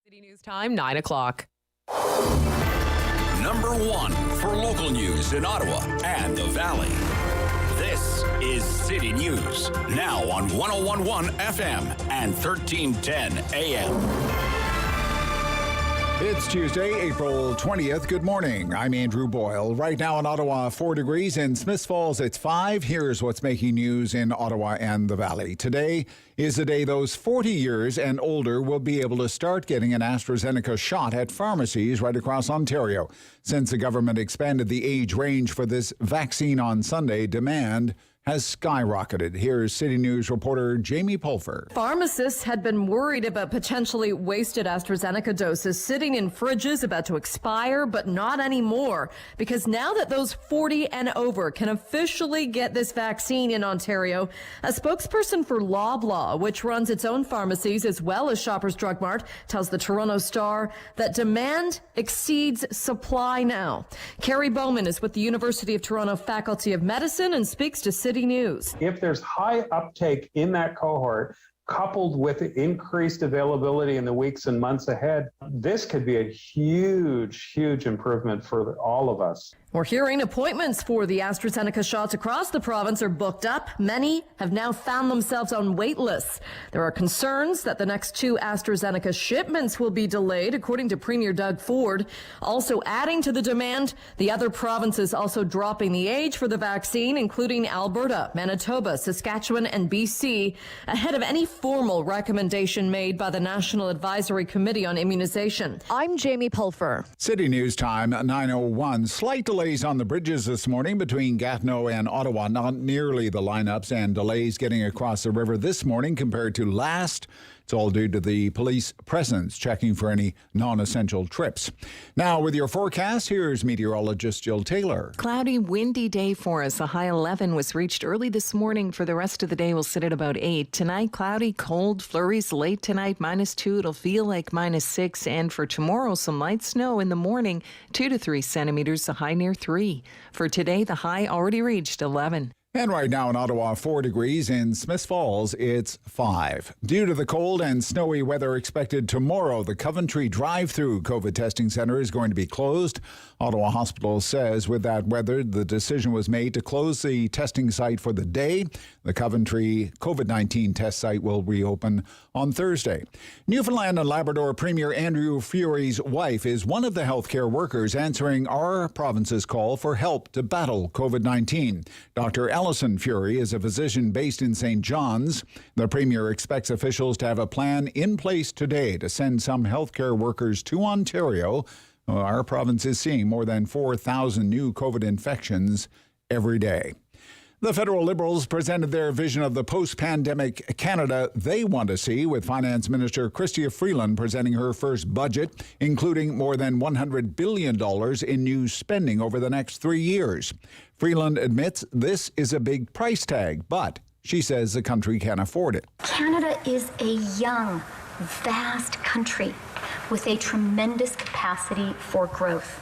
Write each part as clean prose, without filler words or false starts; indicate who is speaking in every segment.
Speaker 1: City News Time, 9 o'clock.
Speaker 2: Number one for local news in Ottawa and the Valley. This is City News, now on 101.1 FM and 1310 AM.
Speaker 3: It's Tuesday, April 20th. Good morning. I'm Andrew Boyle. Right now in Ottawa, 4 degrees. In Smiths Falls, it's 5. Here's what's making news in Ottawa and the Valley. Today is the day those 40 years and older will be able to start getting an AstraZeneca shot at pharmacies right across Ontario. Since the government expanded the age range for this vaccine on Sunday, demand has skyrocketed. Here's City News reporter Jamie Pulfer.
Speaker 4: Pharmacists had been worried about potentially wasted AstraZeneca doses sitting in fridges about to expire, but not anymore, because now that those 40 and over can officially get this vaccine in Ontario, a spokesperson for Loblaw, which runs its own pharmacies as well as Shoppers Drug Mart, tells the Toronto Star that demand exceeds supply now. Carrie Bowman is with the University of Toronto Faculty of Medicine and speaks to City News.
Speaker 5: If there's high uptake in that cohort, coupled with increased availability in the weeks and months ahead, this could be a huge, huge improvement for all of us.
Speaker 4: We're hearing appointments for the AstraZeneca shots across the province are booked up. Many have now found themselves on wait lists. There are concerns that the next 2 AstraZeneca shipments will be delayed, according to Premier Doug Ford. Also adding to the demand, the other provinces also dropping the age for the vaccine, including Alberta, Manitoba, Saskatchewan, and BC, ahead of any formal recommendation made by the National Advisory Committee on Immunization. I'm Jamie Pulfer.
Speaker 3: City News Time, 9:01. Slight delays on the bridges this morning between Gatineau and Ottawa. Not nearly the lineups and delays getting across the river this morning compared to last. It's all due to the police presence checking for any non-essential trips. Now, with your forecast, here's meteorologist Jill Taylor.
Speaker 1: Cloudy, windy day for us. A high 11 was reached early this morning. For the rest of the day, we'll sit at about 8. Tonight, cloudy, cold, flurries late tonight, -2. It'll feel like -6. And for tomorrow, some light snow in the morning, 2 to 3 centimeters, a high near 3. For today, the high already reached 11.
Speaker 3: And right now in Ottawa, 4 degrees. In Smiths Falls, it's 5. Due to the cold and snowy weather expected tomorrow, the Coventry drive-through COVID testing center is going to be closed. Ottawa Hospital says with that weather, the decision was made to close the testing site for the day. The Coventry COVID-19 test site will reopen on Thursday. Newfoundland and Labrador Premier Andrew Furey's wife is one of the healthcare workers answering our province's call for help to battle COVID-19. Dr. Alison Furey is a physician based in St. John's. The Premier expects officials to have a plan in place today to send some healthcare workers to Ontario. Our province is seeing more than 4,000 new COVID infections every day. The federal Liberals presented their vision of the post-pandemic Canada they want to see, with Finance Minister Chrystia Freeland presenting her first budget, including more than $100 billion in new spending over the next 3 years. Freeland admits this is a big price tag, but she says the country can afford it.
Speaker 6: Canada is a young, vast country with a tremendous capacity for growth.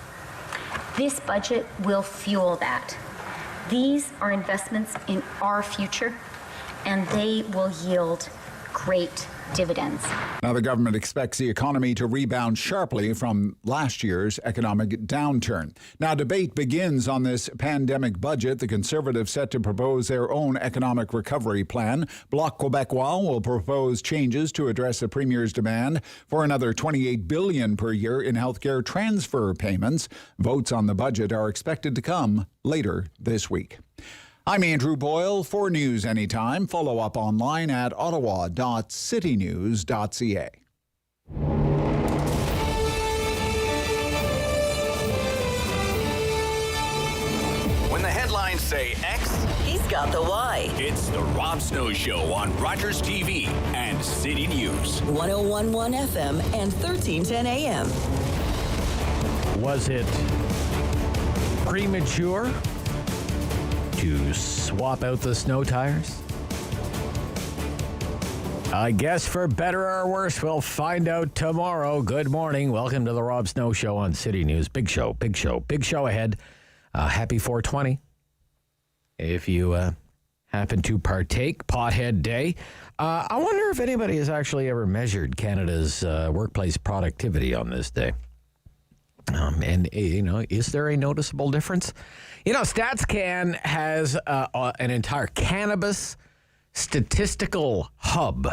Speaker 6: This budget will fuel that. These are investments in our future, and they will yield great dividends.
Speaker 3: Now, the government expects the economy to rebound sharply from last year's economic downturn. Now, debate begins on this pandemic budget. The Conservatives set to propose their own economic recovery plan. Bloc Québécois will propose changes to address the Premier's demand for another $28 billion per year in healthcare transfer payments. Votes on the budget are expected to come later this week. I'm Andrew Boyle. For News Anytime, follow up online at ottawa.citynews.ca.
Speaker 2: When the headlines say X,
Speaker 7: he's got the Y.
Speaker 2: it's the Rob Snow Show on Rogers TV and City News.
Speaker 7: 101.1 FM and 1310 AM.
Speaker 8: Was it premature to swap out the snow tires? I guess for better or worse, we'll find out tomorrow. Good morning. Welcome to the Rob Snow Show on City News. Big show ahead. Happy 420. If you happened to partake. Pothead Day. I wonder if anybody has actually ever measured Canada's workplace productivity on this day. Is there a noticeable difference? StatsCan has an entire cannabis statistical hub.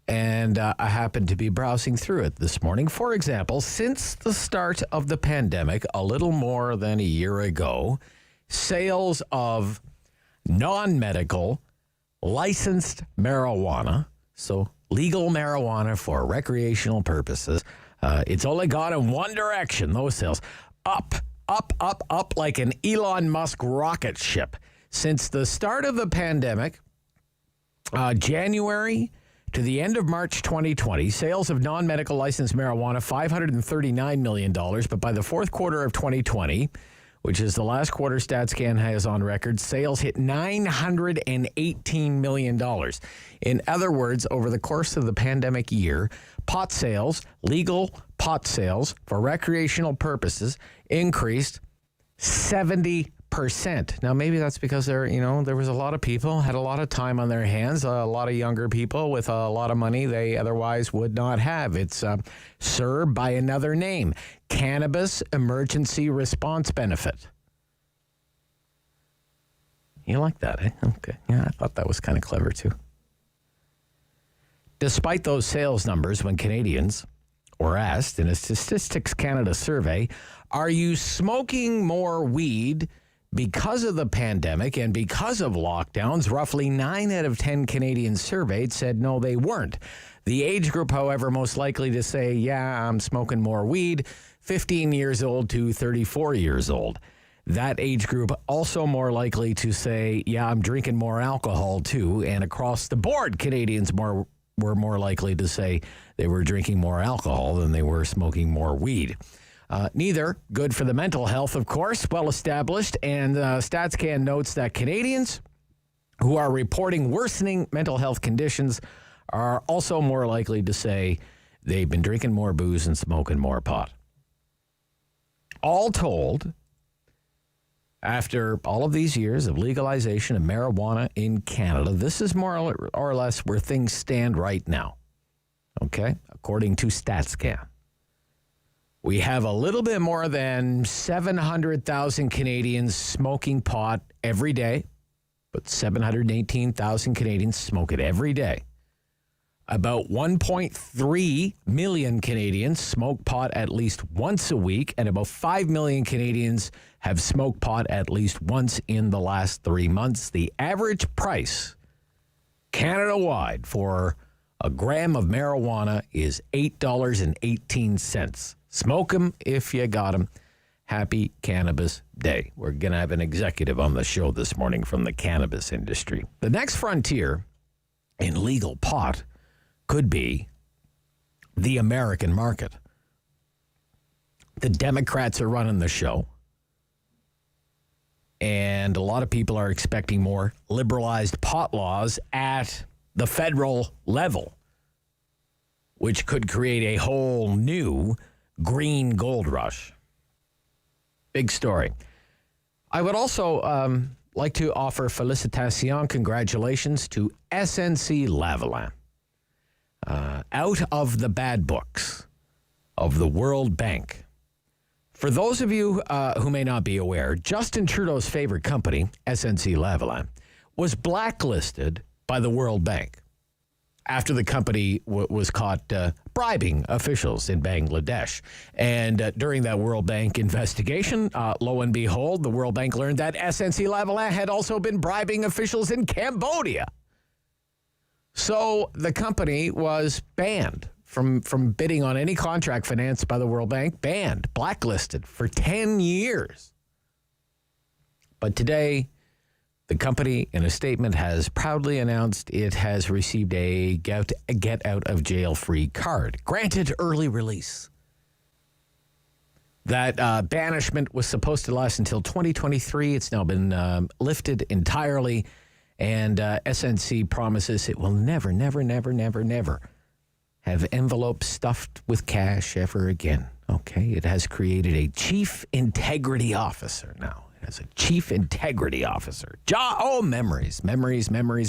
Speaker 8: And I happened to be browsing through it this morning. For example, since the start of the pandemic, a little more than a year ago, sales of non-medical licensed marijuana, so legal marijuana for recreational purposes, it's only gone in one direction, those sales. Up like an Elon Musk rocket ship. Since the start of the pandemic, January to the end of March 2020, sales of non-medical licensed marijuana, $539 million. But by the fourth quarter of 2020, which is the last quarter StatsCan has on record, sales hit $918 million. In other words, over the course of the pandemic year, pot sales, legal pot sales for recreational purposes, increased 70%. Now, maybe that's because there was a lot of people, had a lot of time on their hands, a lot of younger people with a lot of money they otherwise would not have. It's served by another name, Cannabis Emergency Response Benefit. You like that, eh? Okay. Yeah, I thought that was kind of clever, too. Despite those sales numbers, when Canadians were asked in a Statistics Canada survey, are you smoking more weed because of the pandemic and because of lockdowns? Roughly 9 out of 10 Canadians surveyed said no, they weren't. The age group, however, most likely to say, yeah, I'm smoking more weed, 15 years old to 34 years old. That age group also more likely to say, yeah, I'm drinking more alcohol too. And across the board, Canadians were more likely to say they were drinking more alcohol than they were smoking more weed. Neither good for the mental health, of course, well established. And StatsCan notes that Canadians who are reporting worsening mental health conditions are also more likely to say they've been drinking more booze and smoking more pot. All told, after all of these years of legalization of marijuana in Canada, this is more or less where things stand right now. Okay? According to StatsCan. We have a little bit more than 700,000 Canadians smoking pot every day, but 718,000 Canadians smoke it every day. About 1.3 million Canadians smoke pot at least once a week, and about 5 million Canadians have smoked pot at least once in the last 3 months. The average price Canada-wide for a gram of marijuana is $8.18. Smoke 'em if you got 'em. Happy Cannabis Day. We're going to have an executive on the show this morning from the cannabis industry. The next frontier in legal pot could be the American market. The Democrats are running the show, and a lot of people are expecting more liberalized pot laws at the federal level, which could create a whole new green gold rush. Big story. I would also like to offer félicitations, congratulations to SNC-Lavalin. Out of the bad books of the World Bank. For those of you who may not be aware, Justin Trudeau's favorite company, SNC-Lavalin, was blacklisted by the World Bank after the company was caught bribing officials in Bangladesh. And during that World Bank investigation, lo and behold, the World Bank learned that SNC-Lavalin had also been bribing officials in Cambodia. So the company was banned from bidding on any contract financed by the World Bank, banned, blacklisted for 10 years. But today, the company, in a statement, has proudly announced it has received a get-out-of-jail-free card, granted early release. That banishment was supposed to last until 2023. It's now been lifted entirely, and SNC promises it will never have envelopes stuffed with cash ever again. Okay, it has created a chief integrity officer now. as a chief integrity officer. Memories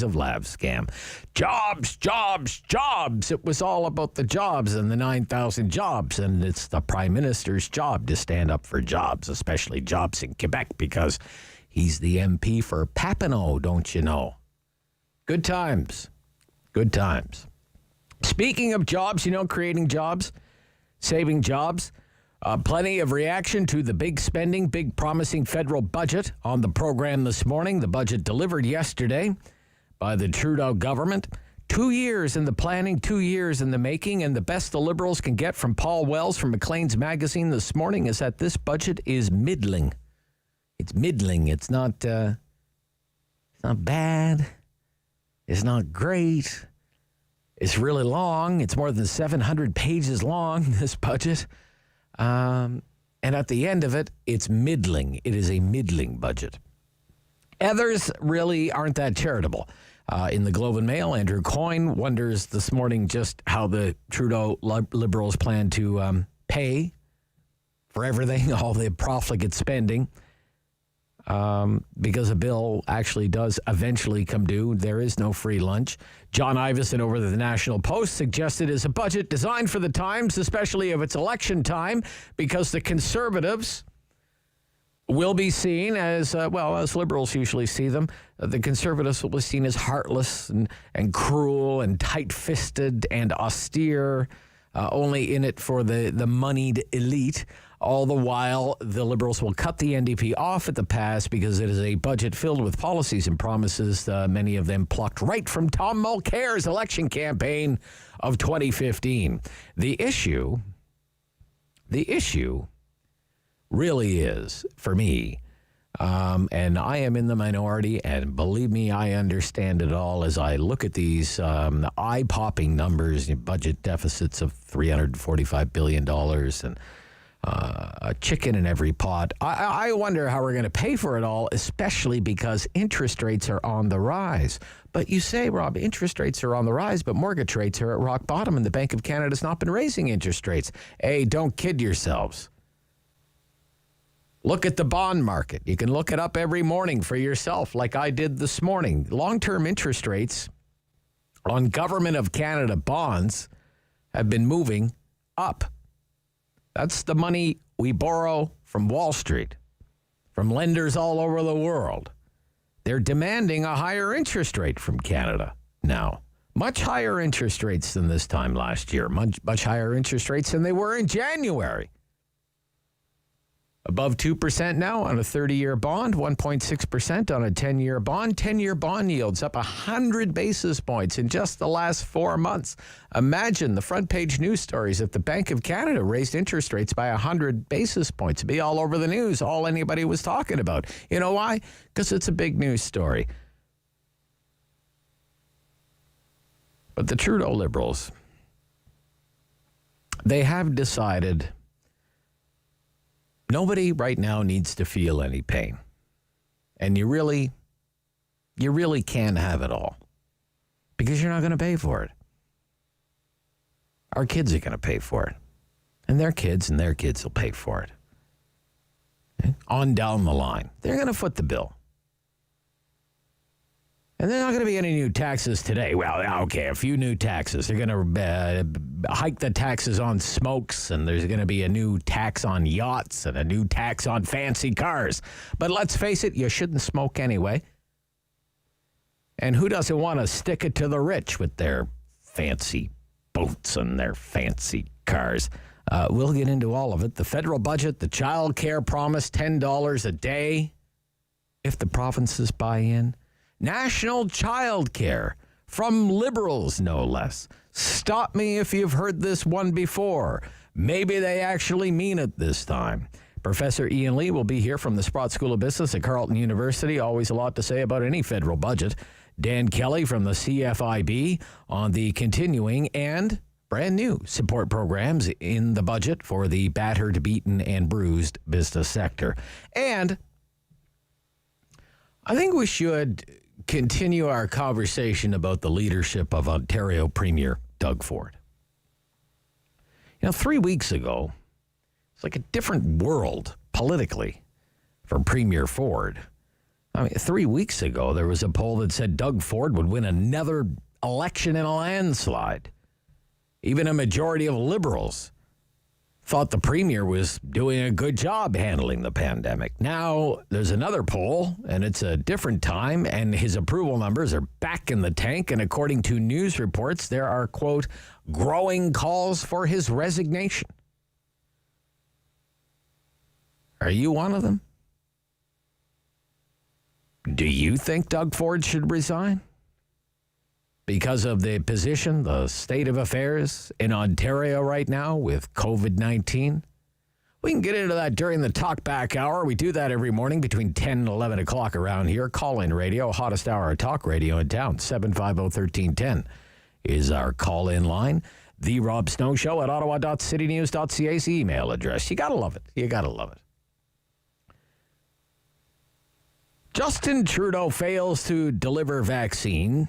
Speaker 8: of lab scam. Jobs. It was all about the jobs and the 9,000 jobs, and it's the Prime Minister's job to stand up for jobs, especially jobs in Quebec, because he's the MP for Papineau, don't you know? Good times. Speaking of jobs, creating jobs, saving jobs, plenty of reaction to the big spending, big promising federal budget on the program this morning. The budget delivered yesterday by the Trudeau government. 2 years in the planning, 2 years in the making, and the best the Liberals can get from Paul Wells from Maclean's Magazine this morning is that this budget is middling. It's middling. It's not bad. It's not great. It's really long. It's more than 700 pages long, this budget. And at the end of it, it's middling. It is a middling budget. Others really aren't that charitable. In the Globe and Mail, Andrew Coyne wonders this morning just how the Trudeau Liberals plan to pay for everything, all the profligate spending. Because a bill actually does eventually come due. There is no free lunch. John Ivison over the National Post suggested it's a budget designed for the times, especially if it's election time, because the Conservatives will be seen as, as Liberals usually see them, the Conservatives will be seen as heartless and cruel and tight-fisted and austere, only in it for the moneyed elite. All the while, the Liberals will cut the NDP off at the pass because it is a budget filled with policies and promises, many of them plucked right from Tom Mulcair's election campaign of 2015. The issue really is, for me, and I am in the minority, and believe me, I understand it all as I look at these eye-popping numbers, budget deficits of $345 billion and a chicken in every pot. I wonder how we're going to pay for it all, especially because interest rates are on the rise. But you say, Rob, interest rates are on the rise, but mortgage rates are at rock bottom, and the Bank of Canada has not been raising interest rates. Hey, don't kid yourselves. Look at the bond market. You can look it up every morning for yourself, like I did this morning. Long-term interest rates on Government of Canada bonds have been moving up. That's the money we borrow from Wall Street, from lenders all over the world. They're demanding a higher interest rate from Canada now. Much higher interest rates than this time last year. Much higher interest rates than they were in January. Above 2% now on a 30-year bond, 1.6% on a 10-year bond. 10-year bond yields up 100 basis points in just the last 4 months. Imagine the front page news stories if the Bank of Canada raised interest rates by 100 basis points. It'd be all over the news, all anybody was talking about. You know why? Because it's a big news story. But the Trudeau Liberals, they have decided nobody right now needs to feel any pain. And you really can have it all because you're not going to pay for it. Our kids are going to pay for it. And their kids will pay for it. Okay? On down the line. They're going to foot the bill. And there's not going to be any new taxes today. Well, okay, a few new taxes. They're going to hike the taxes on smokes, and there's going to be a new tax on yachts and a new tax on fancy cars. But let's face it, you shouldn't smoke anyway. And who doesn't want to stick it to the rich with their fancy boats and their fancy cars? We'll get into all of it. The federal budget, the child care promise, $10 a day if the provinces buy in. National child care from Liberals, no less. Stop me if you've heard this one before. Maybe they actually mean it this time. Professor Ian Lee will be here from the Sprott School of Business at Carleton University. Always a lot to say about any federal budget. Dan Kelly from the CFIB on the continuing and brand new support programs in the budget for the battered, beaten, and bruised business sector. And I think we should continue our conversation about the leadership of Ontario Premier Doug Ford. 3 weeks ago, it's like a different world politically for Premier Ford. I mean, 3 weeks ago, there was a poll that said Doug Ford would win another election in a landslide. Even a majority of Liberals thought the Premier was doing a good job handling the pandemic. Now, there's another poll, and it's a different time, and his approval numbers are back in the tank. And according to news reports, there are, quote, growing calls for his resignation. Are you one of them? Do you think Doug Ford should resign? Because of the position, the state of affairs in Ontario right now with COVID-19? We can get into that during the talkback hour. We do that every morning between 10 and 11 o'clock around here. Call-in radio, hottest hour of talk radio in town. 750-1310 is our call-in line. The Rob Snow Show at ottawa.citynews.ca's email address. You got to love it. You got to love it. Justin Trudeau fails to deliver vaccine.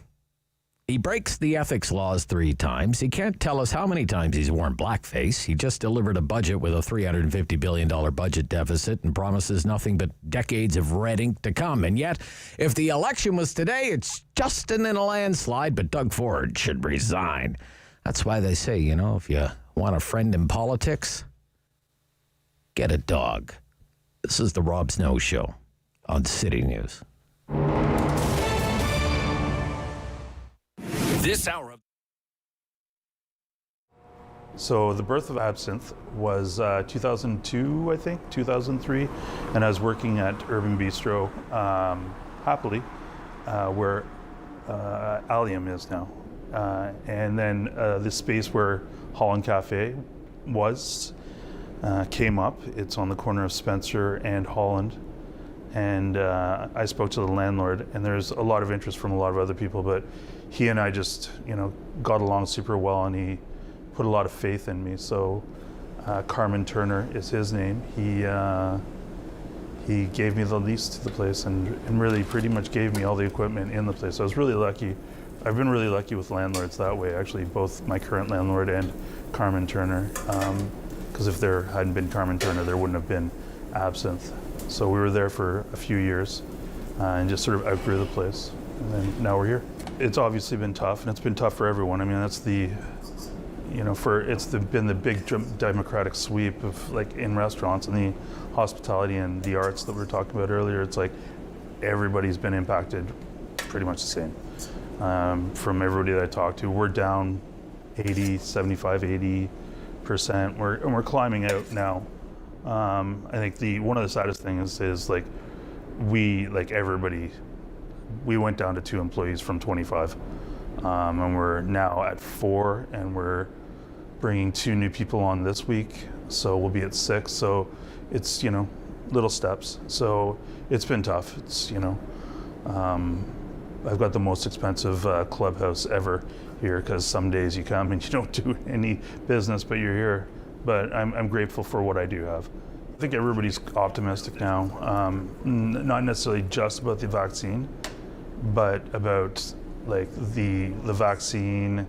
Speaker 8: He breaks the ethics laws 3 times. He can't tell us how many times he's worn blackface. He just delivered a budget with a $350 billion budget deficit and promises nothing but decades of red ink to come. And yet, if the election was today, it's Justin in a landslide, but Doug Ford should resign. That's why they say, you know, if you want a friend in politics, get a dog. This is the Rob Snow Show on City News.
Speaker 2: This hour of
Speaker 9: So the birth of Absinthe was 2002, I think, 2003, and I was working at Urban Bistro, happily, where Allium is now. And then the space where Holland Cafe was came up. It's on the corner of Spencer and Holland. And I spoke to the landlord, and there's a lot of interest from a lot of other people, but he and I just, got along super well, and he put a lot of faith in me. So Carmen Turner is his name. He gave me the lease to the place and really pretty much gave me all the equipment in the place. So I was really lucky. I've been really lucky with landlords that way, actually, both my current landlord and Carmen Turner. Because if there hadn't been Carmen Turner, there wouldn't have been Absinthe. So we were there for a few years and just sort of outgrew the place. And then now we're here. It's obviously been tough, and it's been tough for everyone. I mean, that's been the big democratic sweep of, like, in restaurants and the hospitality and the arts that we were talking about earlier. It's like everybody's been impacted pretty much the same. From everybody that I talked to, we're down 80%. We're climbing out now. I think one of the saddest things is like everybody, we went down to 2 employees from 25, and we're now at 4, and we're bringing 2 new people on this week, so we'll be at 6. So it's little steps. So it's been tough. It's I've got the most expensive clubhouse ever here, because some days you come and you don't do any business, but you're here. But I'm grateful for what I do have. I think everybody's optimistic now, not necessarily just about the vaccine, but about like the vaccine,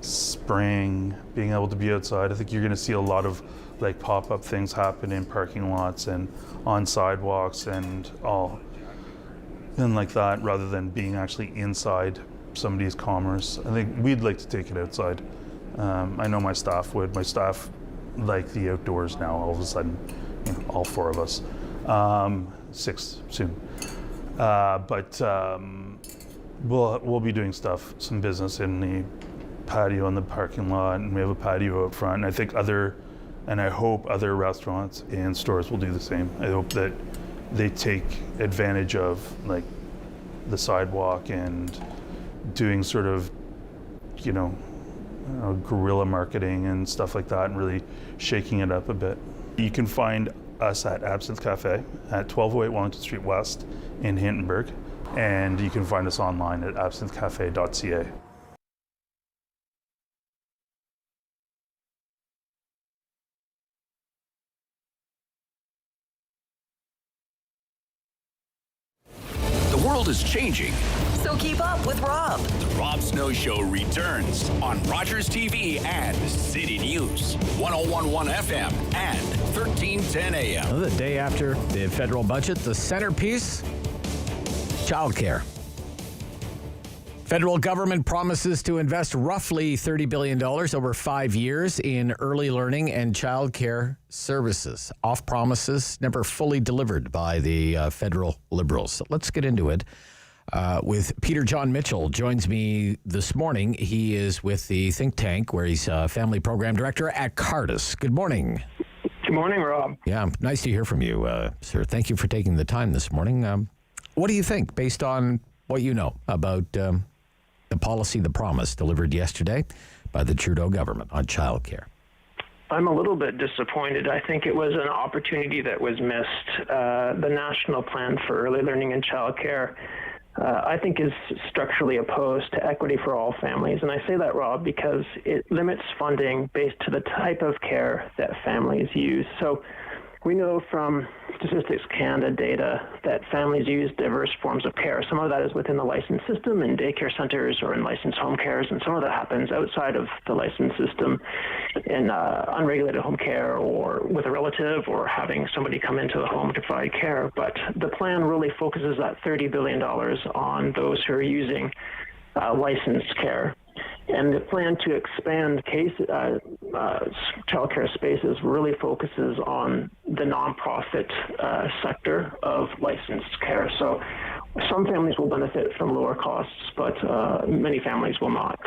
Speaker 9: spring, being able to be outside. I think you're going to see a lot of like pop-up things happen in parking lots and on sidewalks and all, and like that, rather than being actually inside somebody's commerce. I think we'd like to take it outside. I know my staff would. My staff like the outdoors now, all of a sudden, all 4 of us. 6 soon. But we'll be doing some business in the patio in the parking lot, and we have a patio out front. And I hope other restaurants and stores will do the same. I hope that they take advantage of like the sidewalk and doing sort of, guerrilla marketing and stuff like that, and really shaking it up a bit. You can find us at Absinthe Cafe at 1208 Wellington Street West in Hintonburg, and you can find us online at absinthecafe.ca.
Speaker 2: the world is changing,
Speaker 7: So keep up with Rob.
Speaker 2: The Rob Snow Show returns on Rogers TV and City News, 101.1 FM and 1310 AM.
Speaker 8: The day after the federal budget, the centerpiece, childcare. Federal government promises to invest roughly $30 billion over 5 years in early learning and childcare services. Off promises, never fully delivered by the federal Liberals. So let's get into it with Peter John Mitchell. Joins me this morning. He is with the think tank where he's family program director at Cardus. Good morning.
Speaker 10: Good morning, Rob.
Speaker 8: Yeah, nice to hear from you, sir. Thank you for taking the time this morning. What do you think, based on what you know about the policy, the promise delivered yesterday by the Trudeau government on childcare?
Speaker 10: I'm a little bit disappointed. I think it was an opportunity that was missed. The National Plan for Early Learning and Childcare, I think, is structurally opposed to equity for all families. And I say that, Rob, because it limits funding based to the type of care that families use. So we know from Statistics Canada data that families use diverse forms of care. Some of that is within the licensed system in daycare centers or in licensed home cares, and some of that happens outside of the licensed system in unregulated home care or with a relative or having somebody come into the home to provide care. But the plan really focuses that $30 billion on those who are using licensed care. And the plan to expand childcare spaces really focuses on the nonprofit sector of licensed care. So some families will benefit from lower costs, but many families will not.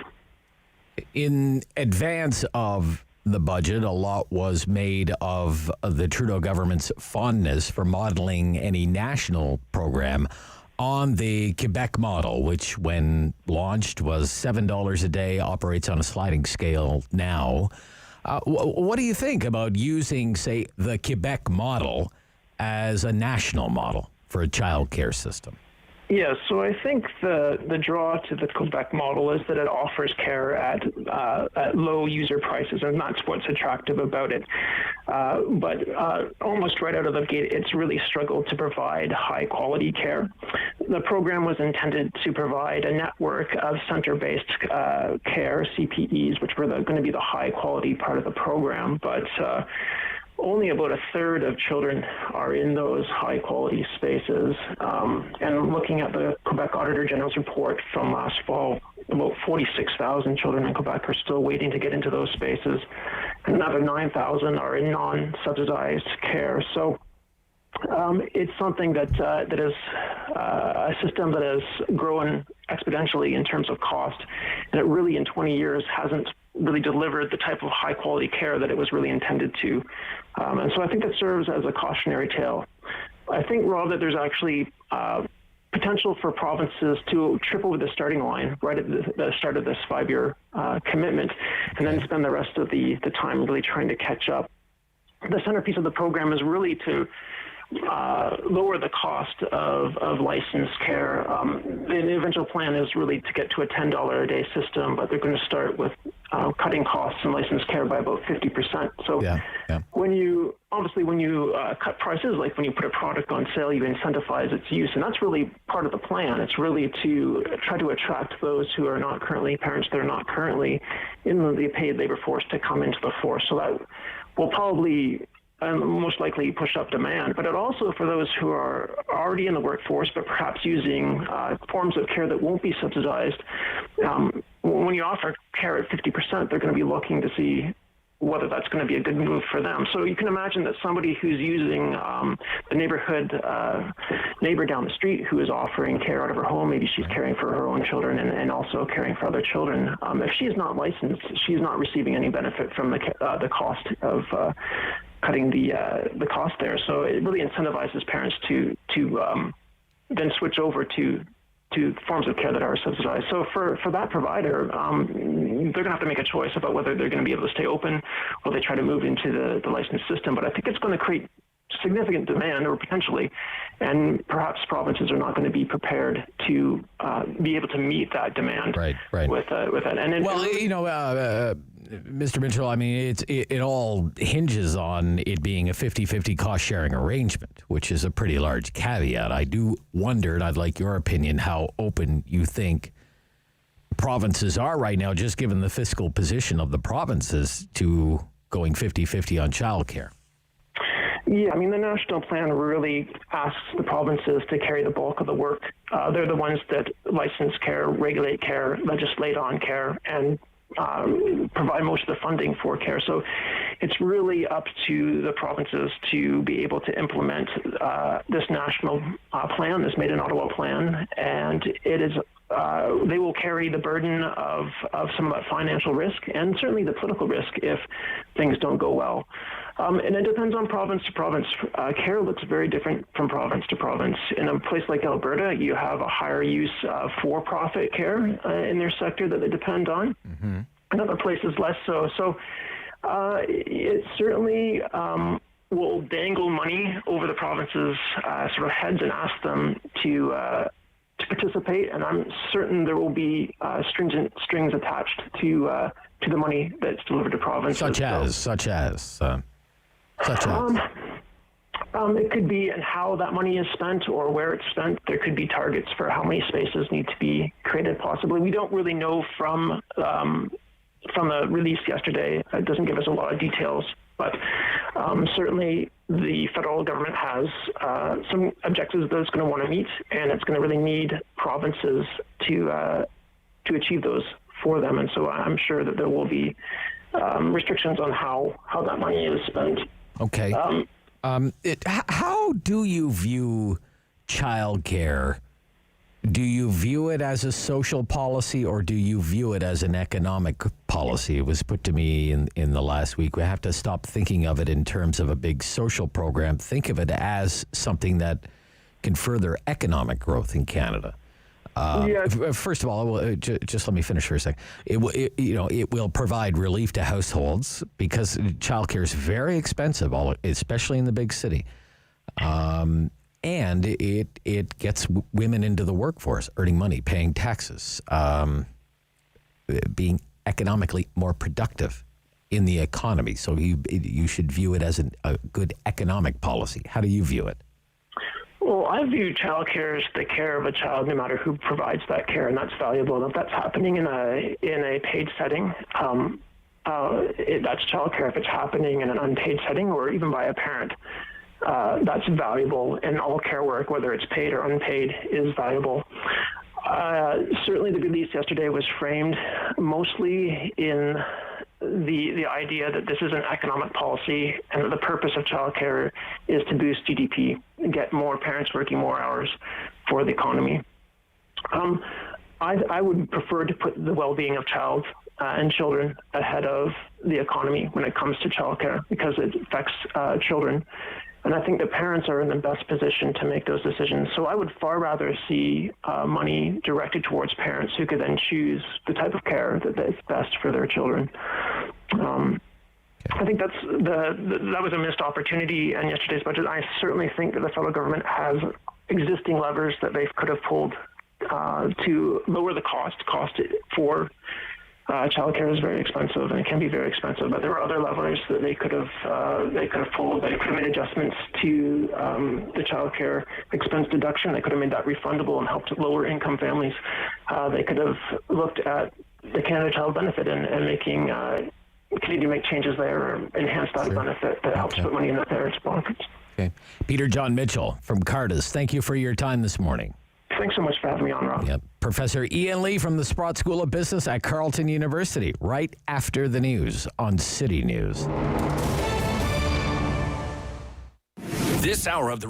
Speaker 8: In advance of the budget, a lot was made of the Trudeau government's fondness for modeling any national program on the Quebec model, which when launched was $7 a day, operates on a sliding scale now. What do you think about using, say, the Quebec model as a national model for a child care system?
Speaker 10: Yeah, so I think the draw to the Quebec model is that it offers care at low user prices, and that's what's attractive about it. But almost right out of the gate, it's really struggled to provide high-quality care. The program was intended to provide a network of center-based care, CPEs, which were going to be the high-quality part of the program, but only about a third of children are in those high-quality spaces. And looking at the Quebec Auditor General's report from last fall, about 46,000 children in Quebec are still waiting to get into those spaces. Another 9,000 are in non-subsidized care. So it's something that is a system that has grown exponentially in terms of cost, and it really in 20 years hasn't really delivered the type of high quality care that it was really intended to. And so I think that serves as a cautionary tale. I think, Rob, that there's actually potential for provinces to trip over the starting line right at the start of this 5-year commitment, and then spend the rest of the time really trying to catch up. The centerpiece of the program is really to lower the cost of licensed care. The eventual plan is really to get to a $10 a day system, but they're going to start with cutting costs in licensed care by about 50%. So when you cut prices, like when you put a product on sale, you incentivize its use, and that's really part of the plan. It's really to try to attract those who are not currently parents that are not currently in the paid labor force to come into the force. So that will probably most likely push up demand, but it also for those who are already in the workforce, but perhaps using forms of care that won't be subsidized. When you offer care at 50%, they're going to be looking to see whether that's going to be a good move for them. So you can imagine that somebody who's using the neighborhood neighbor down the street who is offering care out of her home, maybe she's caring for her own children and also caring for other children. If she's not licensed, she's not receiving any benefit from the cost of cutting the cost there. So it really incentivizes parents to then switch over to forms of care that are subsidized. So for that provider, they're going to have to make a choice about whether they're going to be able to stay open or they try to move into the licensed system. But I think it's going to create significant demand, or potentially, and perhaps provinces are not going to be prepared to be able to meet that demand.
Speaker 8: Right.
Speaker 10: With that. And
Speaker 8: Mr. Mitchell, I mean, it all hinges on it being a 50-50 cost-sharing arrangement, which is a pretty large caveat. I do wonder, and I'd like your opinion, how open you think provinces are right now, just given the fiscal position of the provinces, to going 50-50 on childcare.
Speaker 10: Yeah, I mean, the national plan really asks the provinces to carry the bulk of the work. They're the ones that license care, regulate care, legislate on care, and provide most of the funding for care. So it's really up to the provinces to be able to implement this national plan, this Made in Ottawa plan, and it is they will carry the burden of some of that financial risk and certainly the political risk if things don't go well. And it depends on province to province. Care looks very different from province to province. In a place like Alberta, you have a higher use of for-profit care in their sector that they depend on. Mm-hmm. In other places, less so. So it certainly will dangle money over the provinces' sort of heads and ask them to participate. And I'm certain there will be stringent strings attached to the money that's delivered to provinces.
Speaker 8: Such as.
Speaker 10: It could be and how that money is spent or where it's spent. There could be targets for how many spaces need to be created, possibly. We don't really know from the release yesterday. It doesn't give us a lot of details, but certainly the federal government has some objectives that it's going to want to meet, and it's going to really need provinces to achieve those for them. And so I'm sure that there will be restrictions on how that money is spent.
Speaker 8: Okay. How do you view childcare? Do you view it as a social policy, or do you view it as an economic policy? It was put to me in the last week. We have to stop thinking of it in terms of a big social program. Think of it as something that can further economic growth in Canada. First of all, just let me finish for a second. It will provide relief to households because childcare is very expensive, especially in the big city. And it gets women into the workforce, earning money, paying taxes, being economically more productive in the economy. So you should view it as a good economic policy. How do you view it?
Speaker 10: Well, I view childcare as the care of a child, no matter who provides that care, and that's valuable. And if that's happening in a paid setting, that's childcare. If it's happening in an unpaid setting, or even by a parent, that's valuable. And all care work, whether it's paid or unpaid, is valuable. Certainly, the release yesterday was framed mostly in the idea that this is an economic policy and that the purpose of childcare is to boost GDP and get more parents working more hours for the economy. I would prefer to put the well-being of child and children ahead of the economy when it comes to childcare, because it affects children. And I think the parents are in the best position to make those decisions. So I would far rather see money directed towards parents who could then choose the type of care that is best for their children. I think that was a missed opportunity in yesterday's budget. I certainly think that the federal government has existing levers that they could have pulled to lower the cost for childcare is very expensive, and it can be very expensive. But there are other levers that they could have pulled. They could have made adjustments to the childcare expense deduction. They could have made that refundable and helped lower income families. They could have looked at the Canada Child Benefit and making continue to make changes there, or enhance that benefit that helps put money in the parents' pockets.
Speaker 8: Okay, Peter John Mitchell from Cardus, thank you for your time this morning.
Speaker 10: Thanks so much for having me on, Rob.
Speaker 8: Yep. Professor Ian Lee from the Sprott School of Business at Carleton University, right after the news on City News.
Speaker 2: This hour of the...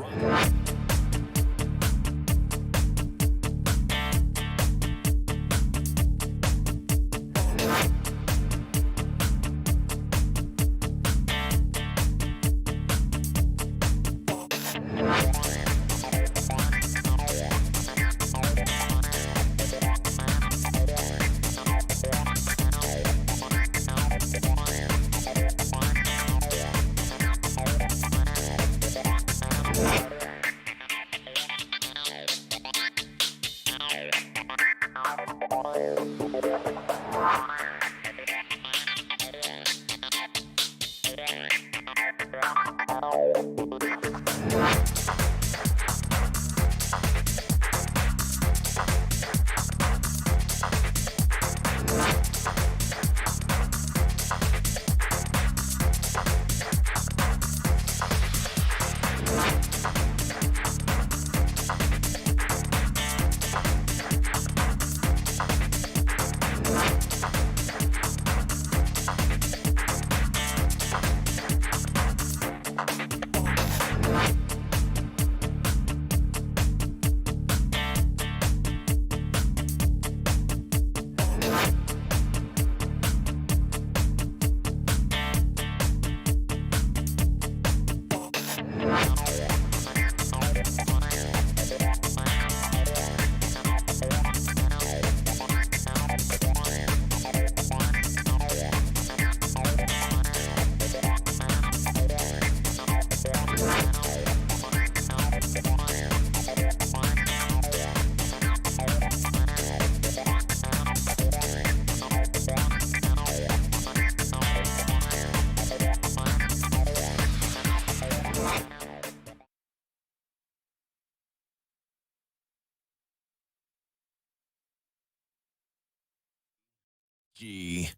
Speaker 2: GM.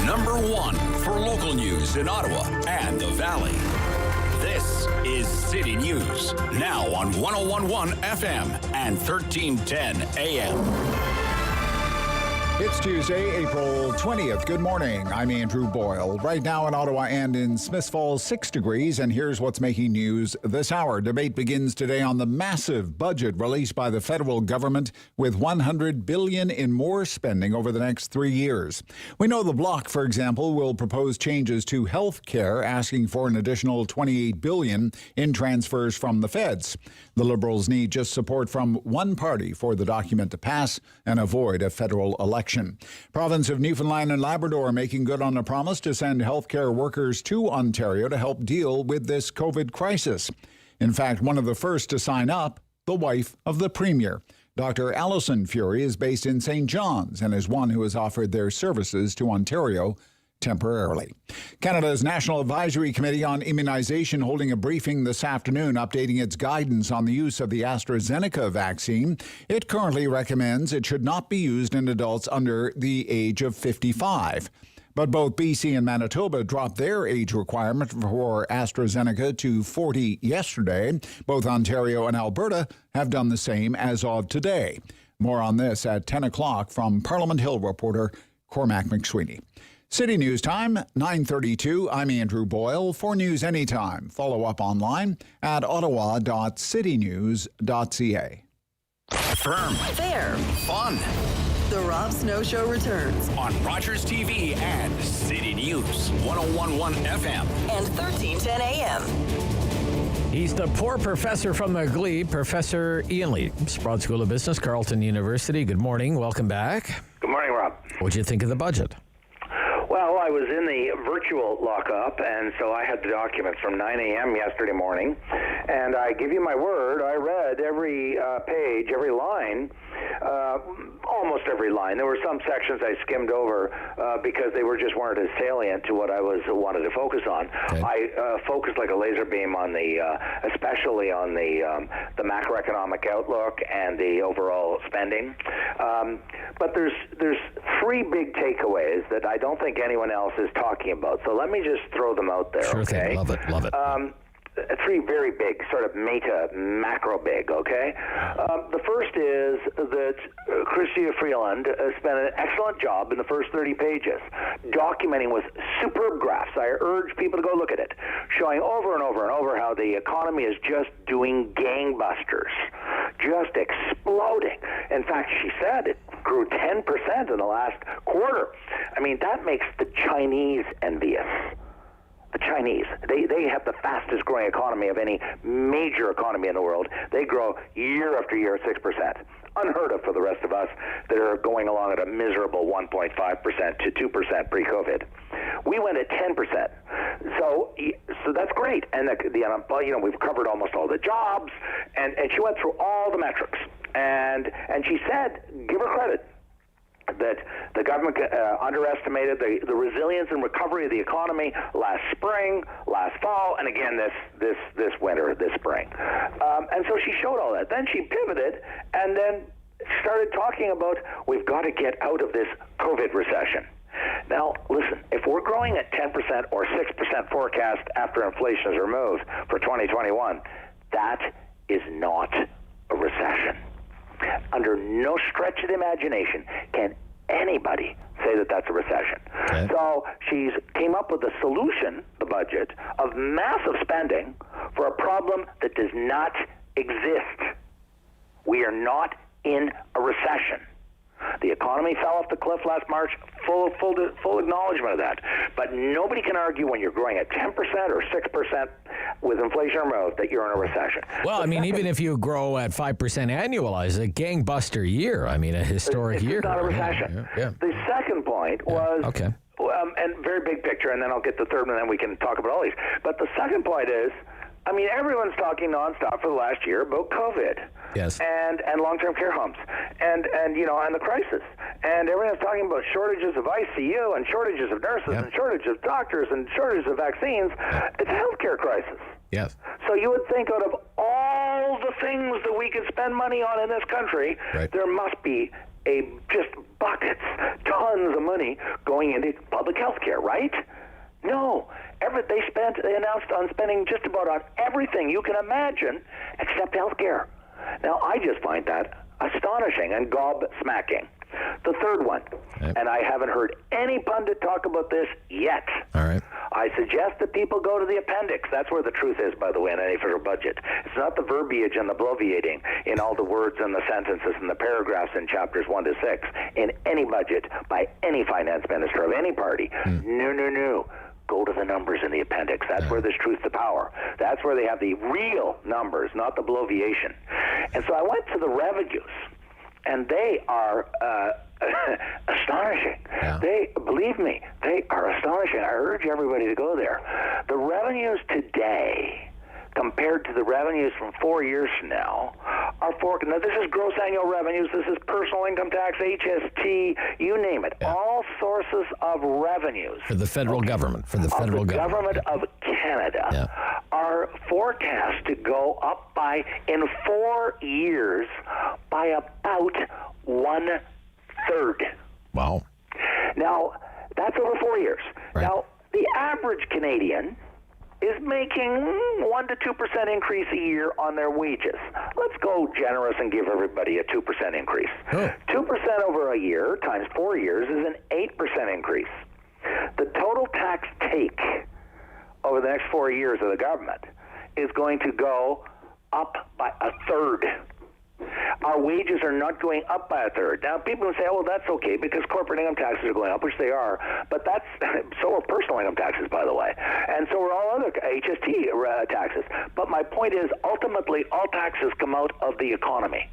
Speaker 2: Number one for local news in Ottawa and the Valley. This is City News, now on 101.1 FM and 1310 AM.
Speaker 3: It's Tuesday, April 20th. Good morning. I'm Andrew Boyle. Right now in Ottawa and in Smiths Falls, 6 degrees, and here's what's making news this hour. Debate begins today on the massive budget released by the federal government with $100 billion in more spending over the next 3 years. We know the Bloc, for example, will propose changes to health care, asking for an additional $28 billion in transfers from the feds. The Liberals need just support from one party for the document to pass and avoid a federal election. Province of Newfoundland and Labrador making good on a promise to send healthcare workers to Ontario to help deal with this COVID crisis. In fact, one of the first to sign up, the wife of the Premier. Dr. Alison Fury is based in St. John's and is one who has offered their services to Ontario temporarily. Canada's National Advisory Committee on Immunization holding a briefing this afternoon updating its guidance on the use of the AstraZeneca vaccine. It currently recommends it should not be used in adults under the age of 55. But both BC and Manitoba dropped their age requirement for AstraZeneca to 40 yesterday. Both Ontario and Alberta have done the same as of today. More on this at 10 o'clock from Parliament Hill reporter Cormac McSweeney. City News Time, 9:32. I'm Andrew Boyle. For news anytime, follow up online at ottawa.citynews.ca.
Speaker 2: Firm.
Speaker 7: Fair.
Speaker 2: Fun.
Speaker 7: The Rob Snow Show returns
Speaker 2: On Rogers TV and City News, 101.1 FM.
Speaker 7: and 1310 AM.
Speaker 8: He's the poor professor from the Glee, Professor Ian Lee, Sprott School of Business, Carleton University. Good morning. Welcome back.
Speaker 11: Good morning, Rob.
Speaker 8: What'd you think of the budget?
Speaker 11: Well, I was in the virtual lockup, and so I had the documents from 9 a.m. yesterday morning, and I give you my word, I read every page, every line, almost every line. There were some sections I skimmed over because they weren't as salient to what I wanted to focus on. Okay. I focused like a laser beam on especially on the macroeconomic outlook and the overall spending. But there's three big takeaways that I don't think anyone else is talking about. So let me just throw them out there.
Speaker 8: Sure
Speaker 11: okay?
Speaker 8: thing. Love it.
Speaker 11: Three very big, sort of macro big, okay? The first is that Chrystia Freeland spent an excellent job in the first 30 pages, documenting with superb graphs. I urge people to go look at it, showing over and over and over how the economy is just doing gangbusters, just exploding. In fact, she said it grew 10% in the last quarter. I mean, that makes the Chinese envious. The Chinese, they have the fastest growing economy of any major economy in the world. They grow year after year at 6%. Unheard of for the rest of us that are going along at a miserable 1.5% to 2% pre-COVID. We went at 10%. So that's great. And we've covered almost all the jobs. And she went through all the metrics. And she said, give her credit, that the government underestimated the resilience and recovery of the economy last spring, last fall, and again this winter, this spring. And so she showed all that. Then she pivoted and then started talking about we've got to get out of this COVID recession. Now, listen, if we're growing at 10% or 6% forecast after inflation is removed for 2021, that is not a recession. Under no stretch of the imagination can anybody say that that's a recession. Okay. So she's came up with a solution, the budget, of massive spending for a problem that does not exist. We are not in a recession. The economy fell off the cliff last March, full acknowledgement of that. But nobody can argue when you're growing at 10% or 6% with inflation in mouth that you're in a recession.
Speaker 8: Well, I mean, even if you grow at 5% annualized, a gangbuster year, I mean, a historic year.
Speaker 11: It's not a recession.
Speaker 8: Yeah.
Speaker 11: The second point was,
Speaker 8: okay.
Speaker 11: And very big picture, and then I'll get the third one, and then we can talk about all these. But the second point is, I mean, everyone's talking nonstop for the last year about COVID.
Speaker 8: Yes.
Speaker 11: And long-term care homes, and the crisis, and everyone's talking about shortages of ICU and shortages of nurses and shortages of doctors and shortages of vaccines. It's a healthcare crisis.
Speaker 8: Yes.
Speaker 11: So you would think out of all the things that we could spend money on in this country, there must be just buckets, tons of money going into public health care, right? No. They announced on spending just about on everything you can imagine except health care. Now, I just find that astonishing and gobsmacking. The third one, and I haven't heard any pundit talk about this yet.
Speaker 8: All right.
Speaker 11: I suggest that people go to the appendix. That's where the truth is, by the way, in any federal budget. It's not the verbiage and the bloviating in all the words and the sentences and the paragraphs in chapters 1 to 6 in any budget by any finance minister of any party. No. Go to the numbers in the appendix. That's where there's truth to power. That's where they have the real numbers, not the bloviation. And so I went to the revenues, and they are astonishing.
Speaker 8: Yeah.
Speaker 11: Believe me, they are astonishing. I urge everybody to go there. The revenues today, compared to the revenues from 4 years from now, now this is gross annual revenues, this is personal income tax, HST, you name it. All sources of revenues.
Speaker 8: For the federal government. For the federal government.
Speaker 11: Of Canada are forecast to go up in 4 years, by about 1/3.
Speaker 8: Wow.
Speaker 11: Now, that's over 4 years.
Speaker 8: Right.
Speaker 11: Now, the average Canadian is making 1 to 2% increase a year on their wages. Let's go generous and give everybody a 2% increase. 2% over a year times 4 years is an 8% increase. The total tax take over the next 4 years of the government is going to go up by 1/3. Our wages are not going up by 1/3. Now, people can say, oh, well, that's okay because corporate income taxes are going up, which they are, but so are personal income taxes, by the way, and so are all other HST taxes. But my point is, ultimately, all taxes come out of the economy.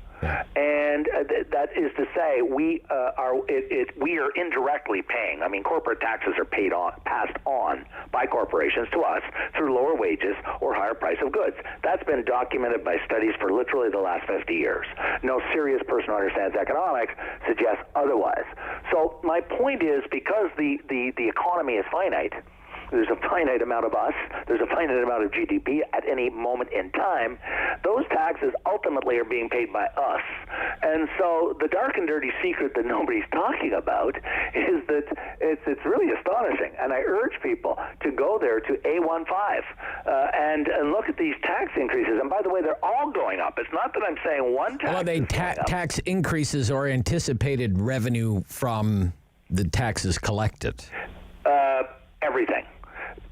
Speaker 11: And that is to say, we are indirectly paying. I mean, corporate taxes are passed on by corporations to us through lower wages or higher price of goods. That's been documented by studies for literally the last 50 years. No serious person who understands economics suggests otherwise. So my point is, because the economy is finite, there's a finite amount of us, there's a finite amount of GDP at any moment in time, those taxes ultimately are being paid by us. And so the dark and dirty secret that nobody's talking about is that it's really astonishing. And I urge people to go there to A15 and look at these tax increases. And by the way, they're all going up. It's not that I'm saying one tax
Speaker 8: are they tax increases or anticipated revenue from the taxes collected?
Speaker 11: Everything.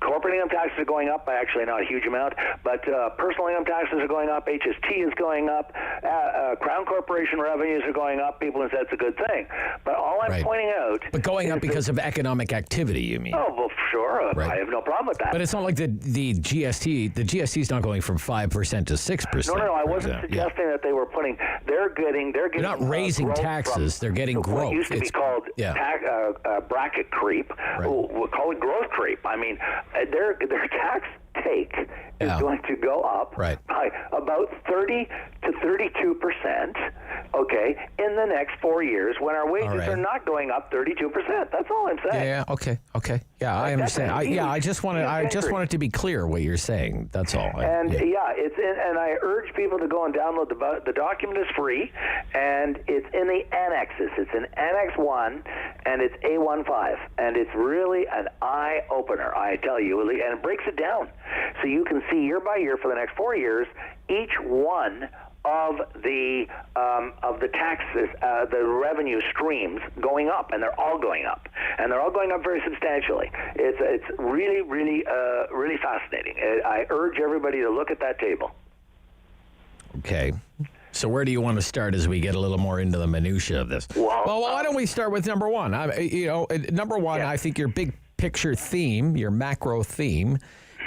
Speaker 11: Corporate income taxes are going up by actually not a huge amount, but personal income taxes are going up, HST is going up, Crown Corporation revenues are going up. People have said it's a good thing. But all I'm pointing out...
Speaker 8: But going up because of economic activity, you mean?
Speaker 11: Oh, well, sure. I have no problem with that.
Speaker 8: But it's not like the GST. The GST is not going from 5% to 6%.
Speaker 11: No, I wasn't suggesting that they were putting... They're
Speaker 8: not raising taxes. They're getting growth.
Speaker 11: What used to be called bracket creep. We'll call it growth creep. I mean, their tax take is going to go up by about 30 to 32%, okay, in the next 4 years when our wages are not going up 32%. That's all I'm saying.
Speaker 8: Yeah, okay. Yeah, I understand. I just want it to be clear what you're saying. That's all.
Speaker 11: And I urge people to go and download the document is free, and it's in the annexes. It's in Annex 1, and it's A15, and it's really an eye-opener, I tell you, and it breaks it down. So you can see year by year for the next 4 years, each one of the taxes, the revenue streams going up, and they're all going up, and they're all going up very substantially. It's really, really, really fascinating. I urge everybody to look at that table.
Speaker 8: Okay. So where do you want to start as we get a little more into the minutia of this? Well, why don't we start with number one? Number one, I think your big picture theme, your macro theme,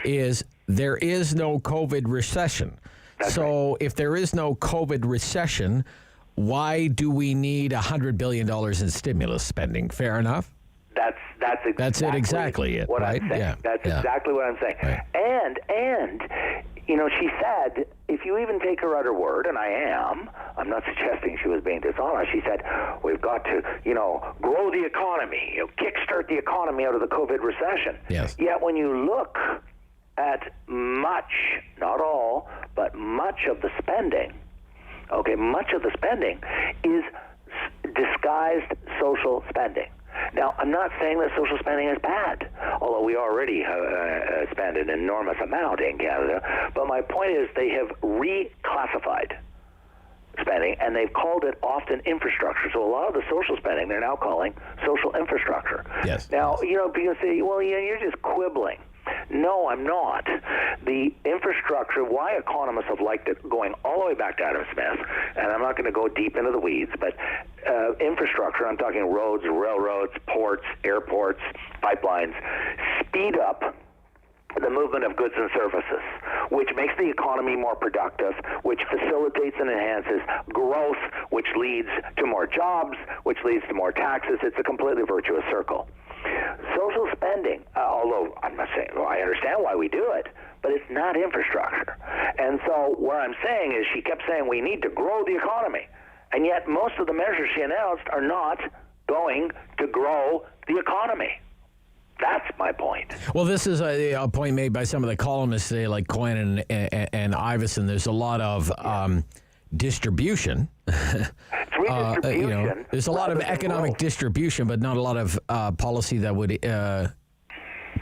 Speaker 8: is there is no COVID recession. So if there is no COVID recession, why do we need $100 billion in stimulus spending? Fair enough?
Speaker 11: That's exactly
Speaker 8: it,
Speaker 11: what
Speaker 8: right?
Speaker 11: I'm saying.
Speaker 8: Yeah.
Speaker 11: That's exactly what I'm saying. Right. And she said, if you even take her at her word, and I'm not suggesting she was being dishonest. She said, we've got to, grow the economy, kickstart the economy out of the COVID recession.
Speaker 8: Yes.
Speaker 11: Yet when you look at much, not all, but much of the spending, much of the spending is disguised social spending. Now, I'm not saying that social spending is bad, although we already spend an enormous amount in Canada. But my point is they have reclassified spending, and they've called it often infrastructure. So a lot of the social spending they're now calling social infrastructure.
Speaker 8: Yes.
Speaker 11: Now, people say, well, you're just quibbling. No, I'm not. The infrastructure, why economists have liked it going all the way back to Adam Smith, and I'm not going to go deep into the weeds, but infrastructure, I'm talking roads, railroads, ports, airports, pipelines, speed up the movement of goods and services, which makes the economy more productive, which facilitates and enhances growth, which leads to more jobs, which leads to more taxes. It's a completely virtuous circle. Social spending, although I'm not saying, I understand why we do it, but it's not infrastructure. And so what I'm saying is she kept saying we need to grow the economy, and yet most of the measures she announced are not going to grow the economy. That's my point.
Speaker 8: Well, this is a point made by some of the columnists today, like Coyne and Iveson. There's a lot of distribution. There's a lot of economic distribution, but not a lot of policy that would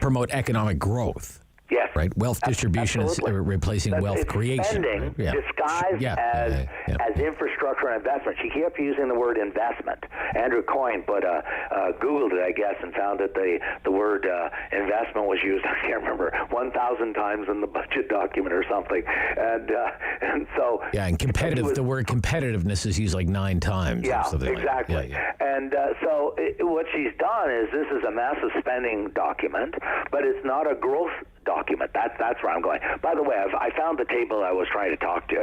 Speaker 8: promote economic growth.
Speaker 11: Yes.
Speaker 8: Right. Wealth distribution is replacing wealth creation.
Speaker 11: Spending disguised as infrastructure and investment. She kept using the word investment. Andrew Coyne Googled it, I guess, and found that the word investment was used, I can't remember, 1,000 times in the budget document or something. And so...
Speaker 8: Yeah, and the word competitiveness is used like 9 times.
Speaker 11: Yeah,
Speaker 8: or something
Speaker 11: exactly.
Speaker 8: Like that.
Speaker 11: And so what she's done is this is a massive spending document, but it's not a growth document. That's where I'm going. By the way, I found the table I was trying to talk to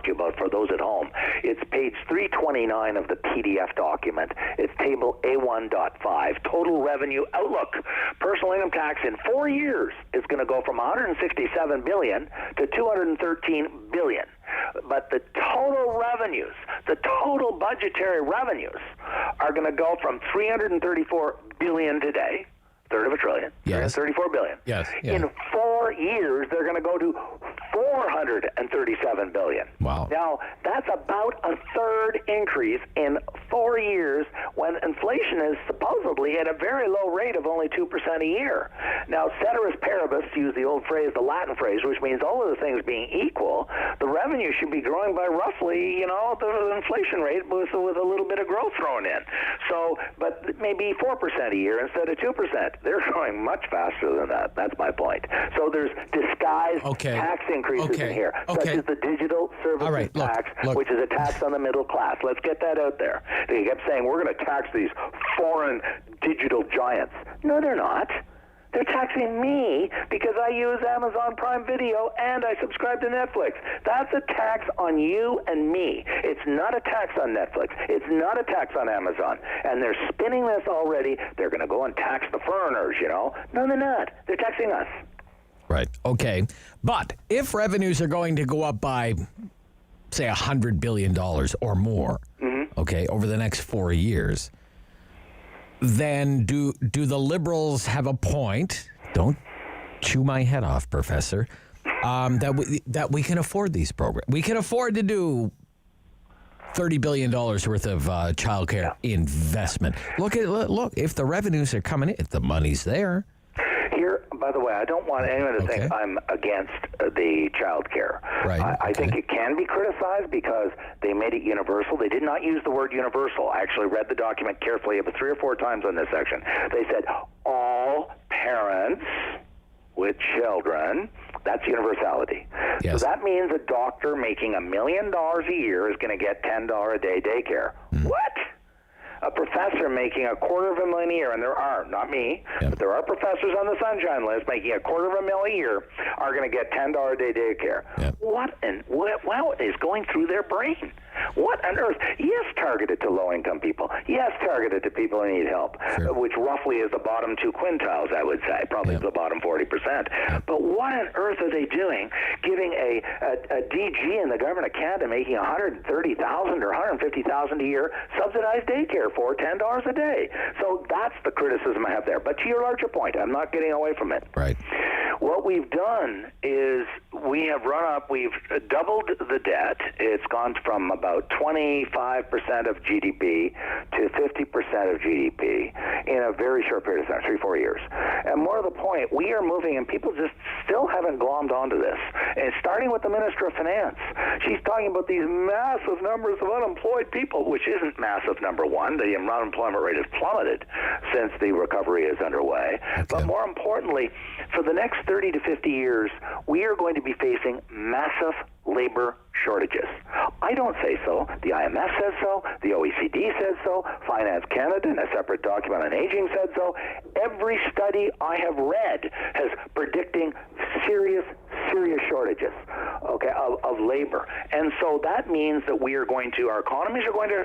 Speaker 11: you about for those at home. It's page 329 of the PDF document. It's table A1.5. Total revenue outlook. Personal income tax in 4 years is going to go from $167 billion to $213 billion. But the total revenues, the total budgetary revenues, are going to go from $334 billion today, third of a trillion,
Speaker 8: yes.
Speaker 11: $34 billion.
Speaker 8: Yes. Yeah.
Speaker 11: In 4 years, they're going to go to $437 billion.
Speaker 8: Wow.
Speaker 11: Now, that's about a third increase in 4 years when inflation is supposedly at a very low rate of only 2% a year. Now, ceteris paribus, to use the old phrase, the Latin phrase, which means all of the things being equal, the revenue should be growing by roughly, the inflation rate with a little bit of growth thrown in. So, but maybe 4% a year instead of 2%. They're growing much faster than that. That's my point. So there's disguised tax increases in here, such as the digital services tax, which is a tax on the middle class. Let's get that out there. They kept saying, we're going to tax these foreign digital giants. No, they're not. They're taxing me because I use Amazon Prime Video and I subscribe to Netflix. That's a tax on you and me. It's not a tax on Netflix. It's not a tax on Amazon. And they're spinning this already. They're going to go and tax the foreigners, No, they're not. They're taxing us.
Speaker 8: Right. Okay. But if revenues are going to go up by, say, $100 billion or more, over the next 4 years, then do the Liberals have a point? Don't chew my head off, Professor. That we can afford these programs. We can afford to do $30 billion worth of child care investment. Look, if the revenues are coming in, if the money's there.
Speaker 11: Here, by the way, I don't want anyone to think I'm against the child care.
Speaker 8: Right.
Speaker 11: I think it can be criticized because they made it universal. They did not use the word universal. I actually read the document carefully about 3 or 4 times on this section. They said all parents with children That's universality.
Speaker 8: Yes.
Speaker 11: So that means a doctor making $1 million a year is going to get $10 a day daycare. What? A professor making $250,000 a year, and there are, not me, but there are professors on the Sunshine List making $250,000 a year are going to get $10 a day daycare. What is going through their brain? What on earth? Yes, targeted to low-income people. Yes, targeted to people who need help, which roughly is the bottom 2 quintiles, I would say, probably the bottom 40%. But what on earth are they doing, giving a DG in the government of Canada making $130,000 or $150,000 a year subsidized daycare for $10 a day? So that's the criticism I have there. But to your larger point, I'm not getting away from it.
Speaker 8: Right.
Speaker 11: What we've done is we've doubled the debt. It's gone from about 25% of GDP to 50% of GDP in a very short period of time, 3-4 years. And more to the point, we are moving, and people just still haven't glommed onto this. And starting with the Minister of Finance, she's talking about these massive numbers of unemployed people, which isn't massive, number one. The unemployment rate has plummeted since the recovery is underway. But more importantly, for the next 30 to 50 years, we are going to be facing massive labor shortages. I don't say so. The IMF says so. The OECD says so. Finance Canada, in a separate document on aging, said so. Every study I have read has predicting serious shortages, of labor. And so that means that our economies are going to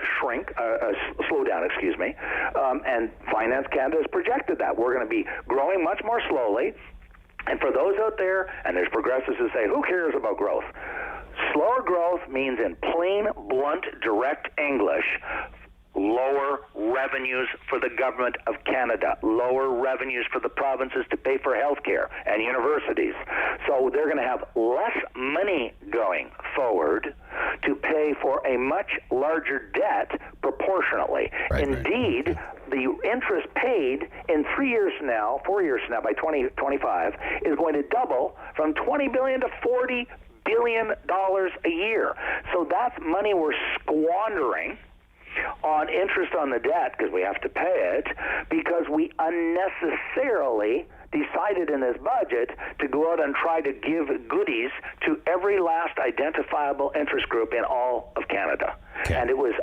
Speaker 11: slow down, and Finance Canada has projected that. We're going to be growing much more slowly. And for those out there, and there's progressives who say, who cares about growth? Slower growth means, in plain, blunt, direct English, lower revenues for the government of Canada, lower revenues for the provinces to pay for health care and universities. So they're going to have less money going forward to pay for a much larger debt proportionately. Indeed, the interest paid in 4 years from now, by 2025, is going to double from $20 billion to $40 billion a year. So that's money we're squandering on interest on the debt, because we have to pay it, because we unnecessarily decided in this budget to go out and try to give goodies to every last identifiable interest group in all of Canada. And it was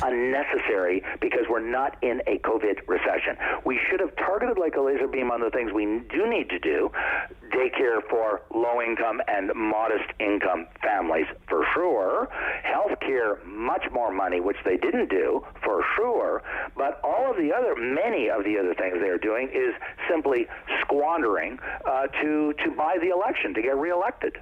Speaker 11: unnecessary, because we're not in a COVID recession. We should have targeted like a laser beam on the things we do need to do. Daycare for low-income and modest-income families, for sure. Health care, much more money, which they didn't do, for sure. But many of the other things they're doing is simply squandering to buy the election, to get reelected.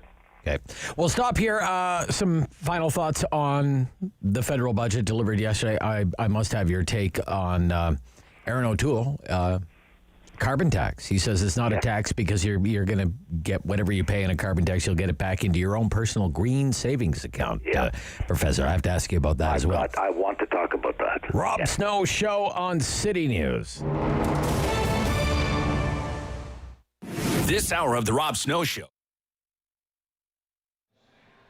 Speaker 8: Okay. We'll stop here. Some final thoughts on the federal budget delivered yesterday. I must have your take on Aaron O'Toole, carbon tax. He says it's not a tax because you're going to get whatever you pay in a carbon tax, you'll get it back into your own personal green savings account. Professor, I have to ask you about that as well.
Speaker 11: I want to talk about that.
Speaker 8: Rob Snow Show on City News.
Speaker 2: This hour of the Rob Snow Show.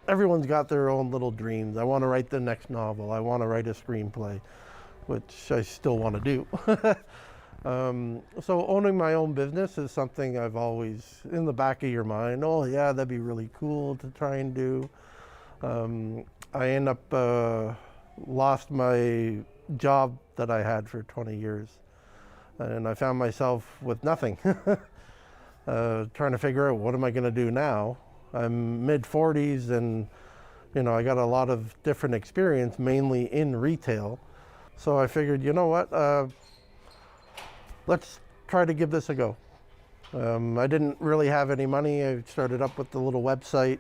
Speaker 12: Everyone's got their own little dreams. I want to write the next novel. I want to write a screenplay, which I still want to do. So owning my own business is something I've always in the back of your mind. Oh yeah, that'd be really cool to try and do. I end up lost my job that I had for 20 years, and I found myself with nothing. Trying to figure out, what am I going to do now? I'm mid-40s, and I got a lot of different experience, mainly in retail. So I figured, you know what, let's try to give this a go. I didn't really have any money. I started up with the little website.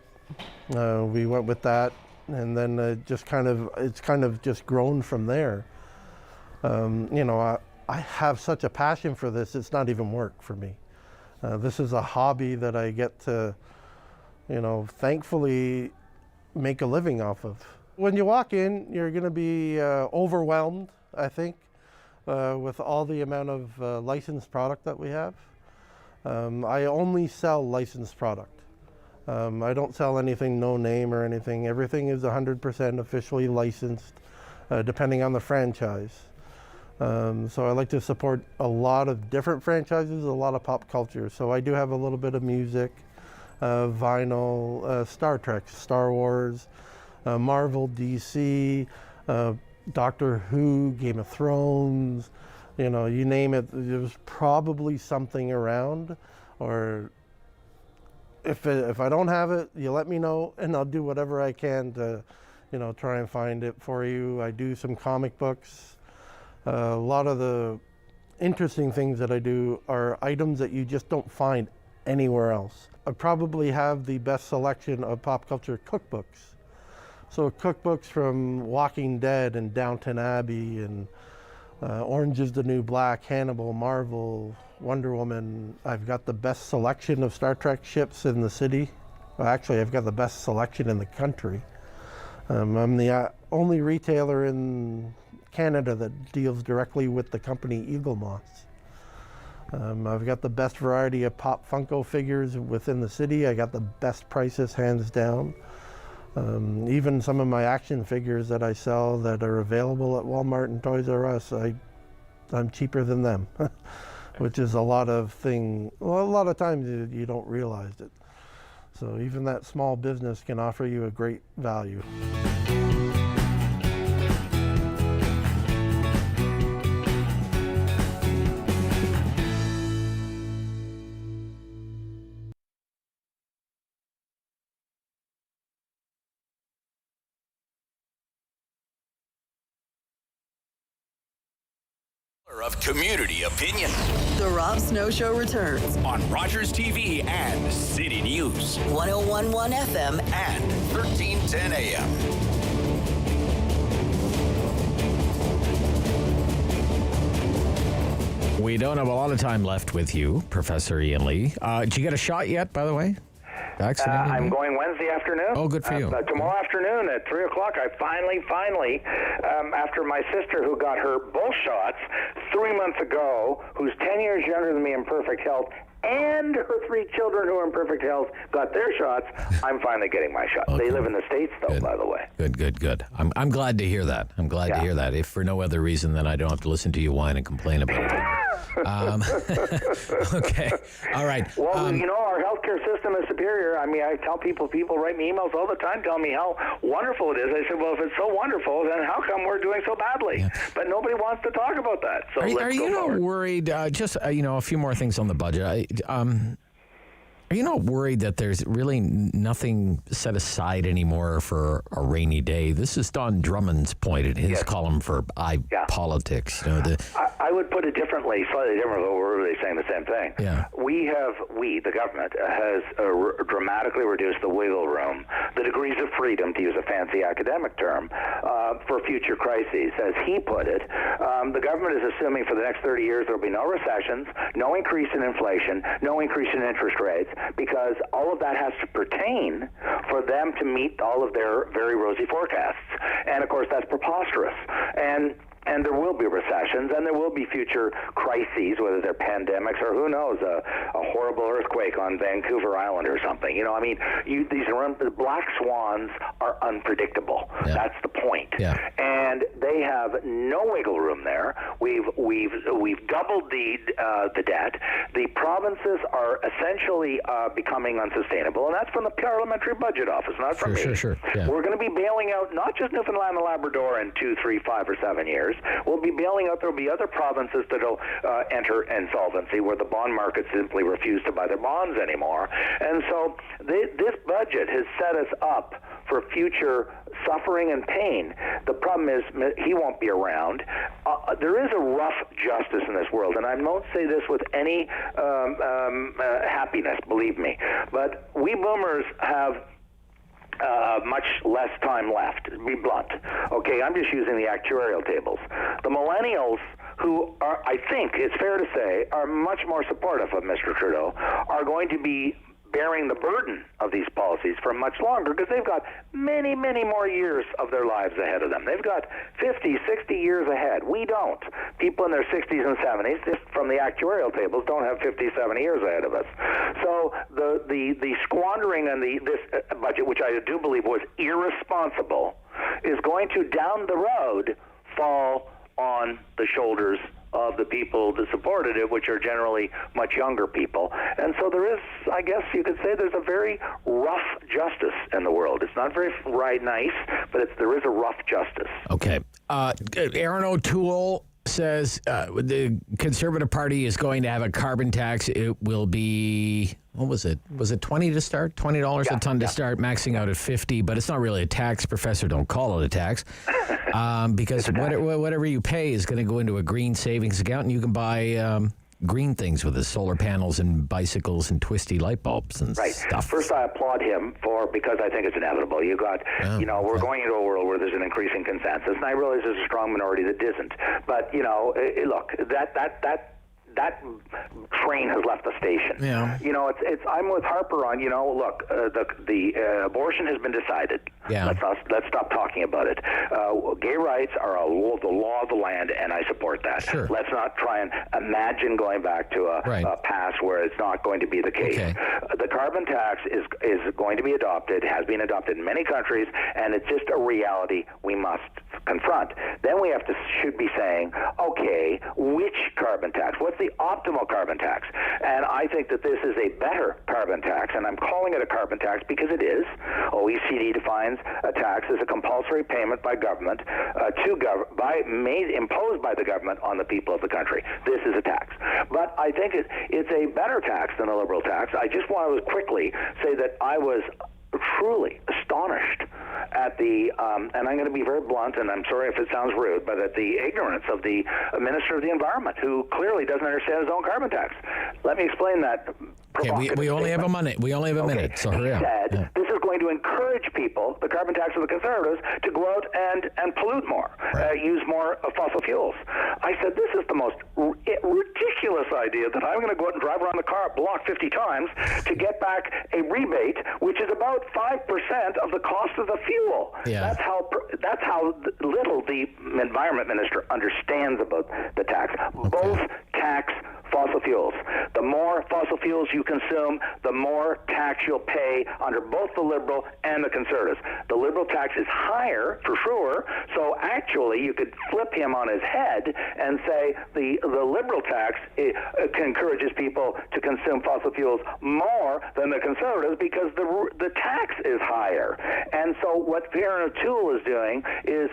Speaker 12: We went with that, and then it's kind of just grown from there. I have such a passion for this, it's not even work for me. This is a hobby that I get to, thankfully make a living off of. When you walk in, you're going to be overwhelmed, I think, with all the amount of licensed product that we have. I only sell licensed product. I don't sell anything no name or anything. Everything is 100% officially licensed, depending on the franchise. So I like to support a lot of different franchises, a lot of pop culture. So I do have a little bit of music. vinyl, Star Trek, Star Wars, Marvel, DC, Doctor Who, Game of Thrones, you know, you name it, there's probably something around. Or if I don't have it, you let me know, and I'll do whatever I can to, you know, try and find it for you. I do some comic books. A lot of the interesting things that I do are items that you just don't find anywhere else. I probably have the best selection of pop culture cookbooks. So cookbooks from Walking Dead and Downton Abbey and Orange is the New Black, Hannibal, Marvel, Wonder Woman. I've got the best selection of Star Trek ships in the city. Well, actually, I've got the best selection in the country. I'm the only retailer in Canada that deals directly with the company Eagle Moths. I've got the best variety of Pop Funko figures within the city. I got the best prices, hands down. Even some of my action figures that I sell that are available at Walmart and Toys R Us, I'm cheaper than them, which is a lot of times you don't realize it. So even that small business can offer you a great value.
Speaker 2: Of community opinion.
Speaker 7: The Rob Snow Show returns
Speaker 2: On Rogers TV and City News.
Speaker 7: 101.1 FM
Speaker 2: And 1310 AM.
Speaker 8: We don't have a lot of time left with you, Professor Ian Lee. Did you get a shot yet, by the way?
Speaker 11: I'm going Wednesday afternoon.
Speaker 8: Oh, good for you.
Speaker 11: Tomorrow afternoon at 3 o'clock, I finally, after my sister who got her both shots 3 months ago, who's 10 years younger than me in perfect health, and her 3 children who are in perfect health got their shots, I'm finally getting my shot. Okay. They live in the States, though, by the way.
Speaker 8: Good. I'm glad to hear that. I'm glad to hear that. If for no other reason than I don't have to listen to you whine and complain about it. Okay. All right.
Speaker 11: Well, you know, our healthcare system is superior. I mean, I tell people write me emails all the time telling me how wonderful it is. I said, well, if it's so wonderful, then how come we're doing so badly? Yeah. But nobody wants to talk about that. So
Speaker 8: are you not worried, just, a few more things on the budget. Are you not worried that there's really nothing set aside anymore for a rainy day? This is Don Drummond's point in his column for Politics.
Speaker 11: I would put it differently, slightly differently, but we're really saying the same thing.
Speaker 8: Yeah.
Speaker 11: The government, has dramatically reduced the wiggle room, the degrees of freedom, to use a fancy academic term, for future crises. As he put it, the government is assuming for the next 30 years there will be no recessions, no increase in inflation, no increase in interest rates, because all of that has to pertain for them to meet all of their very rosy forecasts. And, of course, that's preposterous. And there will be recessions, and there will be future crises, whether they're pandemics or, who knows, a horrible earthquake on Vancouver Island or something. The black swans are unpredictable. Yeah. That's the point. Yeah. And they have no wiggle room there. We've doubled the debt. The provinces are essentially becoming unsustainable, and that's from the Parliamentary Budget Office, not from me.
Speaker 8: Sure. Yeah.
Speaker 11: We're going to be bailing out not just Newfoundland and Labrador in 2, 3, 5, or 7 years. We'll be bailing out. There'll be other provinces that'll enter insolvency where the bond market simply refuse to buy their bonds anymore. And so this budget has set us up for future suffering and pain. The problem is he won't be around. There is a rough justice in this world, and I don't say this with any happiness, believe me. But we boomers have much less time left, to be blunt. Okay, I'm just using the actuarial tables. The millennials, who are, I think it's fair to say, are much more supportive of Mr. Trudeau, are going to be bearing the burden of these policies for much longer, because they've got many, many more years of their lives ahead of them. They've got 50, 60 years ahead. We don't. People in their 60s and 70s, just from the actuarial tables, don't have 50, 70 years ahead of us. So the squandering on this budget, which I do believe was irresponsible, is going to, down the road, fall on the shoulders of the people that supported it, which are generally much younger people. And so there is, I guess you could say, there's a very rough justice in the world. It's not very nice, but there is a rough justice.
Speaker 8: Okay. Aaron O'Toole says the Conservative Party is going to have a carbon tax. It will be, what was it? Was it 20 to start? $20 a ton to start, maxing out at 50, but it's not really a tax. Professor, don't call it a tax. Because whatever you pay is going to go into a green savings account, and you can buy green things with the solar panels and bicycles and twisty light bulbs and stuff.
Speaker 11: First, I applaud him because I think it's inevitable. You got, we're going into a world where there's an increasing consensus, and I realize there's a strong minority that isn't. But look, that train has left the station.
Speaker 8: Yeah.
Speaker 11: I'm with Harper on, look, the abortion has been decided.
Speaker 8: Yeah.
Speaker 11: Let's stop talking about it. Gay rights are the law of the land, and I support that.
Speaker 8: Sure.
Speaker 11: Let's not try and imagine going back to a past where it's not going to be the case.
Speaker 8: Okay.
Speaker 11: The carbon tax is going to be adopted, has been adopted in many countries, and it's just a reality we must confront. Then we should be saying, okay, which carbon tax? What's the optimal carbon tax? And I think that this is a better carbon tax, and I'm calling it a carbon tax because it is. OECD defines a tax as a compulsory payment by government imposed by the government on the people of the country. This is a tax. But I think it's a better tax than a Liberal tax. I just want to quickly say that I was truly astonished at the, and I'm going to be very blunt, and I'm sorry if it sounds rude, but at the ignorance of the Minister of the Environment, who clearly doesn't understand his own carbon tax. Let me explain that.
Speaker 8: Okay, we only have a minute. So hurry up.
Speaker 11: He said this is going to encourage people, the carbon tax of the Conservatives, to go out and pollute more, use more fossil fuels. I said this is the most ridiculous idea that I'm going to go out and drive around the block 50 times to get back a rebate, which is about 5% of the cost of the fuel.
Speaker 8: Yeah.
Speaker 11: That's how little the Environment Minister understands about the tax. Okay. Both tax fossil fuels. The more fossil fuels you consume, the more tax you'll pay under both the Liberal and the Conservatives. The Liberal tax is higher, for sure, so actually you could flip him on his head and say the Liberal tax encourages people to consume fossil fuels more than the Conservatives because the tax is higher. And so what Aaron O'Toole is doing is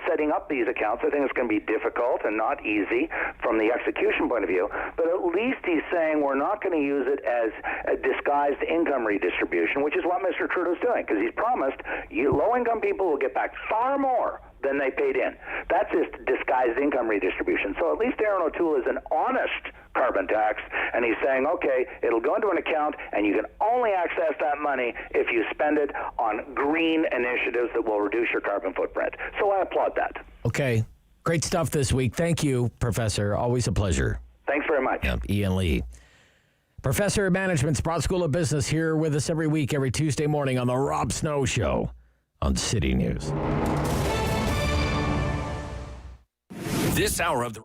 Speaker 11: setting up these accounts. I think it's going to be difficult and not easy from the execution point of view, but at least he's saying we're not going to use it as a disguised income redistribution, which is what Mr. Trudeau's doing, because he's promised low-income people will get back far more than they paid in. That's just disguised income redistribution. So at least Aaron O'Toole is an honest carbon tax, and he's saying, okay, it'll go into an account, and you can only access that money if you spend it on green initiatives that will reduce your carbon footprint. So I applaud that.
Speaker 8: Okay. Great stuff this week. Thank you, Professor. Always a pleasure.
Speaker 11: Thanks very much.
Speaker 8: Yep, Ian Lee. Professor of Management, Sprott School of Business, here with us every week, every Tuesday morning on The Rob Snow Show on City News.
Speaker 2: This hour of the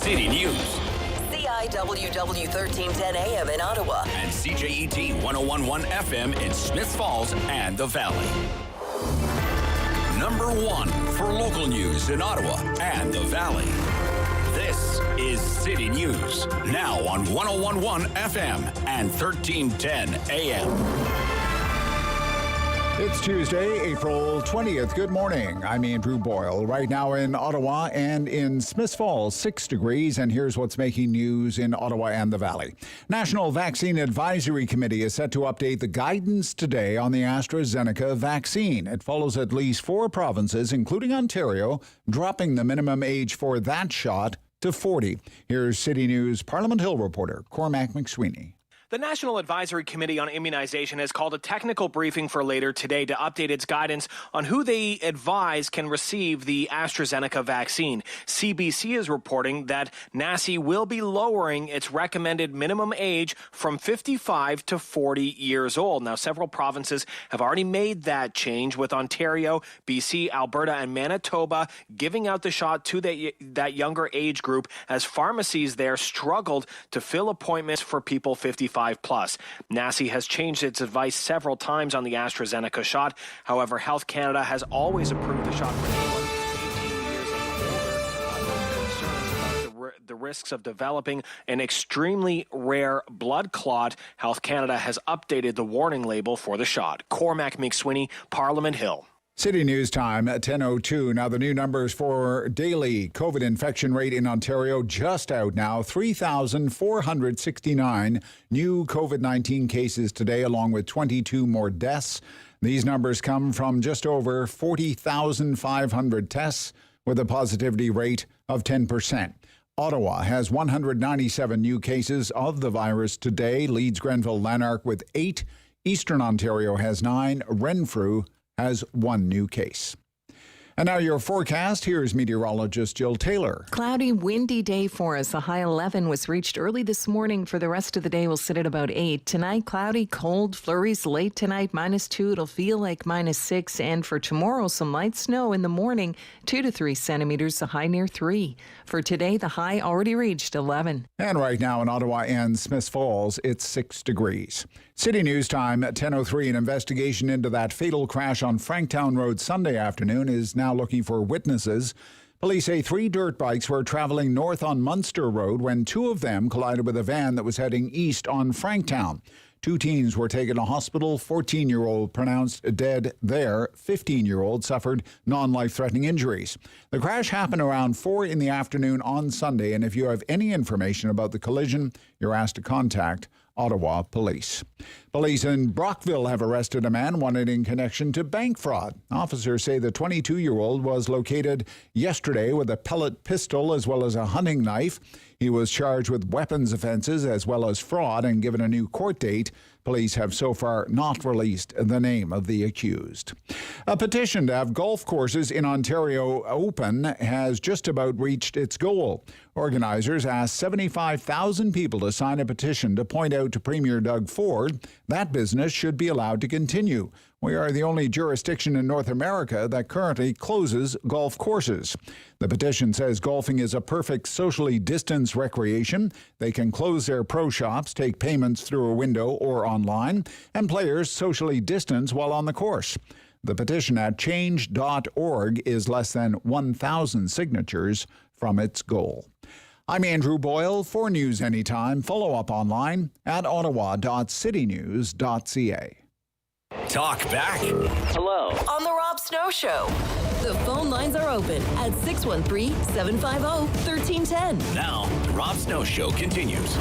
Speaker 2: City News.
Speaker 7: CIWW 1310 AM in Ottawa.
Speaker 2: And CJET 1011 FM in Smith Falls and the Valley. Number 1 for local news in Ottawa and the Valley. This is City News, now on 1011 FM and 1310 AM.
Speaker 3: It's Tuesday, April 20th. Good morning. I'm Andrew Boyle. Right now in Ottawa and in Smith Falls, 6 degrees. And here's what's making news in Ottawa and the Valley. National Vaccine Advisory Committee is set to update the guidance today on the AstraZeneca vaccine. It follows at least 4 provinces, including Ontario, dropping the minimum age for that shot to 40. Here's City News Parliament Hill reporter Cormac McSweeney.
Speaker 13: The National Advisory Committee on Immunization has called a technical briefing for later today to update its guidance on who they advise can receive the AstraZeneca vaccine. CBC is reporting that NACI will be lowering its recommended minimum age from 55 to 40 years old. Now, several provinces have already made that change, with Ontario, BC, Alberta, and Manitoba giving out the shot to that younger age group, as pharmacies there struggled to fill appointments for people 55 plus. NACI has changed its advice several times on the AstraZeneca shot. However, Health Canada has always approved the shot for anyone 18 years and older. Concerns about the risks of developing an extremely rare blood clot. Health Canada has updated the warning label for the shot. Cormac McSweeney, Parliament Hill.
Speaker 3: City News time at 10:02. Now, the new numbers for daily COVID infection rate in Ontario just out now. 3,469 new COVID-19 cases today, along with 22 more deaths. These numbers come from just over 40,500 tests with a positivity rate of 10%. Ottawa has 197 new cases of the virus today. Leeds, Grenville, Lanark with 8. Eastern Ontario has 9. Renfrew has 1 new case. And now your forecast. Here's meteorologist Jill Taylor.
Speaker 1: Cloudy, windy day for us. A high 11 was reached early this morning. For the rest of the day, we'll sit at about 8. Tonight, cloudy, cold, flurries late tonight, -2. It'll feel like -6. And for tomorrow, some light snow in the morning, 2 to 3 centimeters, the high near 3. For today, the high already reached 11.
Speaker 3: And right now in Ottawa and Smith Falls, it's 6 degrees. City News time at 10:03. An investigation into that fatal crash on Franktown Road Sunday afternoon is now looking for witnesses. Police say 3 dirt bikes were traveling north on Munster Road when 2 of them collided with a van that was heading east on Franktown. 2 teens were taken to hospital. 14-year-old pronounced dead there. 15-year-old suffered non-life-threatening injuries. The crash happened around 4 in the afternoon on Sunday, and if you have any information about the collision, you're asked to contact Ottawa Police. Police in Brockville have arrested a man wanted in connection to bank fraud. Officers say the 22-year-old was located yesterday with a pellet pistol as well as a hunting knife. He was charged with weapons offenses as well as fraud and given a new court date. Police have so far not released the name of the accused. A petition to have golf courses in Ontario open has just about reached its goal. Organizers asked 75,000 people to sign a petition to point out to Premier Doug Ford that business should be allowed to continue. We are the only jurisdiction in North America that currently closes golf courses. The petition says golfing is a perfect socially distanced recreation. They can close their pro shops, take payments through a window or online, and players socially distance while on the course. The petition at change.org is less than 1,000 signatures from its goal. I'm Andrew Boyle. For News Anytime, follow up online at ottawa.citynews.ca.
Speaker 2: Talk back.
Speaker 7: Hello. On The Rob Snow Show. The phone lines are open at 613-750-1310.
Speaker 2: Now, the Rob Snow Show continues.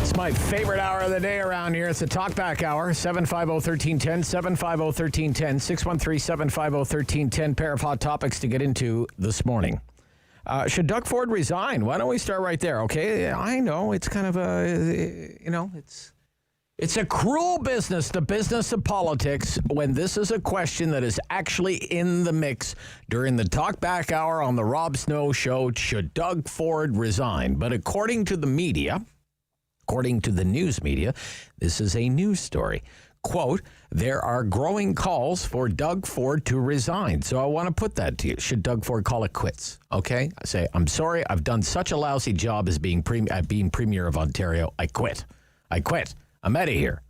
Speaker 8: It's my favorite hour of the day around here. It's the Talkback Hour, 750-1310, 750-1310, 613-750-1310. Pair of hot topics to get into this morning. Should Doug Ford resign? Why don't we start right there, okay? I know it's kind of it's a cruel business, the business of politics, when this is a question that is actually in the mix during the Talkback Hour on the Rob Snow Show. Should Doug Ford resign? But according to the media, according to the news media, this is a news story. quote, there are growing calls for Doug Ford to resign. So I want to put that to you. Should Doug Ford call it quits? Okay? I say, I'm sorry, I've done such a lousy job as being Premier of Ontario. I quit. I'm out of here.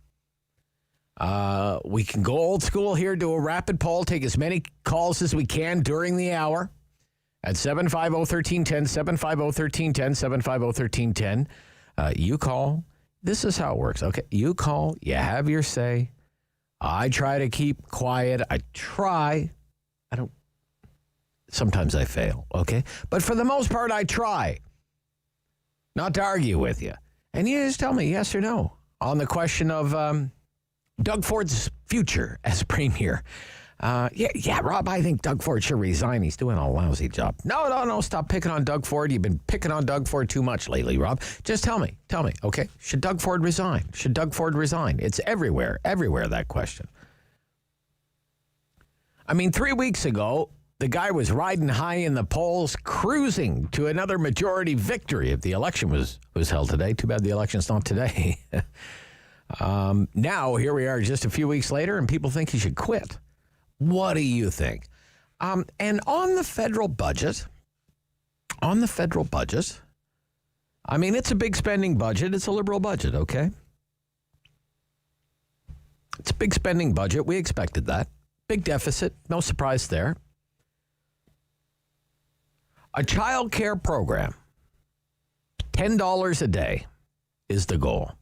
Speaker 8: We can go old school here, do a rapid poll, take as many calls as we can during the hour at 750-1310, 750-1310, 750-1310. You call. This is how it works. Okay, you call, you have your say. I try to keep quiet. I don't. Sometimes I fail, okay? But for the most part, I try not to argue with you. And you just tell me yes or no on the question of Doug Ford's future as Premier. Yeah, Rob, I think Doug Ford should resign. He's doing a lousy job. No, stop picking on Doug Ford. You've been picking on Doug Ford too much lately, Rob. Just tell me, okay? Should Doug Ford resign? It's everywhere, that question. I mean, 3 weeks ago, the guy was riding high in the polls, cruising to another majority victory if the election was held today. Too bad the election's not today. Now, here we are just a few weeks later, and people think he should quit. What do you think? And on the federal budget, I mean, it's a big spending budget. It's a Liberal budget, okay? It's a big spending budget. We expected that. Big deficit. No surprise there. A child care program, $10 a day is the goal.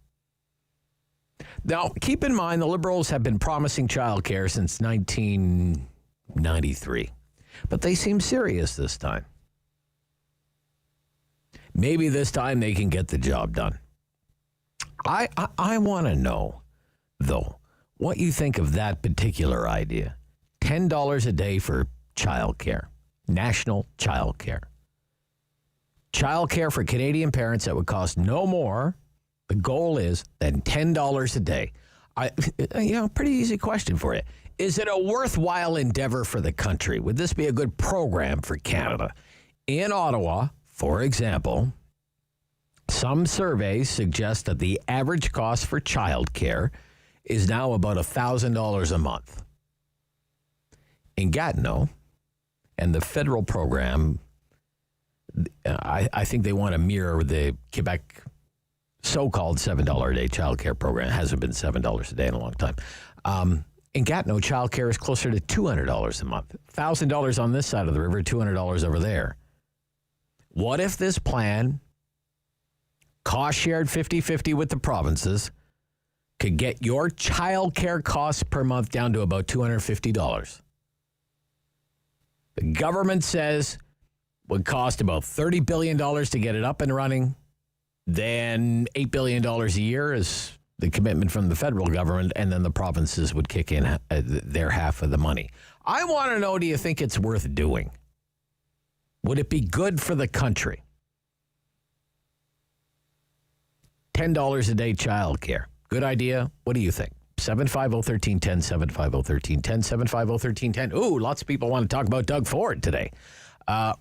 Speaker 8: Now, keep in mind, the Liberals have been promising childcare since 1993, but they seem serious this time. Maybe this time they can get the job done. I want to know, though, what you think of that particular idea. $10 a day for childcare, national childcare. Childcare for Canadian parents that would cost no more. The goal is then $10 a day. Pretty easy question for you. Is it a worthwhile endeavor for the country? Would this be a good program for Canada? In Ottawa, for example, some surveys suggest that the average cost for childcare is now about $1,000 a month. In Gatineau, and the federal program, I think they want to mirror the Quebec so-called $7 a day childcare program. It hasn't been $7 a day in a long time. In Gatineau, childcare is closer to $200 a month. $1,000 on this side of the river, $200 over there. What if this plan, cost shared 50-50 with the provinces, could get your childcare costs per month down to about $250? The government says would cost about $30 billion to get it up and running. Then $8 billion a year is the commitment from the federal government, and then the provinces would kick in their half of the money. I want to know, do you think it's worth doing? Would it be good for the country? $10 a day childcare. Good idea? What do you think? 750-1310, 750-1310, 750-1310. Ooh, lots of people want to talk about Doug Ford today.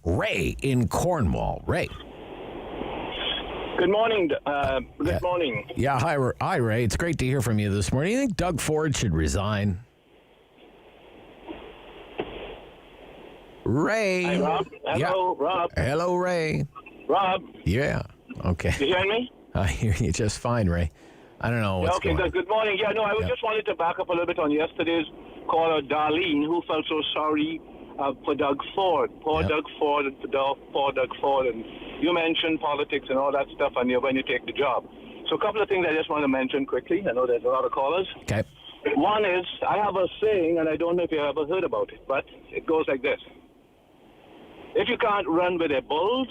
Speaker 8: Ray in Cornwall. Ray.
Speaker 14: Good morning. Good morning.
Speaker 8: Yeah, hi, Ray. It's great to hear from you this morning. You think Doug Ford should resign? Ray.
Speaker 14: Hi, Rob. Hello,
Speaker 8: yeah.
Speaker 14: Rob.
Speaker 8: Hello, Ray.
Speaker 14: Rob.
Speaker 8: Yeah. Okay.
Speaker 14: You hear me?
Speaker 8: I hear you just fine, Ray. I don't know what's going on.
Speaker 14: Good morning. Yeah, no, I just wanted to back up a little bit on yesterday's caller, Darlene, who felt so sorry for Doug Ford. Poor Doug Ford and poor Doug Ford. And you mentioned politics and all that stuff when you take the job. So a couple of things I just want to mention quickly. I know there's a lot of callers.
Speaker 8: Okay.
Speaker 14: One is, I have a saying, and I don't know if you ever heard about it, but it goes like this. If you can't run with the bulls,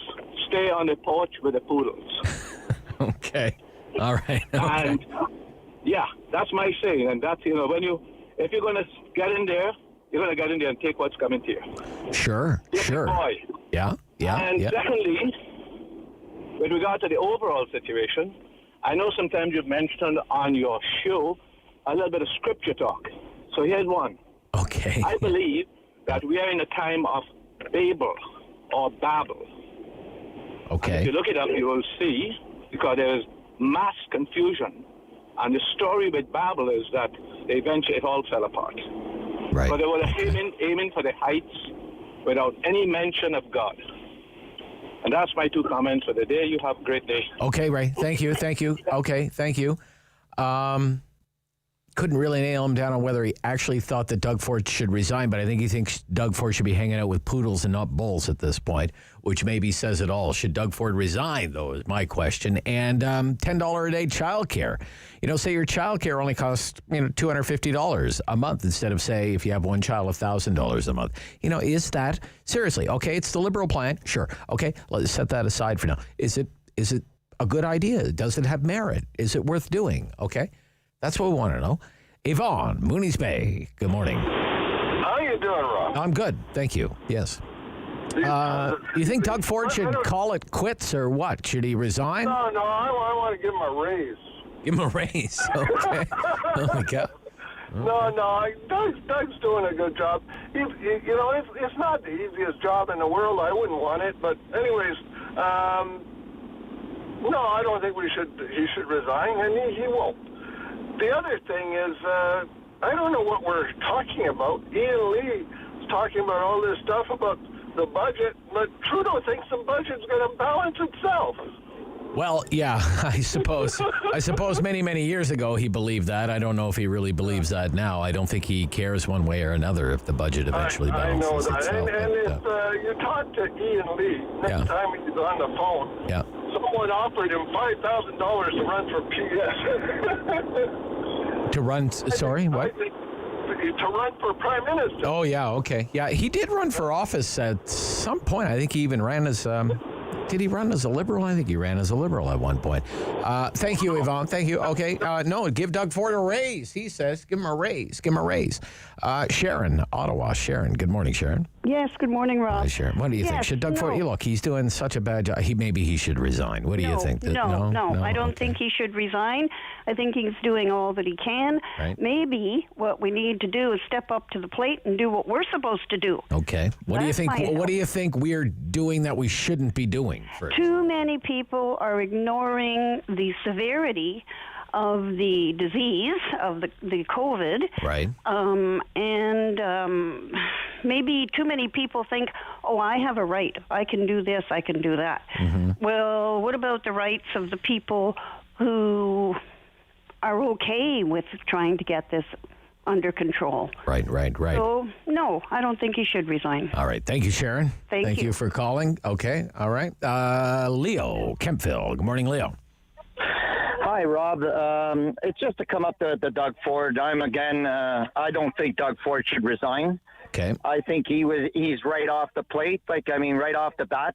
Speaker 14: stay on the porch with the poodles.
Speaker 8: Okay. All right. Okay.
Speaker 14: And yeah, that's my saying. And that's, if you're going to get in there, you're going to get in there and take what's coming to you.
Speaker 8: Sure.
Speaker 14: Boy.
Speaker 8: Yeah.
Speaker 14: And secondly, with regard to the overall situation, I know sometimes you've mentioned on your show a little bit of scripture talk. So here's one.
Speaker 8: Okay.
Speaker 14: I believe that we are in a time of Babel or Babel.
Speaker 8: Okay.
Speaker 14: And if you look it up, you will see, because there is mass confusion And the story with Babel is that eventually it all fell apart.
Speaker 8: Right.
Speaker 14: But they were aiming for the heights without any mention of God. And that's my 2 comments for the day. You have a great day.
Speaker 8: Okay, Ray. Thank you. Okay, thank you. Couldn't really nail him down on whether he actually thought that Doug Ford should resign, but I think he thinks Doug Ford should be hanging out with poodles and not bulls at this point, which maybe says it all. Should Doug Ford resign, though, is my question. And $10 a day childcare. Say your childcare only costs, $250 a month instead of, say, if you have one child, $1,000 a month. Is that, seriously, okay, it's the Liberal plan, sure. Okay, let's set that aside for now. Is it a good idea? Does it have merit? Is it worth doing? Okay. That's what we want to know. Yvonne, Mooney's Bay. Good morning.
Speaker 15: How you doing, Rob?
Speaker 8: I'm good, thank you. Yes. You think Doug Ford should call it quits or what? Should he resign?
Speaker 15: No, I want to give him a raise.
Speaker 8: Give him a raise. Okay. Oh my God.
Speaker 15: No, Doug's doing a good job. It's not the easiest job in the world. I wouldn't want it, but anyways, no, I don't think he should resign, and he won't. The other thing is, I don't know what we're talking about. Ian Lee is talking about all this stuff about the budget, but Trudeau thinks the budget's going to balance itself.
Speaker 8: Well, yeah, I suppose many, many years ago he believed that. I don't know if he really believes that now. I don't think he cares one way or another if the budget eventually balances itself.
Speaker 15: I know that. And if you talk to Ian Lee next time he's on the phone, someone offered him $5,000 to run for PS.
Speaker 8: To run, sorry, what?
Speaker 15: To run for Prime Minister.
Speaker 8: Oh, yeah, okay. Yeah, he did run for office at some point. I think he even ran as... Did he run as a Liberal? I think he ran as a Liberal at one point. Thank you, Yvonne. Thank you. Okay. No, give Doug Ford a raise, he says. Give him a raise. Give him a raise. Sharon, Ottawa. Sharon. Good morning, Sharon.
Speaker 16: Yes, good morning, Rob.
Speaker 8: Hi, Sharon. What do you think? Should Doug Ford... Look, he's doing such a bad job. Maybe he should resign. What do you think?
Speaker 16: No, I don't think he should resign. I think he's doing all that he can.
Speaker 8: Right.
Speaker 16: Maybe what we need to do is step up to the plate and do what we're supposed to do.
Speaker 8: Okay. What do you think? What do you think we're doing that we shouldn't be doing?
Speaker 16: Too many people are ignoring the severity of the disease, of the COVID.
Speaker 8: Right.
Speaker 16: And maybe too many people think, I have a right. I can do this, I can do that.
Speaker 8: Mm-hmm.
Speaker 16: Well, what about the rights of the people who are okay with trying to get this under control?
Speaker 8: Right.
Speaker 16: So, no, I don't think he should resign.
Speaker 8: All right. Thank you, Sharon.
Speaker 16: Thank
Speaker 8: you for calling. Okay. All right. Leo, Kempville. Good morning, Leo.
Speaker 17: Hi, Rob. It's just to come up to Doug Ford. I don't think Doug Ford should resign.
Speaker 8: Okay.
Speaker 17: I think he's right off the plate, right off the bat.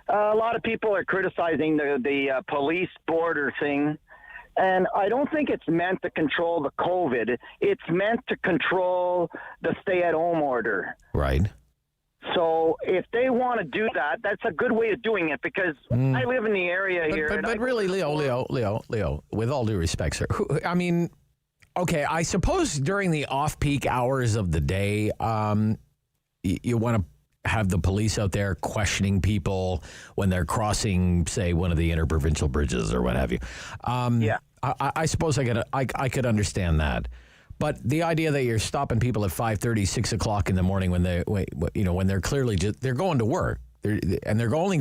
Speaker 17: A lot of people are criticizing the police border thing. And I don't think it's meant to control the COVID. It's meant to control the stay-at-home order.
Speaker 8: Right.
Speaker 17: So if they want to do that, that's a good way of doing it because I live in the area here.
Speaker 8: But really, Leo, with all due respect, sir, okay, I suppose during the off-peak hours of the day, you want to have the police out there questioning people when they're crossing, say, one of the interprovincial bridges or what have you.
Speaker 17: Yeah.
Speaker 8: I suppose I could understand that. But the idea that you're stopping people at 5:30, 6 o'clock in the morning when they're clearly they're going to work. They're going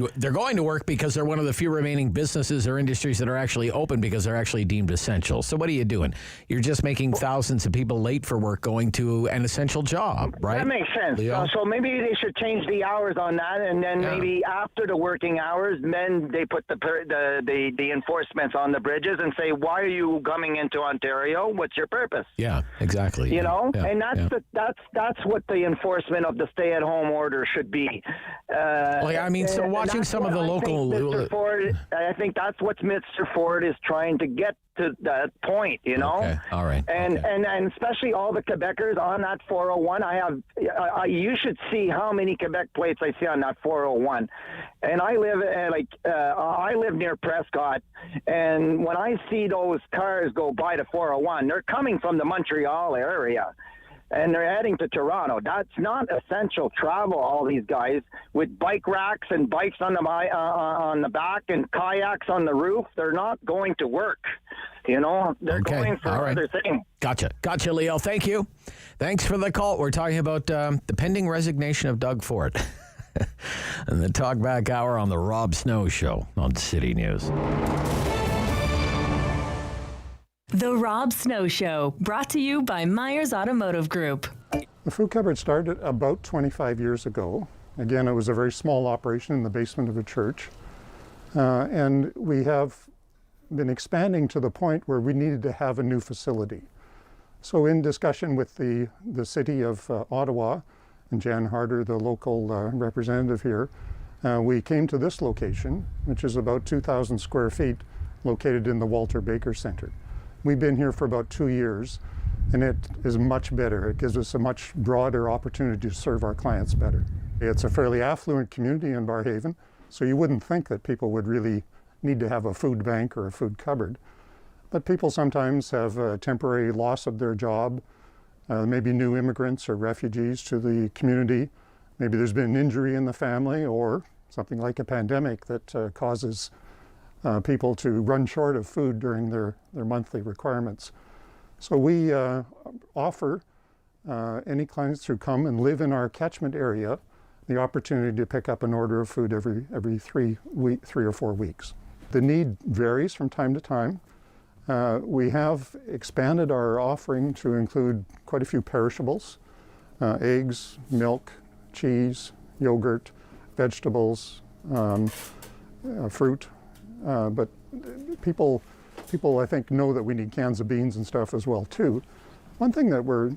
Speaker 8: to work because they're one of the few remaining businesses or industries that are actually open because they're actually deemed essential. So what are you doing? You're just making thousands of people late for work going to an essential job, right?
Speaker 17: That makes sense. So maybe they should change the hours on that, and then maybe after the working hours, then they put the enforcements on the bridges and say, why are you coming into Ontario? What's your purpose?
Speaker 8: Yeah, exactly.
Speaker 17: And that's what the enforcement of the stay-at-home order should be.
Speaker 8: So watching some of the local...
Speaker 17: I think that's what Mr. Ford is trying to get to that point,
Speaker 8: Okay. All right.
Speaker 17: And especially all the Quebecers on that 401. You should see how many Quebec plates I see on that 401. And I live near Prescott, and when I see those cars go by the 401, they're coming from the Montreal area. And they're heading to Toronto. That's not essential travel, all these guys, with bike racks and bikes on the back and kayaks on the roof. They're not going to work. You know, they're
Speaker 8: Okay.
Speaker 17: going for
Speaker 8: All right.
Speaker 17: other things.
Speaker 8: Gotcha, Leo. Thank you. Thanks for the call. We're talking about the pending resignation of Doug Ford. And the Talkback Hour on the Rob Snow Show on City News.
Speaker 18: The Rob Snow Show, brought to you by Myers Automotive Group.
Speaker 19: The food cupboard started about 25 years ago. Again, it was a very small operation in the basement of a church. And we have been expanding to the point where we needed to have a new facility. So in discussion with the city of Ottawa, and Jan Harder, the local representative here, we came to this location, which is about 2,000 square feet, located in the Walter Baker Center. We've been here for about 2 years, and it is much better. It gives us a much broader opportunity to serve our clients better. It's a fairly affluent community in Barrhaven, so you wouldn't think that people would really need to have a food bank or a food cupboard. But people sometimes have a temporary loss of their job, maybe new immigrants or refugees to the community. Maybe there's been an injury in the family or something like a pandemic that causes people to run short of food during their monthly requirements. So we offer any clients who come and live in our catchment area the opportunity to pick up an order of food every 3 or 4 weeks. The need varies from time to time. We have expanded our offering to include quite a few perishables, eggs, milk, cheese, yogurt, vegetables, fruit. But people I think know that we need cans of beans and stuff as well too. One thing that we're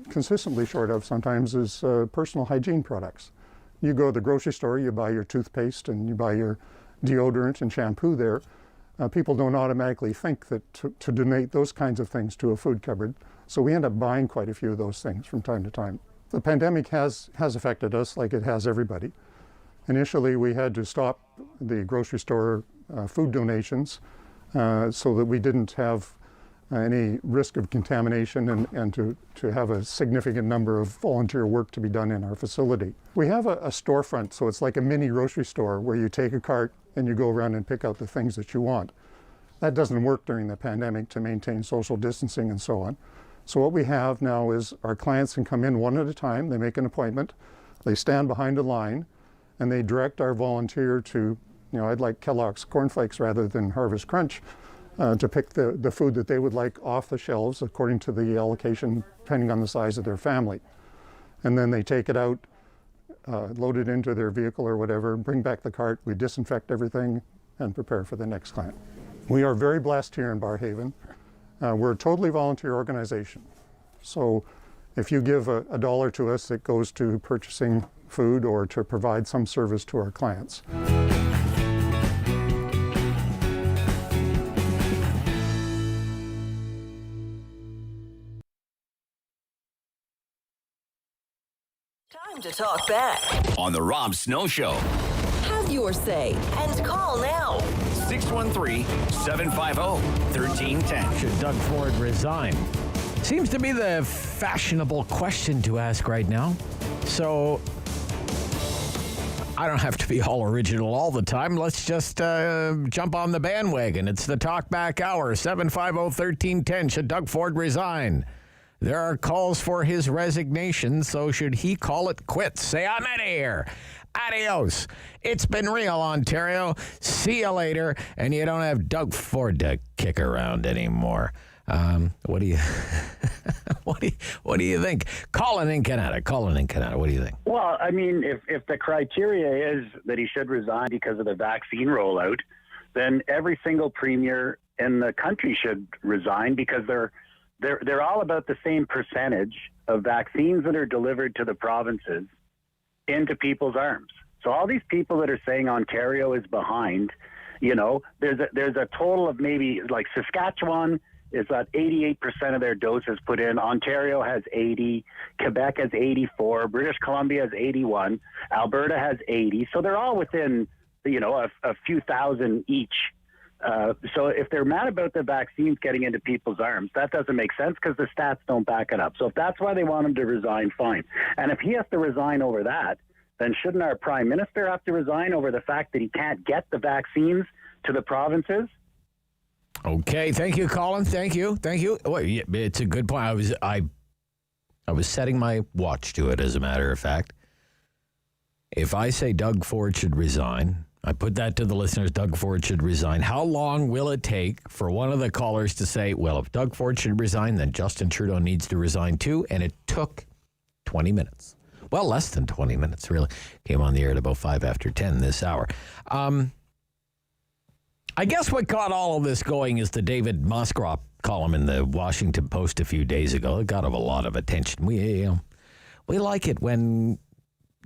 Speaker 19: consistently short of sometimes is personal hygiene products. You go to the grocery store, you buy your toothpaste and you buy your deodorant and shampoo there. People don't automatically think that to donate those kinds of things to a food cupboard. So we end up buying quite a few of those things from time to time. The pandemic has affected us like it has everybody. Initially, we had to stop the grocery store food donations so that we didn't have any risk of contamination and to have a significant number of volunteer work to be done in our facility. We have a storefront, so it's like a mini grocery store where you take a cart and you go around and pick out the things that you want. That doesn't work during the pandemic to maintain social distancing and so on. So what we have now is our clients can come in one at a time, they make an appointment, they stand behind a line, and they direct our volunteer to, I'd like Kellogg's cornflakes rather than Harvest Crunch, to pick the food that they would like off the shelves according to the allocation, depending on the size of their family. And then they take it out, load it into their vehicle or whatever, bring back the cart, we disinfect everything, and prepare for the next client. We are very blessed here in Barrhaven. We're a totally volunteer organization. So if you give a dollar to us, it goes to purchasing food or to provide some service to our clients.
Speaker 7: Time to talk back.
Speaker 2: On the Rob Snow Show.
Speaker 7: Have your say and call now.
Speaker 2: 613-750-1310.
Speaker 8: Should Doug Ford resign? Seems to be the fashionable question to ask right now. So I don't have to be all original all the time. Let's just jump on the bandwagon. It's the Talkback Hour, 750-1310. Should Doug Ford resign? There are calls for his resignation, so should he call it quits? Say, I'm out of here. Adios. It's been real, Ontario. See you later. And you don't have Doug Ford to kick around anymore. What do you what do you think? Colin in Canada. What do you think?
Speaker 20: Well, I mean, if the criteria is that he should resign because of the vaccine rollout, then every single premier in the country should resign because they're all about the same percentage of vaccines that are delivered to the provinces into people's arms. So all these people that are saying Ontario is behind, there's a total of maybe like Saskatchewan is at 88% of their doses put in. Ontario has 80, Quebec has 84, British Columbia has 81, Alberta has 80. So they're all within, a few thousand each. So if they're mad about the vaccines getting into people's arms, that doesn't make sense because the stats don't back it up. So if that's why they want him to resign, fine. And if he has to resign over that, then shouldn't our prime minister have to resign over the fact that he can't get the vaccines to the provinces?
Speaker 8: Okay, thank you, Colin. Thank you. Well, yeah, it's a good point. I was setting my watch to it, as a matter of fact. If I say Doug Ford should resign, I put that to the listeners, Doug Ford should resign. How long will it take for one of the callers to say, well, if Doug Ford should resign, then Justin Trudeau needs to resign too? And it took 20 minutes. Well, less than 20 minutes, really. Came on the air at about 5 after 10 this hour. I guess what got all of this going is the David Moskrop column in the Washington Post a few days ago. It got a lot of attention. We like it when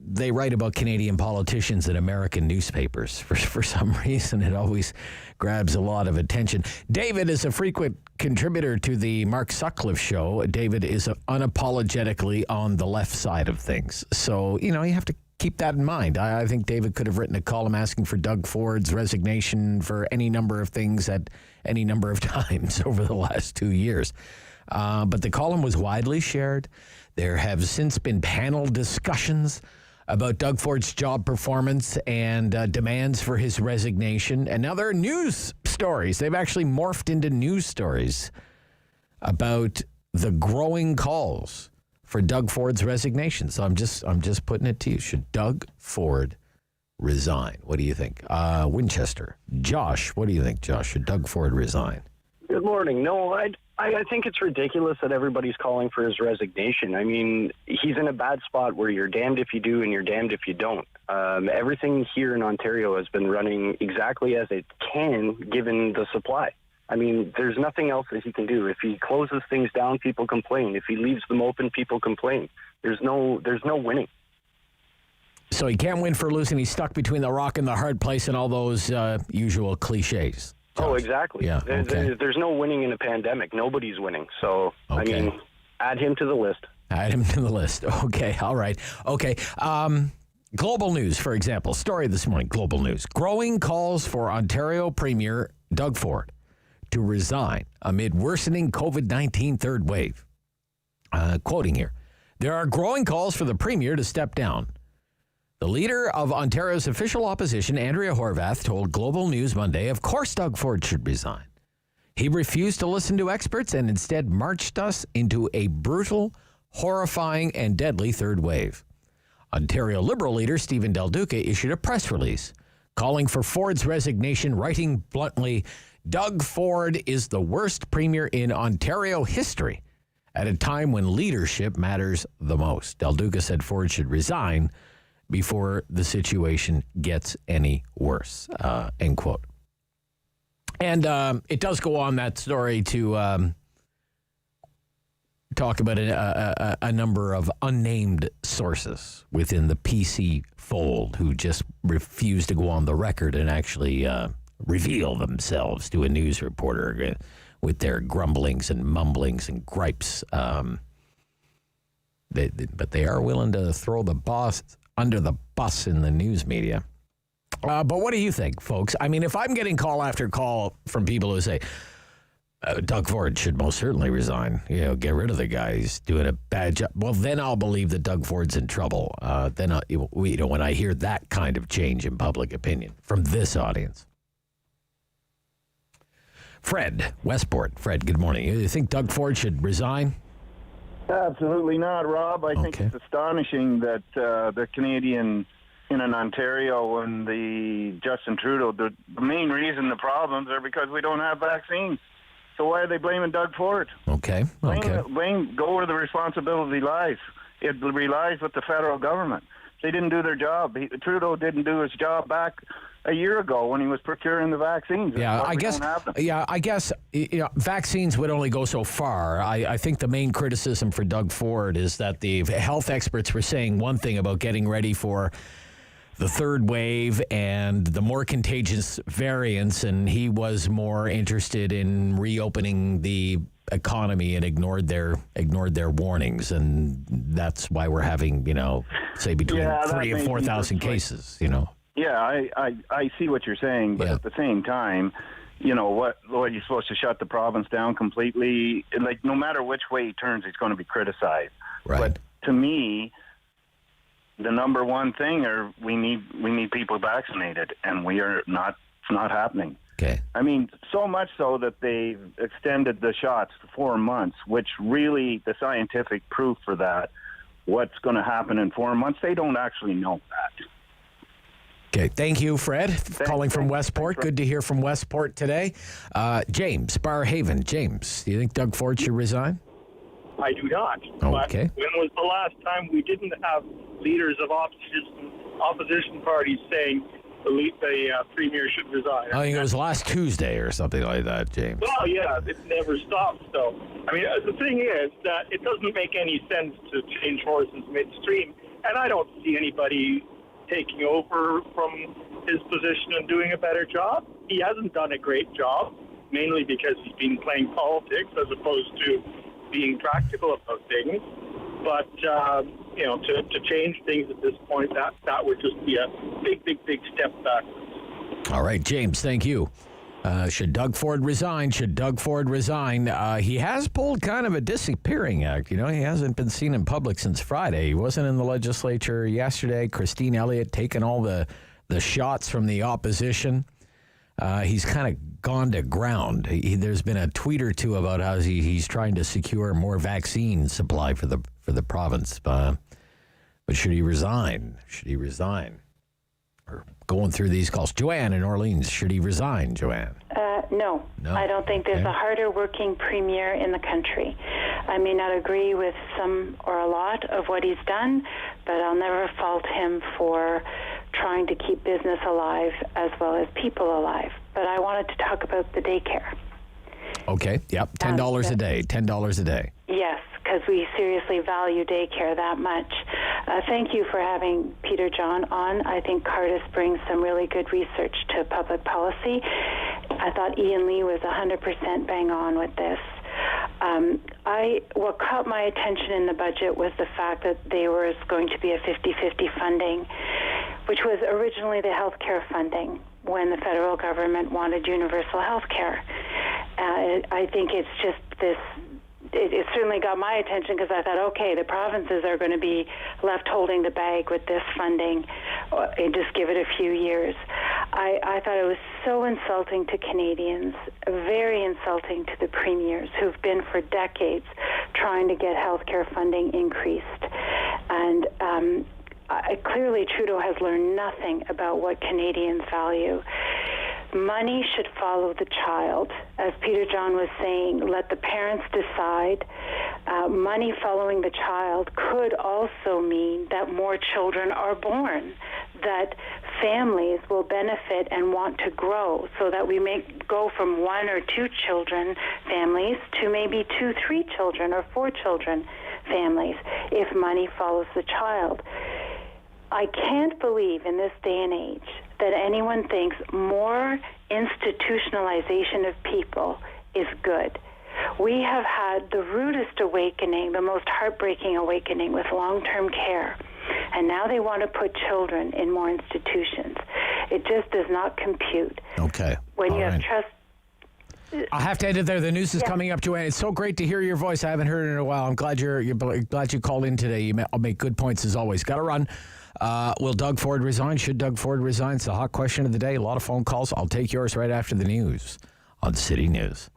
Speaker 8: they write about Canadian politicians in American newspapers. For some reason, it always grabs a lot of attention. David is a frequent contributor to the Mark Sutcliffe show. David is unapologetically on the left side of things. So, you have to keep that in mind. I think David could have written a column asking for Doug Ford's resignation for any number of things at any number of times over the last 2 years. But the column was widely shared. There have since been panel discussions about Doug Ford's job performance and demands for his resignation. And now there are news stories. They've actually morphed into news stories about the growing calls for Doug Ford's resignation. So I'm just putting it to you. Should Doug Ford resign? What do you think? Winchester. Josh, what do you think, Josh? Should Doug Ford resign?
Speaker 21: Good morning. No, I think it's ridiculous that everybody's calling for his resignation. I mean, he's in a bad spot where you're damned if you do and you're damned if you don't. Everything here in Ontario has been running exactly as it can, given the supply. I mean, there's nothing else that he can do. If he closes things down, people complain. If he leaves them open, people complain. There's no winning.
Speaker 8: So he can't win for losing. He's stuck between the rock and the hard place and all those usual cliches. Josh.
Speaker 21: Oh, exactly.
Speaker 8: Yeah, okay.
Speaker 21: There's no winning in a pandemic. Nobody's winning. So,
Speaker 8: okay.
Speaker 21: I mean, add him to the list.
Speaker 8: Add him to the list. Okay, all right. Okay. Global news, for example. Story this morning, global news. Growing calls for Ontario Premier Doug Ford to resign amid worsening COVID-19 third wave. Quoting here, there are growing calls for the Premier to step down. The leader of Ontario's official opposition, Andrea Horwath, told Global News Monday, of course Doug Ford should resign. He refused to listen to experts and instead marched us into a brutal, horrifying, and deadly third wave. Ontario Liberal leader Stephen Del Duca issued a press release calling for Ford's resignation, writing bluntly, Doug Ford is the worst premier in Ontario history at a time when leadership matters the most. Del Duca said Ford should resign before the situation gets any worse, end quote. And it does go on, that story, to talk about a number of unnamed sources within the PC fold who just refused to go on the record and actually reveal themselves to a news reporter with their grumblings and mumblings and gripes. But they are willing to throw the boss under the bus in the news media. But what do you think, folks? I mean, if I'm getting call after call from people who say, Doug Ford should most certainly resign, get rid of the guy, he's doing a bad job, well, then I'll believe that Doug Ford's in trouble. Then, when I hear that kind of change in public opinion from this audience. Fred, Westport. Fred, good morning. You think Doug Ford should resign?
Speaker 22: Absolutely not, Rob. I think it's astonishing that the Canadian in Ontario and the Justin Trudeau, the main reason the problems are because we don't have vaccines. So why are they blaming Doug Ford?
Speaker 8: Okay.
Speaker 22: Blame go where the responsibility lies. It relies with the federal government. They didn't do their job. Trudeau didn't do his job back a year ago when he was procuring the vaccines.
Speaker 8: Yeah, I guess vaccines would only go so far. I think the main criticism for Doug Ford is that the health experts were saying one thing about getting ready for the third wave and the more contagious variants, and he was more interested in reopening the economy and ignored their warnings, and that's why we're having say between 3,000 and 4,000 cases.
Speaker 22: Yeah, I see what you're saying, but at the same time, what are you supposed to shut the province down completely? Like, no matter which way he turns, he's going to be criticized.
Speaker 8: Right.
Speaker 22: But to me, the number one thing we need people vaccinated, and we are not. It's not happening.
Speaker 8: Okay.
Speaker 22: I mean, so much so that they've extended the shots to 4 months, which really, the scientific proof for that, what's going to happen in 4 months, they don't actually know that.
Speaker 8: Okay, thank you, Fred, calling from Westport. Good to hear from Westport today. James, Barrhaven. James, do you think Doug Ford should resign?
Speaker 4: I do not.
Speaker 8: Okay.
Speaker 4: But when was the last time we didn't have leaders of opposition parties saying the premier should resign?
Speaker 8: I think it was last Tuesday or something like that, James.
Speaker 4: Well, yeah, it never stops, though. I mean, the thing is that it doesn't make any sense to change horses midstream, and I don't see anybody taking over from his position and doing a better job. He hasn't done a great job, mainly because he's been playing politics as opposed to being practical about things. But, to change things at this point, that would just be a big step backwards.
Speaker 8: All right, James, thank you. Should Doug Ford resign? Should Doug Ford resign? He has pulled kind of a disappearing act. He hasn't been seen in public since Friday. He wasn't in the legislature yesterday. Christine Elliott taking all the shots from the opposition. He's kind of gone to ground. There's been a tweet or two about how he's trying to secure more vaccine supply for the province. But should he resign? Should he resign? Or going through these calls. Joanne in Orleans, should he resign, Joanne?
Speaker 5: No. I don't think there's a harder working premier in the country. I may not agree with some or a lot of what he's done, but I'll never fault him for trying to keep business alive as well as people alive. But I wanted to talk about the daycare.
Speaker 8: Okay, yep, $10 a day, $10 a day.
Speaker 5: Yes, because we seriously value daycare that much. Thank you for having Peter John on. I think Cardus brings some really good research to public policy. I thought Ian Lee was 100% bang on with this. What caught my attention in the budget was the fact that there was going to be a 50-50 funding, which was originally the health care funding when the federal government wanted universal health care. I think it's just this. It certainly got my attention because I thought, okay, the provinces are going to be left holding the bag with this funding and just give it a few years. I thought it was so insulting to Canadians, very insulting to the premiers who've been for decades trying to get health care funding increased. And clearly Trudeau has learned nothing about what Canadians value. Money should follow the child. As Peter John was saying, let the parents decide. Money following the child could also mean that more children are born, that families will benefit and want to grow so that we may go from 1 or 2 children families to maybe 2, 3 children or 4 children families if money follows the child. I can't believe in this day and age that anyone thinks more institutionalization of people is good. We have had the rudest awakening, the most heartbreaking awakening with long-term care, and now they want to put children in more institutions. It just does not compute.
Speaker 8: Okay.
Speaker 5: When you have trust.
Speaker 8: I'll have to end it there. The news is coming up, Joanne. It's so great to hear your voice. I haven't heard it in a while. I'm glad you're glad you called in today. I'll make good points as always. Got to run. Will Doug Ford resign? Should Doug Ford resign? It's the hot question of the day. A lot of phone calls. I'll take yours right after the news on City News.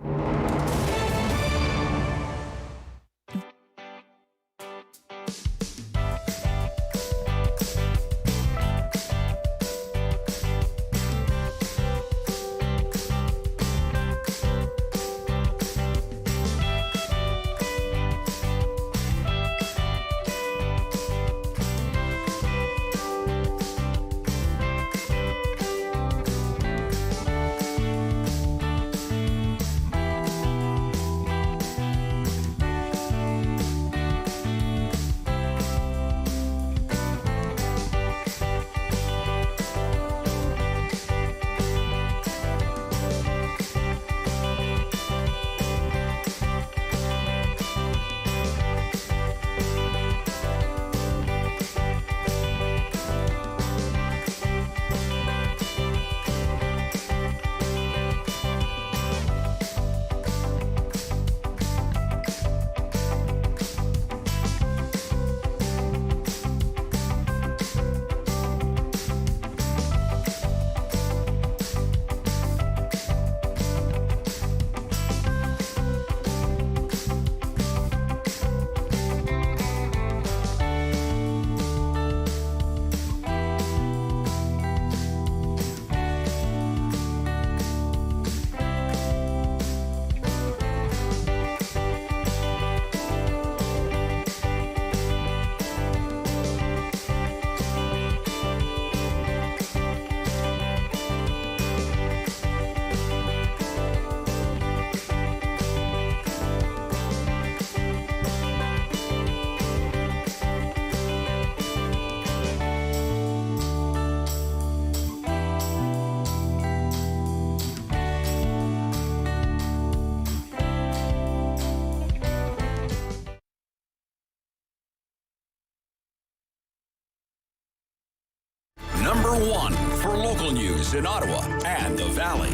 Speaker 2: in Ottawa and the Valley.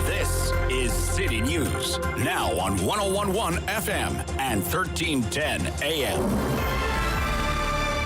Speaker 2: This is City News, now on 101.1 FM and 1310 AM.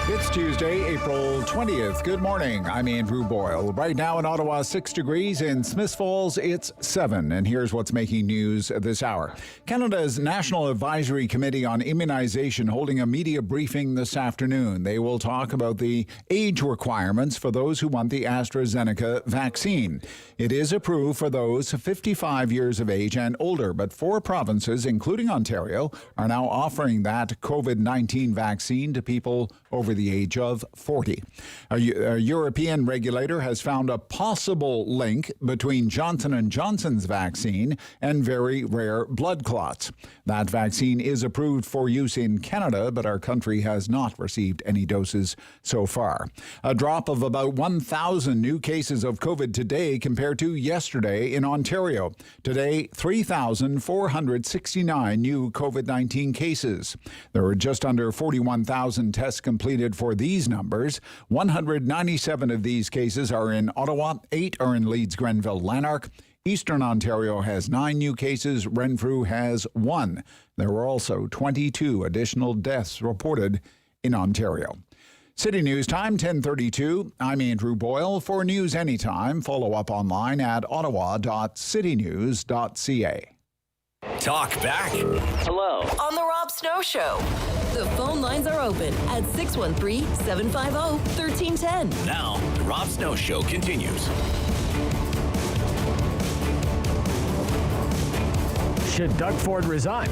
Speaker 3: It's Tuesday, April 20th. Good morning. I'm Andrew Boyle. Right now in Ottawa, 6 degrees. In Smiths Falls, it's 7. And here's what's making news this hour. Canada's National Advisory Committee on Immunization holding a media briefing this afternoon. They will talk about the age requirements for those who want the AstraZeneca vaccine. It is approved for those 55 years of age and older, but 4 provinces, including Ontario, are now offering that COVID-19 vaccine to people over the age of 40. A European regulator has found a possible link between Johnson & Johnson's vaccine and very rare blood clots. That vaccine is approved for use in Canada, but our country has not received any doses so far. A drop of about 1,000 new cases of COVID today compared to yesterday in Ontario. Today, 3,469 new COVID-19 cases. There were just under 41,000 tests completed for these numbers. 197 of these cases are in Ottawa, 8 are in Leeds, Grenville, Lanark. Eastern Ontario has 9 new cases. Renfrew has 1. There were also 22 additional deaths reported in Ontario. City News Time, 10:32. I'm Andrew Boyle. For news anytime, follow up online at ottawa.citynews.ca.
Speaker 2: Talk back.
Speaker 7: Hello. On the Rob Snow Show. The phone lines are open at 613-750-1310.
Speaker 2: Now, the Rob Snow Show continues.
Speaker 8: Should Doug Ford resign?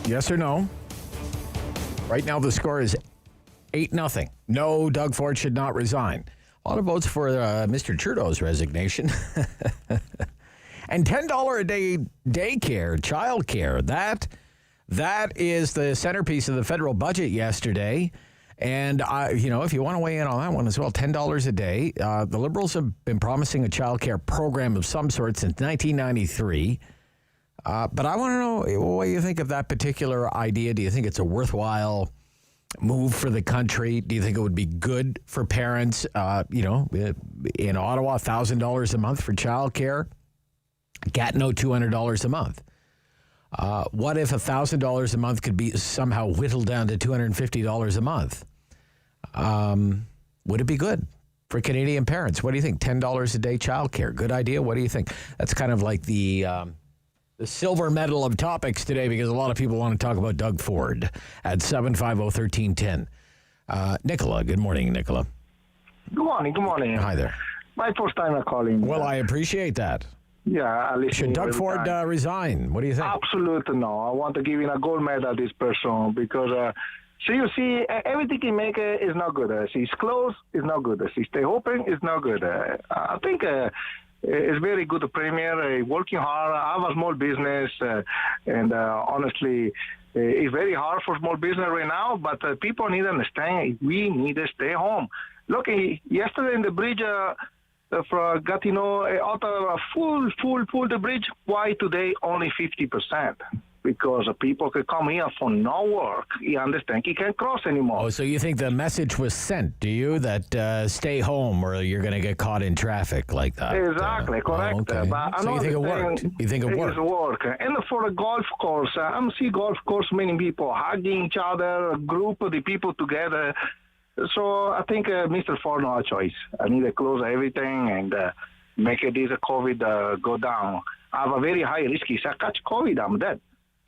Speaker 8: Yes or no? Right now the score is 8-0. No, Doug Ford should not resign. A lot of votes for Mr. Trudeau's resignation. And $10 a day daycare, childcare, that is the centerpiece of the federal budget yesterday. And, if you want to weigh in on that one as well, $10 a day. The Liberals have been promising a childcare program of some sort since 1993. But I want to know what you think of that particular idea. Do you think it's a worthwhile move for the country? Do you think it would be good for parents? In Ottawa, $1,000 a month for childcare. Gatineau, $200 a month. What if $1,000 a month could be somehow whittled down to $250 a month? Would it be good for Canadian parents? What do you think? $10 a day childcare. Good idea. What do you think? That's kind of like the silver medal of topics today, because a lot of people want to talk about Doug Ford at 750-1310. Nicola, good morning, Nicola.
Speaker 6: Good morning.
Speaker 8: Hi there.
Speaker 6: My first time calling.
Speaker 8: Well, I appreciate that.
Speaker 6: Yeah,
Speaker 8: should Doug Ford resign? What do you think?
Speaker 6: Absolutely no. I want to give him a gold medal this person because you see, everything he make is not good. His close is not good. He stay open is not good. I think it's very good premier, working hard. I have a small business, and honestly, it's very hard for small business right now. But people need to understand we need to stay home. Look, yesterday in the bridge. For Gatineau, Ottawa, full the bridge. Why today only 50%? Because people can come here for no work. You understand? You can't cross anymore.
Speaker 8: Oh, so you think the message was sent, do you, that stay home or you're going to get caught in traffic like that?
Speaker 6: Exactly, correct.
Speaker 8: Okay.
Speaker 6: But
Speaker 8: so you think it worked? You think it worked?
Speaker 6: It worked. And for a golf course, I see golf course, many people hugging each other, a group of the people together. So I think Mr. Ford no choice. I need to close everything and make this COVID go down. I have a very high risk. If I catch COVID, I'm dead.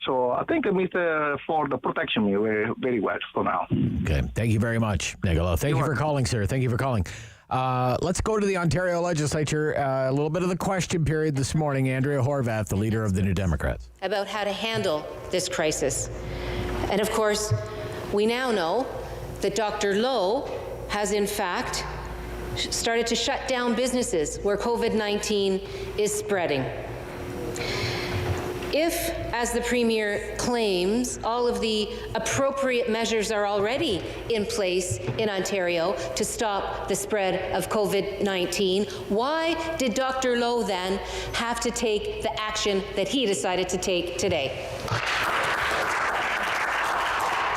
Speaker 6: So I think Mr. Ford protection me very well for now.
Speaker 8: Okay. Thank you very much, Nicola. Thank you for calling, sir. Thank you for calling. Let's go to the Ontario Legislature. A little bit of the question period this morning. Andrea Horvath, the leader of the New Democrats.
Speaker 9: About how to handle this crisis. And of course, we now know that Dr. Lowe has in fact started to shut down businesses where COVID-19 is spreading. If, as the Premier claims, all of the appropriate measures are already in place in Ontario to stop the spread of COVID-19, why did Dr. Lowe then have to take the action that he decided to take today?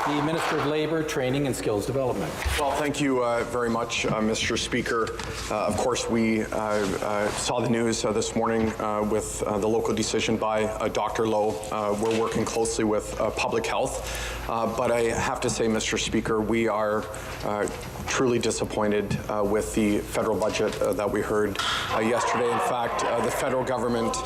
Speaker 10: the Minister of Labour, Training and Skills Development.
Speaker 12: Well, thank you very much, Mr. Speaker. Of course, we saw the news this morning with the local decision by Dr. Lowe. We're working closely with public health. But I have to say, Mr. Speaker, we are truly disappointed with the federal budget that we heard yesterday. In fact, the federal government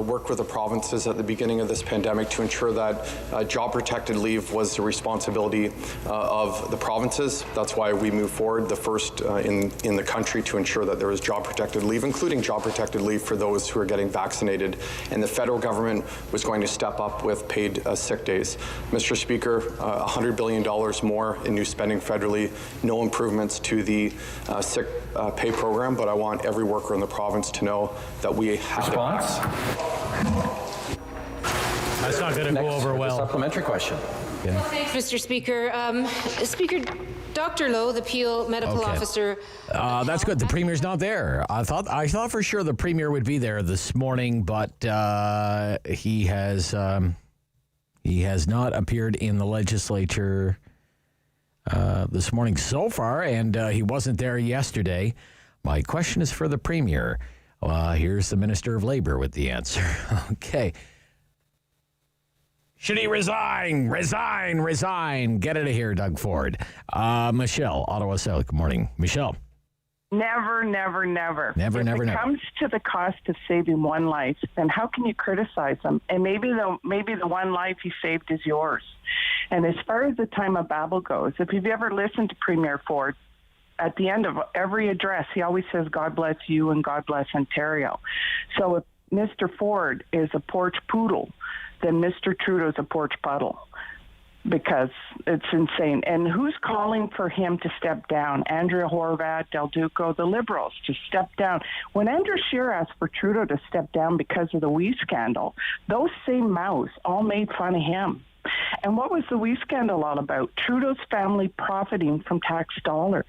Speaker 12: worked with the provinces at the beginning of this pandemic to ensure that job-protected leave was the responsibility of the provinces. That's why we moved forward, the first in the country, to ensure that there was job-protected leave, including job-protected leave for those who are getting vaccinated. And the federal government was going to step up with paid sick days. Mr. Speaker, $100 billion more in new spending federally, no improvements to the sick pay program, but I want every worker in the province to know that we have
Speaker 10: Response?
Speaker 8: That's not going to go over well.
Speaker 10: Supplementary question.
Speaker 8: Yeah.
Speaker 9: Thanks, Mr. Speaker. Speaker, Dr. Lowe, the Peel medical officer.
Speaker 8: That's good. The Premier's not there. I thought for sure the Premier would be there this morning, but he has not appeared in the legislature this morning so far, and he wasn't there yesterday. My question is for the Premier. Here's the Minister of Labour with the answer. Okay. Should he resign? Resign, resign. Get out of here, Doug Ford. Michelle, Ottawa South. Good morning. Michelle.
Speaker 23: Never, never, never.
Speaker 8: Never,
Speaker 23: if
Speaker 8: never,
Speaker 23: it
Speaker 8: never.
Speaker 23: comes to the cost of saving one life, then how can you criticize them? And maybe the one life you saved is yours. And as far as the time of Babel goes, if you've ever listened to Premier Ford, at the end of every address, he always says, God bless you and God bless Ontario. So if Mr. Ford is a porch poodle, then Mr. Trudeau's a porch puddle, because it's insane. And who's calling for him to step down? Andrea Horwath, Del Duco, the Liberals, to step down. When Andrew Scheer asked for Trudeau to step down because of the WE scandal, those same mouths all made fun of him. And what was the WE scandal all about? Trudeau's family profiting from tax dollars.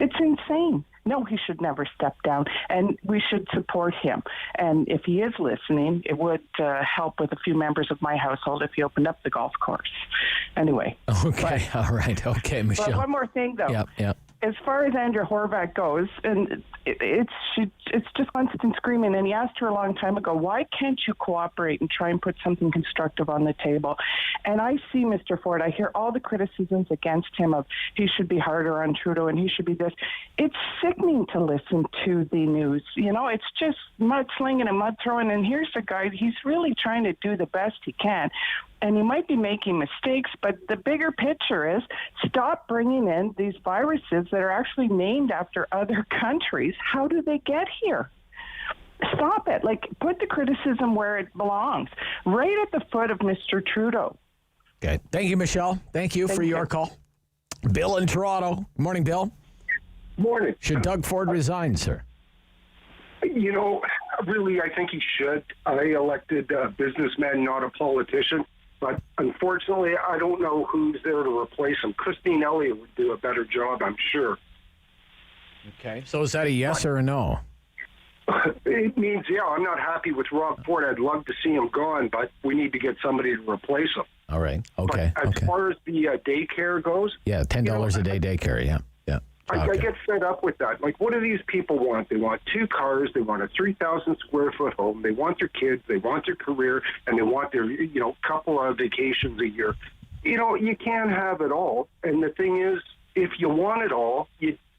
Speaker 23: It's insane. No, he should never step down, and we should support him. And if he is listening, it would help with a few members of my household if he opened up the golf course. Anyway.
Speaker 8: Okay, all right. Okay, Michelle.
Speaker 23: But one more thing, though.
Speaker 8: Yep.
Speaker 23: As far as Andrea Horwath goes, and it's just constant screaming. And he asked her a long time ago, why can't you cooperate and try and put something constructive on the table? And I see Mr. Ford. I hear all the criticisms against him of he should be harder on Trudeau and he should be this. It's sickening to listen to the news. You know, it's just mudslinging and mud throwing. And here's a guy, he's really trying to do the best he can. And he might be making mistakes, but the bigger picture is stop bringing in these viruses that are actually named after other countries. How do they get here? Stop it. Like, put the criticism where it belongs, right at the foot of Mr. Trudeau.
Speaker 8: Okay. Thank you, Michelle. Thank you for your call. Bill in Toronto. Good morning, Bill.
Speaker 24: Morning.
Speaker 8: Should Doug Ford resign, sir?
Speaker 24: You know, really, I think he should. I elected a businessman, not a politician. But unfortunately, I don't know who's there to replace him. Christine Elliott would do a better job, I'm sure.
Speaker 8: Okay. So is that a yes or a no?
Speaker 24: It means, yeah, I'm not happy with Rob Ford. I'd love to see him gone, but we need to get somebody to replace him.
Speaker 8: All right. Okay.
Speaker 24: But as far as the daycare goes...
Speaker 8: Yeah, $10 a day daycare, yeah.
Speaker 24: I get fed up with that. Like, what do these people want? They want 2 cars. They want a 3,000 square foot home. They want their kids. They want their career, and they want their, couple of vacations a year. You can't have it all. And the thing is, if you want it all,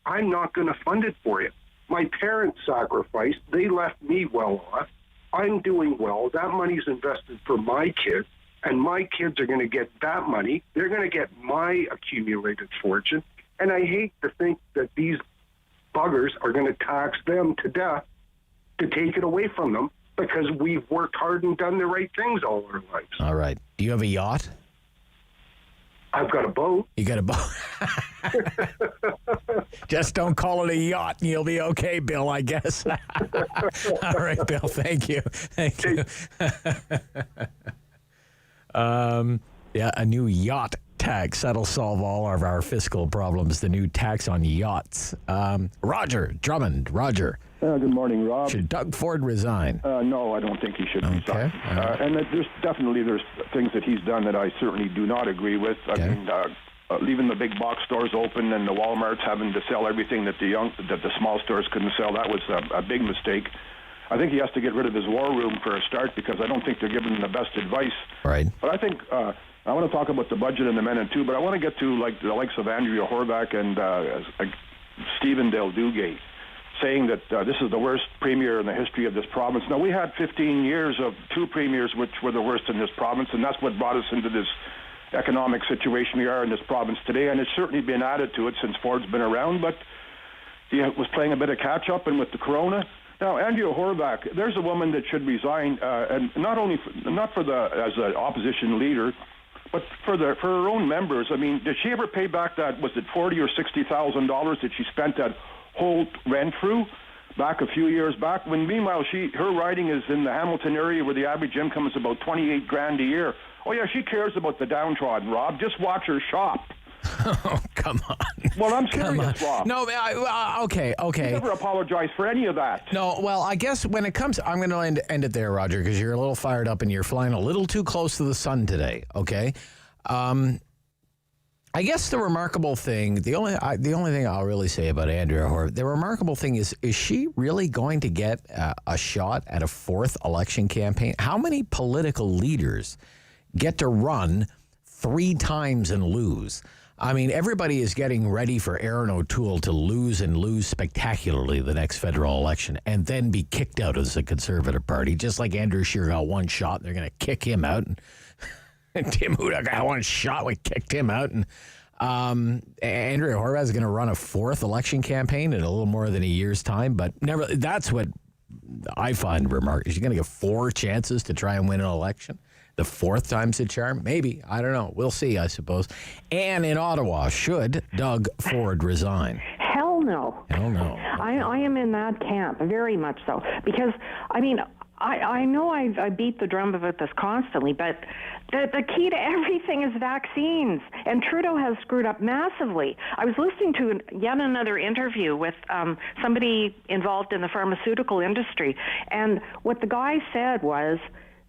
Speaker 24: I'm not going to fund it for you. My parents sacrificed. They left me well off. I'm doing well. That money's invested for my kids, and my kids are going to get that money. They're going to get my accumulated fortune. And I hate to think that these buggers are going to tax them to death to take it away from them because we've worked hard and done the right things all our lives.
Speaker 8: All right. Do you have a yacht?
Speaker 24: I've got a boat.
Speaker 8: You got a boat? Just don't call it a yacht and you'll be okay, Bill, I guess. All right, Bill. Thank you. Thank you. A new yacht tax. That'll solve all of our fiscal problems. The new tax on yachts. Roger Drummond. Roger.
Speaker 1: Good morning, Rob.
Speaker 8: Should Doug Ford resign?
Speaker 1: No, I don't think he should resign. And there's things that he's done that I certainly do not agree with. I mean, leaving the big box stores open and the Walmarts having to sell everything that the small stores couldn't sell, that was a big mistake. I think he has to get rid of his war room for a start, because I don't think they're giving him the best advice.
Speaker 8: Right.
Speaker 1: But I think I want to talk about the budget in a minute too, but I want to get to the likes of Andrea Horvath and Stephen Del Duguay, saying that this is the worst premier in the history of this province. Now, we had 15 years of two premiers which were the worst in this province, and that's what brought us into this economic situation we are in this province today, and it's certainly been added to it since Ford's been around, but he was playing a bit of catch-up, and with the corona. Now, Andrea Horvath, there's a woman that should resign, and not as an opposition leader, but for her own members. I mean, did she ever pay back that, was it $40,000 or $60,000 that she spent at Holt Renfrew back a few years back? When meanwhile her riding is in the Hamilton area where the average income is about $28,000 a year. Oh yeah, she cares about the downtrodden, Rob. Just watch her shop.
Speaker 8: Oh, come on.
Speaker 1: Well, I'm serious, Rob.
Speaker 8: No, okay.
Speaker 1: You never apologize for any of that.
Speaker 8: No, well, I guess when it comes, I'm going to end it there, Roger, because you're a little fired up and you're flying a little too close to the sun today, okay? I guess the remarkable thing, the only thing I'll really say about Andrea Horvath, the remarkable thing is she really going to get a shot at a fourth election campaign? How many political leaders get to run 3 times and lose? I mean, everybody is getting ready for Aaron O'Toole to lose and lose spectacularly the next federal election and then be kicked out as a Conservative Party, just like Andrew Scheer got one shot and they're going to kick him out. And Tim Huda got one shot, we kicked him out. And Andrea Horvath is going to run a fourth election campaign in a little more than a year's time. But never, that's what I find remarkable. She's going to get 4 chances to try and win an election. The 4th time's the charm? Maybe. I don't know. We'll see, I suppose. And in Ottawa, should Doug Ford resign?
Speaker 11: Hell no.
Speaker 8: Hell no.
Speaker 11: I am in that camp, very much so. Because, I mean, I know I beat the drum about this constantly, but the key to everything is vaccines. And Trudeau has screwed up massively. I was listening to yet another interview with somebody involved in the pharmaceutical industry, and what the guy said was,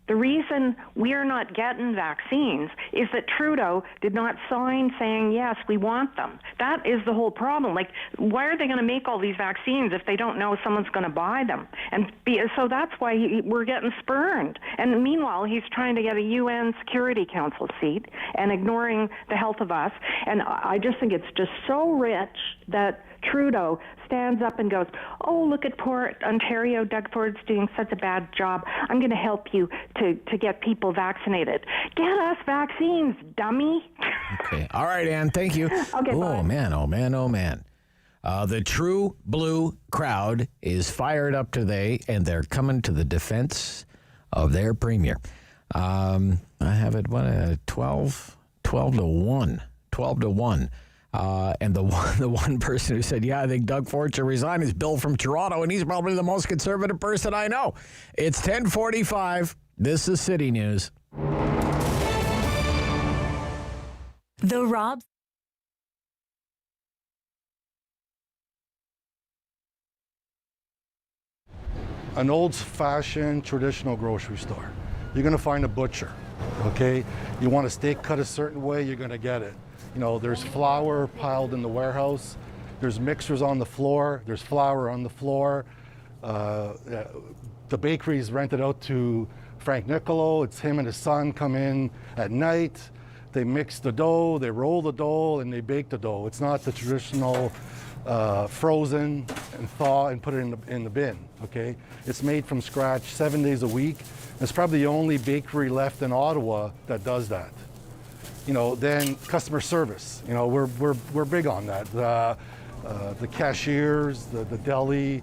Speaker 11: the reason we're not getting vaccines is that Trudeau did not sign saying, yes, we want them. That is the whole problem. Like, why are they going to make all these vaccines if they don't know someone's going to buy them? And so that's why we're getting spurned. And meanwhile, he's trying to get a UN Security Council seat and ignoring the health of us. And I just think it's just so rich that Trudeau stands up and goes, oh, look at poor Ontario. Doug Ford's doing such a bad job. I'm going to help you to get people vaccinated. Get us vaccines, dummy.
Speaker 8: Okay. All right, Ann. Thank you.
Speaker 11: Okay,
Speaker 8: oh, man. Oh, man. Oh, man. The true blue crowd is fired up today, and they're coming to the defense of their premier. I have it, 12 to 1. 12 to 1. And the one person who said, yeah, I think Doug Ford should resign is Bill from Toronto, and he's probably the most conservative person I know. It's 10:45. This is City News.
Speaker 18: The Rob.
Speaker 19: An old-fashioned traditional grocery store. You're going to find a butcher, okay? You want a steak cut a certain way, you're going to get it. You know, there's flour piled in the warehouse. There's mixers on the floor. There's flour on the floor. The bakery's rented out to Frank Nicolo. It's him and his son come in at night. They mix the dough, they roll the dough, and they bake the dough. It's not the traditional frozen and thaw and put it in the bin, okay? It's made from scratch 7 days a week. It's probably the only bakery left in Ottawa that does that. You know, then customer service. You know, we're big on that. The cashiers, the deli.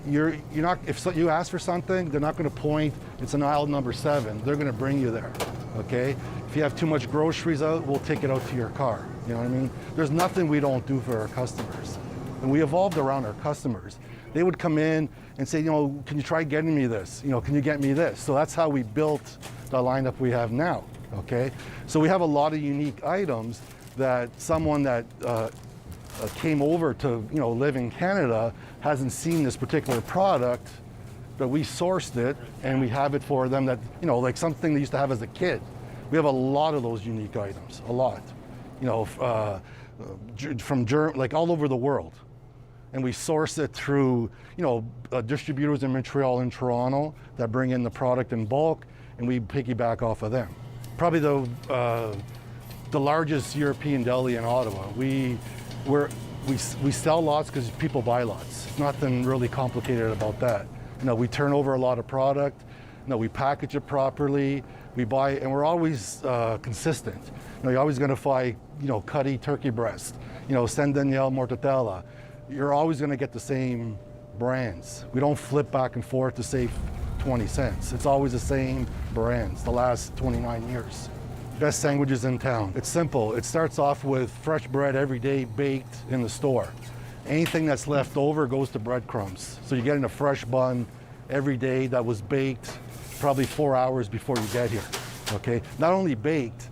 Speaker 19: You're not, if you ask for something, they're not going to point. It's an aisle number 7. They're going to bring you there. Okay. If you have too much groceries out, we'll take it out to your car. You know what I mean? There's nothing we don't do for our customers, and we evolved around our customers. They would come in and say, you know, can you try getting me this? You know, can you get me this? So that's how we built the lineup we have now. okay? So we have a lot of unique items that someone that came over to, live in Canada hasn't seen this particular product, but we sourced it and we have it for them that, like something they used to have as a kid. We have a lot of those unique items, a lot, from like all over the world. And we source it through, distributors in Montreal and Toronto that bring in the product in bulk, and we piggyback off of them. Probably the largest European deli in Ottawa. We sell lots because people buy lots. It's nothing really complicated about that. We turn over a lot of product. We package it properly. We buy, and we're always consistent. You're always going to buy, Cuddy turkey breast, Saint Daniel mortadella. You're always going to get the same brands. We don't flip back and forth to save 20 cents. It's always the same brands the last 29 years. Best sandwiches in town. It's simple. It starts off with fresh bread every day baked in the store. Anything that's left over goes to breadcrumbs. So you're getting a fresh bun every day that was baked probably 4 hours before you get here, okay? Not only baked,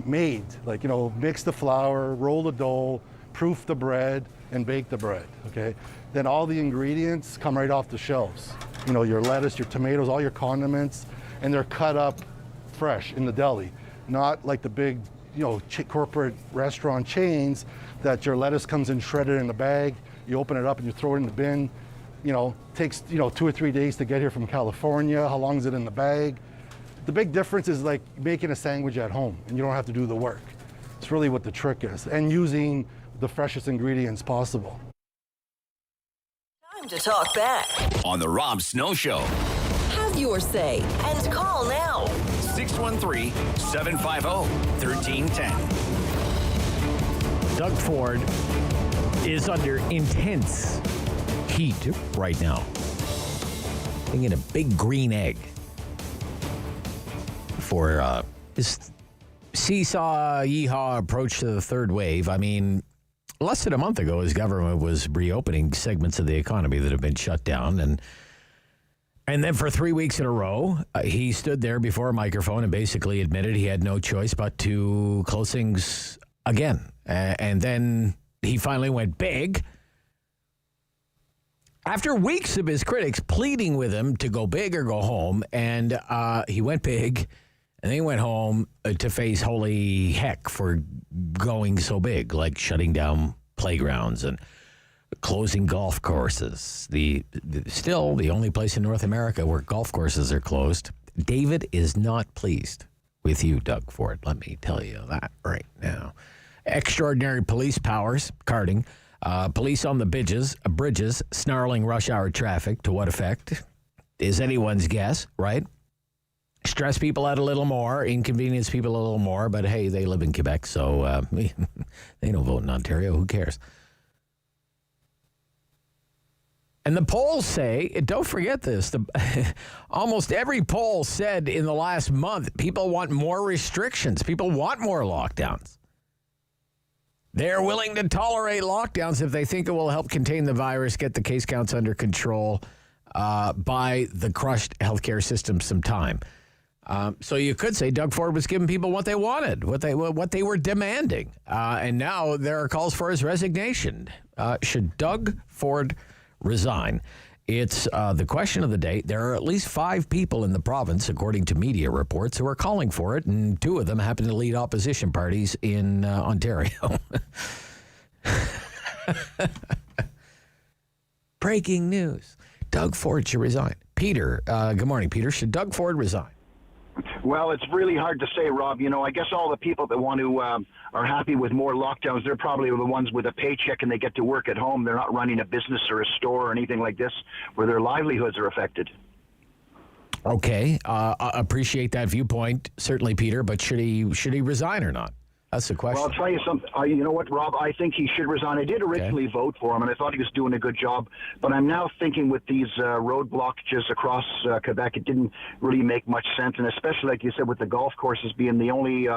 Speaker 19: made, like, mix the flour, roll the dough, proof the bread, and bake the bread, okay? Then all the ingredients come right off the shelves. Your lettuce, your tomatoes, all your condiments, and they're cut up fresh in the deli. Not like the big, corporate restaurant chains that your lettuce comes in shredded in a bag, you open it up and you throw it in the bin. Takes, 2 or 3 days to get here from California. How long is it in the bag? The big difference is like making a sandwich at home and you don't have to do the work. It's really what the trick is, and using the freshest ingredients possible.
Speaker 7: Time to talk back
Speaker 2: on the Rob Snow Show.
Speaker 7: Have your say and call now.
Speaker 2: 613-750-1310.
Speaker 8: Doug Ford is under intense heat right now. Thinking a big green egg for his seesaw yeehaw approach to the third wave. I mean, less than a month ago, his government was reopening segments of the economy that have been shut down. And then for 3 weeks in a row, he stood there before a microphone and basically admitted he had no choice but to close things again. And then he finally went big. After weeks of his critics pleading with him to go big or go home, and he went big, and then he went home to face holy heck for going so big, like shutting down playgrounds and closing golf courses. Still the only place in North America where golf courses are closed. David is not pleased with you, Doug Ford. Let me tell you that right now. Extraordinary police powers, carding. Police on the bridges, snarling rush hour traffic. To what effect is anyone's guess, right? Stress people out a little more, inconvenience people a little more, but hey, they live in Quebec, so they don't vote in Ontario. Who cares? And the polls say, don't forget this, almost every poll said in the last month, people want more restrictions. People want more lockdowns. They're willing to tolerate lockdowns if they think it will help contain the virus, get the case counts under control, buy the crushed healthcare system some time. So you could say Doug Ford was giving people what they wanted, what they were demanding. And now there are calls for his resignation. Should Doug Ford resign? It's the question of the day. There are at least 5 people in the province, according to media reports, who are calling for it, and 2 of them happen to lead opposition parties in Ontario. Breaking news. Doug Ford should resign. Peter, good morning, Peter. Should Doug Ford resign?
Speaker 13: Well, it's really hard to say, Rob. I guess all the people that want to are happy with more lockdowns, they're probably the ones with a paycheck and they get to work at home. They're not running a business or a store or anything like this where their livelihoods are affected.
Speaker 8: Okay. Appreciate that viewpoint, certainly, Peter, but should he resign or not? That's the question.
Speaker 13: Well, I'll tell you something. You know what, Rob? I think he should resign. I did originally vote for him, and I thought he was doing a good job. But I'm now thinking with these road blockages across Quebec, it didn't really make much sense. And especially, like you said, with the golf courses being the only,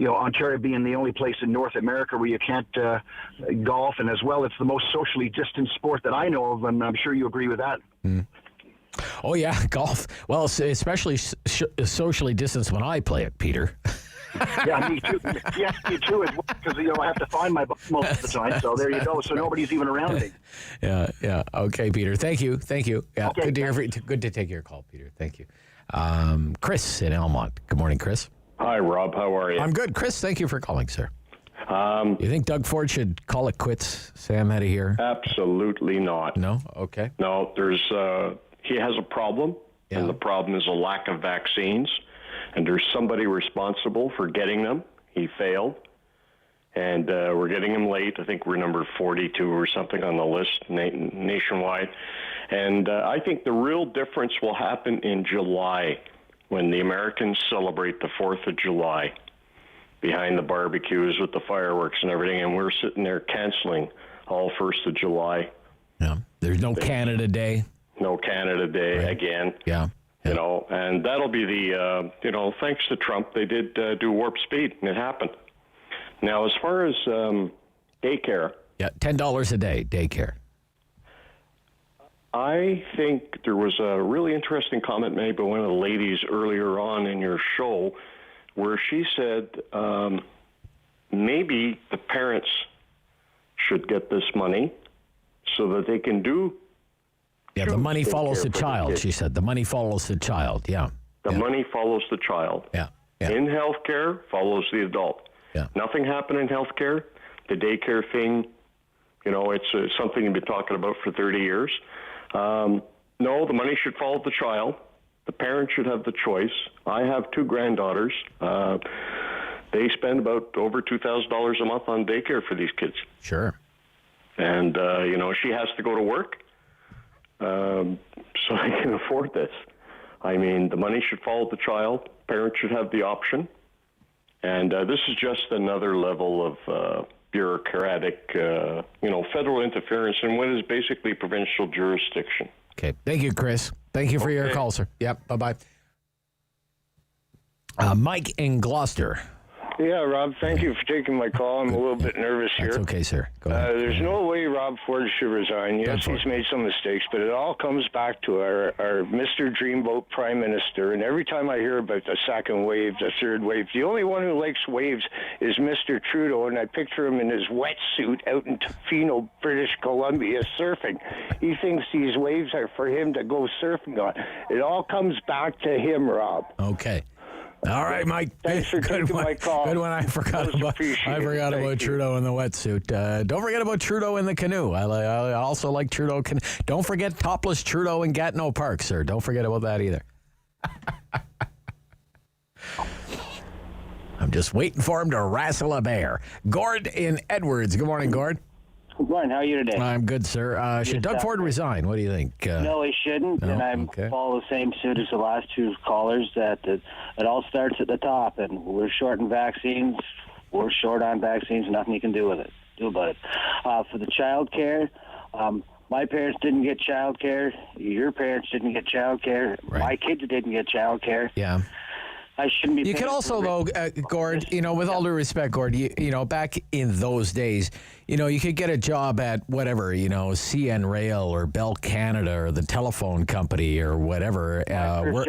Speaker 13: Ontario being the only place in North America where you can't golf. And as well, it's the most socially distant sport that I know of, and I'm sure you agree with that.
Speaker 8: Mm. Oh, yeah, golf. Well, especially socially distanced when I play it, Peter.
Speaker 13: Yeah, me too. Yeah, me too. Because I have to find my book most of the time. So there you go. So nobody's even around me.
Speaker 8: Yeah. Okay, Peter. Thank you. Yeah,
Speaker 13: okay,
Speaker 8: good to hear. Good to take your call, Peter. Thank you. Chris in Elmont. Good morning, Chris.
Speaker 14: Hi, Rob. How are you?
Speaker 8: I'm good, Chris. Thank you for calling, sir. You think Doug Ford should call it quits? Sam had to hear.
Speaker 14: Absolutely not.
Speaker 8: No. Okay.
Speaker 14: No. He has a problem, and the problem is a lack of vaccines. And there's somebody responsible for getting them. He failed. And we're getting them late. I think we're number 42 or something on the list nationwide. And I think the real difference will happen in July when the Americans celebrate the 4th of July behind the barbecues with the fireworks and everything. And we're sitting there canceling all 1st of July.
Speaker 8: Yeah. There's no Canada Day.
Speaker 14: No Canada Day again.
Speaker 8: Yeah.
Speaker 14: And that'll be the, thanks to Trump, they did do warp speed, and it happened. Now, as far as daycare.
Speaker 8: Yeah, $10 a day, daycare.
Speaker 14: I think there was a really interesting comment made by one of the ladies earlier on in your show where she said maybe the parents should get this money so that they can do.
Speaker 8: Yeah, the money follows the child, she said. The money follows the child, yeah.
Speaker 14: The money follows the child.
Speaker 8: Yeah.
Speaker 14: In healthcare, follows the adult.
Speaker 8: Yeah.
Speaker 14: Nothing happened in healthcare. The daycare thing, it's something you've been talking about for 30 years. No, the money should follow the child. The parent should have the choice. I have 2 granddaughters. They spend about over $2,000 a month on daycare for these kids.
Speaker 8: Sure.
Speaker 14: And, she has to go to work. So I can afford this. I mean, the money should follow the child. Parents should have the option. And this is just another level of bureaucratic, federal interference in what is basically provincial jurisdiction.
Speaker 8: Okay. Thank you, Chris. Thank you for your call, sir. Yep. Bye-bye. Mike in Gloucester.
Speaker 15: Yeah, Rob, thank you for taking my call. I'm a little bit nervous here.
Speaker 8: That's okay, sir. Go ahead.
Speaker 15: There's no way Rob Ford should resign. Yes, he's made some mistakes, but it all comes back to our Mr. Dreamboat Prime Minister. And every time I hear about the second wave, the third wave, the only one who likes waves is Mr. Trudeau, and I picture him in his wetsuit out in Tofino, British Columbia, surfing. He thinks these waves are for him to go surfing on. It all comes back to him, Rob.
Speaker 8: Okay. All right, Mike.
Speaker 15: Thanks for taking my call.
Speaker 8: Good one. I forgot about Trudeau in the wetsuit. Don't forget about Trudeau in the canoe. I also like Trudeau. Don't forget topless Trudeau in Gatineau Park, sir. Don't forget about that either. I'm just waiting for him to wrestle a bear. Gord in Edwards. Good morning, Gord.
Speaker 16: Good morning. How are you today?
Speaker 8: I'm good, sir. Should Doug Ford resign? What do you think?
Speaker 16: No, he shouldn't.
Speaker 8: No?
Speaker 16: And I follow the same suit as the last 2 callers that it all starts at the top. And we're short on vaccines. We're short on vaccines. Nothing you can do about it. For the child care, my parents didn't get child care. Your parents didn't get child care.
Speaker 8: Right.
Speaker 16: My kids didn't get child care.
Speaker 8: Yeah.
Speaker 16: I shouldn't be.
Speaker 8: You could also, though, Gord, with all due respect, Gord, back in those days, you could get a job at whatever, CN Rail or Bell Canada or the telephone company or whatever, whatever,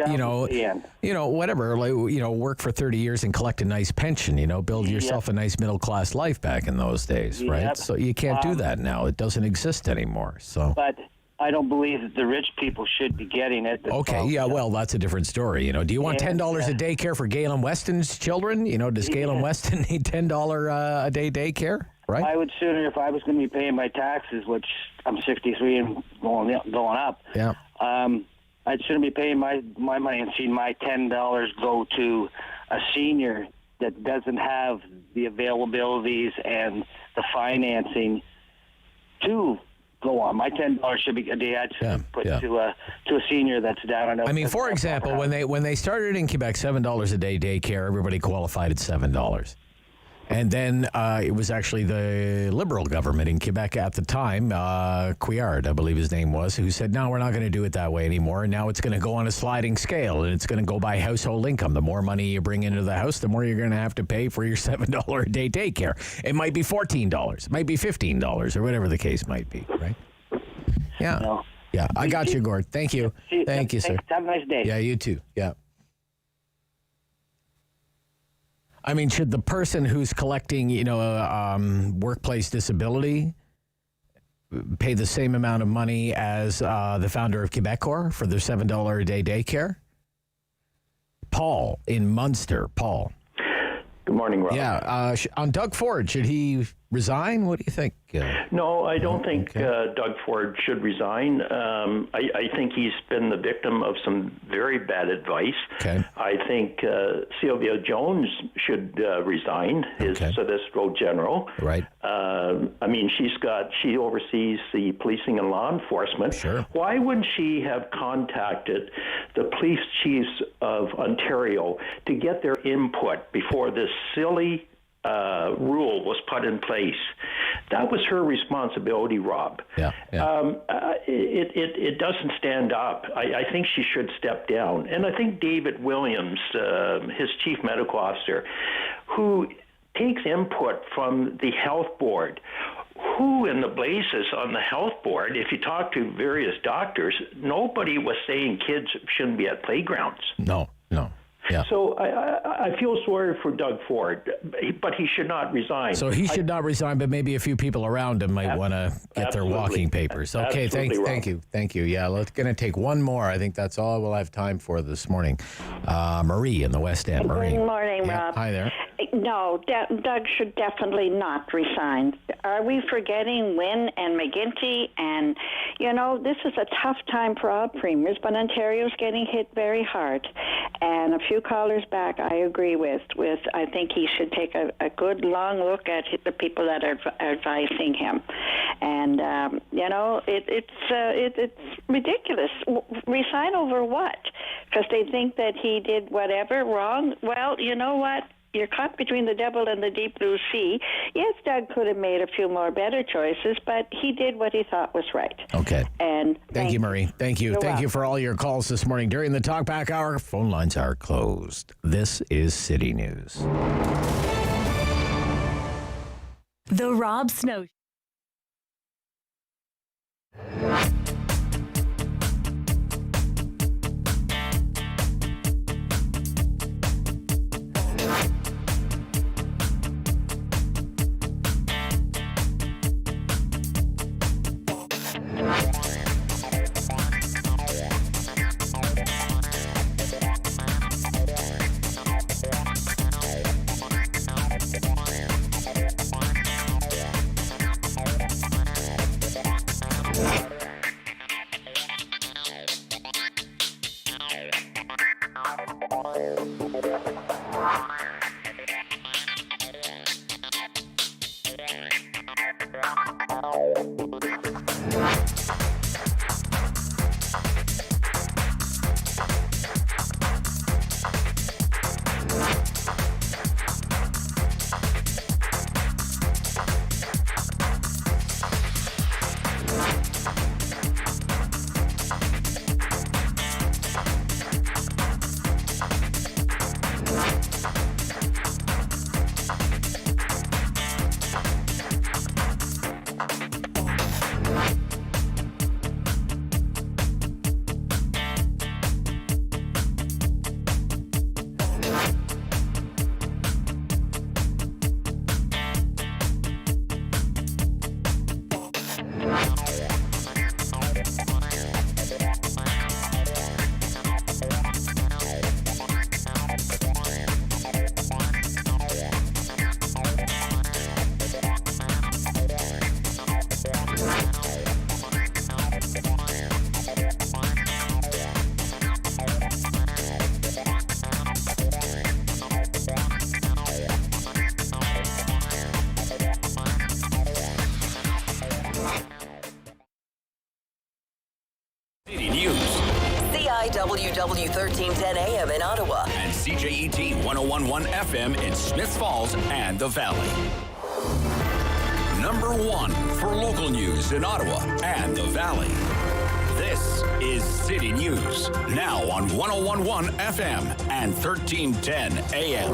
Speaker 8: work for 30 years and collect a nice pension, build yourself a nice middle class life back in those days, right?
Speaker 16: Yep.
Speaker 8: So you can't do that now. It doesn't exist anymore. So.
Speaker 16: But I don't believe that the rich people should be getting it.
Speaker 8: Okay, yeah, well, that's a different story. Do you want $10 a day care for Galen Weston's children? Does Galen Weston need $10 a day daycare? Right?
Speaker 16: I would sooner, if I was going to be paying my taxes, which I'm 63 and going up.
Speaker 8: Yeah.
Speaker 16: I'd sooner be paying my money and seeing my $10 go to a senior that doesn't have the availabilities and the financing to go on. My $10 should be a day I'd put to a senior that's down and out.
Speaker 8: I mean, for example, when they started in Quebec, $7 a day daycare, everybody qualified at $7. And then it was actually the Liberal government in Quebec at the time, Couillard, I believe his name was, who said, no, we're not going to do it that way anymore. And now it's going to go on a sliding scale, and it's going to go by household income. The more money you bring into the house, the more you're going to have to pay for your $7 a day daycare. It might be $14, it might be $15, or whatever the case might be, right? Yeah.
Speaker 16: No.
Speaker 8: Yeah, I got you, Gord. Thank you. Thank you, sir.
Speaker 16: Have a nice day.
Speaker 8: Yeah, you too. Yeah. I mean, should the person who's collecting, workplace disability pay the same amount of money as the founder of Quebecor for their $7 a day daycare? Paul in Munster. Paul.
Speaker 17: Good morning, Rob.
Speaker 8: Yeah. On Doug Ford, should he resign? What do you think?
Speaker 17: No, I don't think Doug Ford should resign. I think he's been the victim of some very bad advice.
Speaker 8: Okay.
Speaker 17: I think Sylvia Jones should resign, his Solicitor General.
Speaker 8: Right.
Speaker 17: I mean, she oversees the policing and law enforcement.
Speaker 8: Sure.
Speaker 17: Why wouldn't she have contacted the police chiefs of Ontario to get their input before this silly rule was put in place? That was her responsibility, Rob.
Speaker 8: Yeah.
Speaker 17: It doesn't stand up. I think she should step down. And I think David Williams, his chief medical officer, who takes input from the health board, who in the blazes on the health board, if you talk to various doctors, nobody was saying kids shouldn't be at playgrounds.
Speaker 8: No. Yeah.
Speaker 17: So I feel sorry for Doug Ford, but he should not resign.
Speaker 8: So he should not resign, but maybe a few people around him might want to get their walking papers. Okay, thank you. Yeah, we're going to take one more. I think that's all we'll have time for this morning. Marie in the West End. Marie.
Speaker 20: Good morning, Rob.
Speaker 8: Hi there.
Speaker 20: No, Doug should definitely not resign. Are we forgetting Wynne and McGuinty? And, this is a tough time for all premiers, but Ontario's getting hit very hard. And a few callers back, I agree with. I think he should take a good long look at the people that are advising him. And, it's ridiculous. Resign over what? Because they think that he did whatever wrong? Well, you know what? You're caught between the devil and the deep blue sea. Yes, Doug could have made a few more better choices, but he did what he thought was right.
Speaker 8: Okay.
Speaker 20: And
Speaker 8: thank you, Marie. Thank you. Thank you for all your calls this morning. During the Talkback Hour, phone lines are closed. This is City News.
Speaker 18: The Rob Snow.
Speaker 7: WW 1310 AM in Ottawa.
Speaker 2: And CJET 1011 FM in Smiths Falls and the Valley. Number one for local news in Ottawa and the Valley. This is City News, now on 1011 FM and 1310 AM.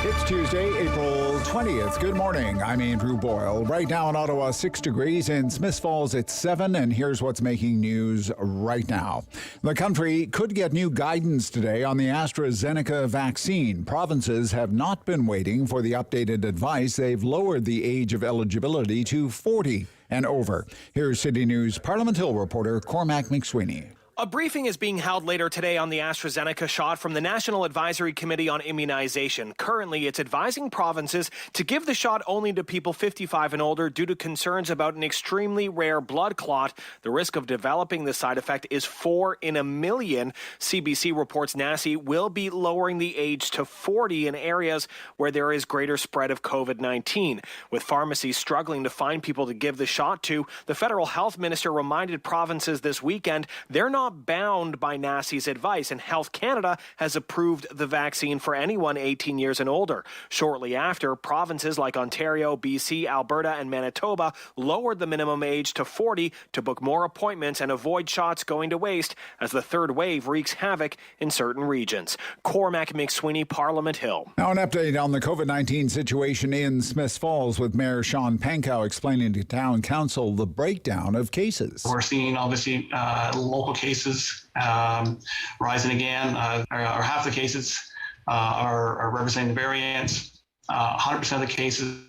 Speaker 3: It's Tuesday, April 20th. Good morning. I'm Andrew Boyle. Right now in Ottawa, 6 degrees. In Smiths Falls, it's 7. And here's what's making news right now. The country could get new guidance today on the AstraZeneca vaccine. Provinces have not been waiting for the updated advice. They've lowered the age of eligibility to 40 and over. Here's City News Parliament Hill reporter Cormac McSweeney.
Speaker 4: A briefing is being held later today on the AstraZeneca shot from the National Advisory Committee on Immunization. Currently, it's advising provinces to give the shot only to people 55 and older due to concerns about an extremely rare blood clot. The risk of developing this side effect is 4 in a million. CBC reports NACI will be lowering the age to 40 in areas where there is greater spread of COVID-19. With pharmacies struggling to find people to give the shot to, the federal health minister reminded provinces this weekend they're not bound by NACI's advice, and Health Canada has approved the vaccine for anyone 18 years and older. Shortly after, provinces like Ontario, BC, Alberta, and Manitoba lowered the minimum age to 40 to book more appointments and avoid shots going to waste as the third wave wreaks havoc in certain regions. Cormac McSweeney, Parliament Hill.
Speaker 3: Now an update on the COVID-19 situation in Smiths Falls with Mayor Sean Pankow explaining to Town Council the breakdown of cases.
Speaker 5: We're seeing obviously local cases rising again. Or half the cases are representing the variants. 100% of the cases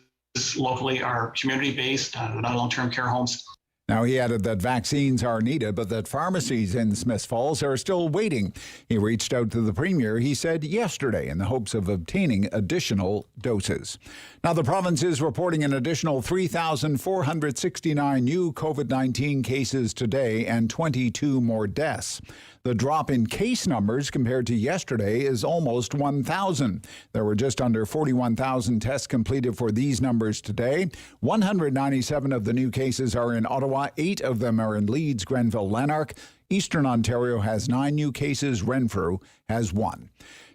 Speaker 5: locally are community-based, not long-term care homes.
Speaker 3: Now, he added that vaccines are needed, but that pharmacies in Smiths Falls are still waiting. He reached out to the Premier, he said yesterday, in the hopes of obtaining additional doses. Now, the province is reporting an additional 3,469 new COVID-19 cases today and 22 more deaths. The drop in case numbers compared to yesterday is almost 1,000. There were just under 41,000 tests completed for these numbers today. 197 of the new cases are in Ottawa. 8 of them are in Leeds, Grenville, Lanark. Eastern Ontario has 9 new cases. Renfrew has 1.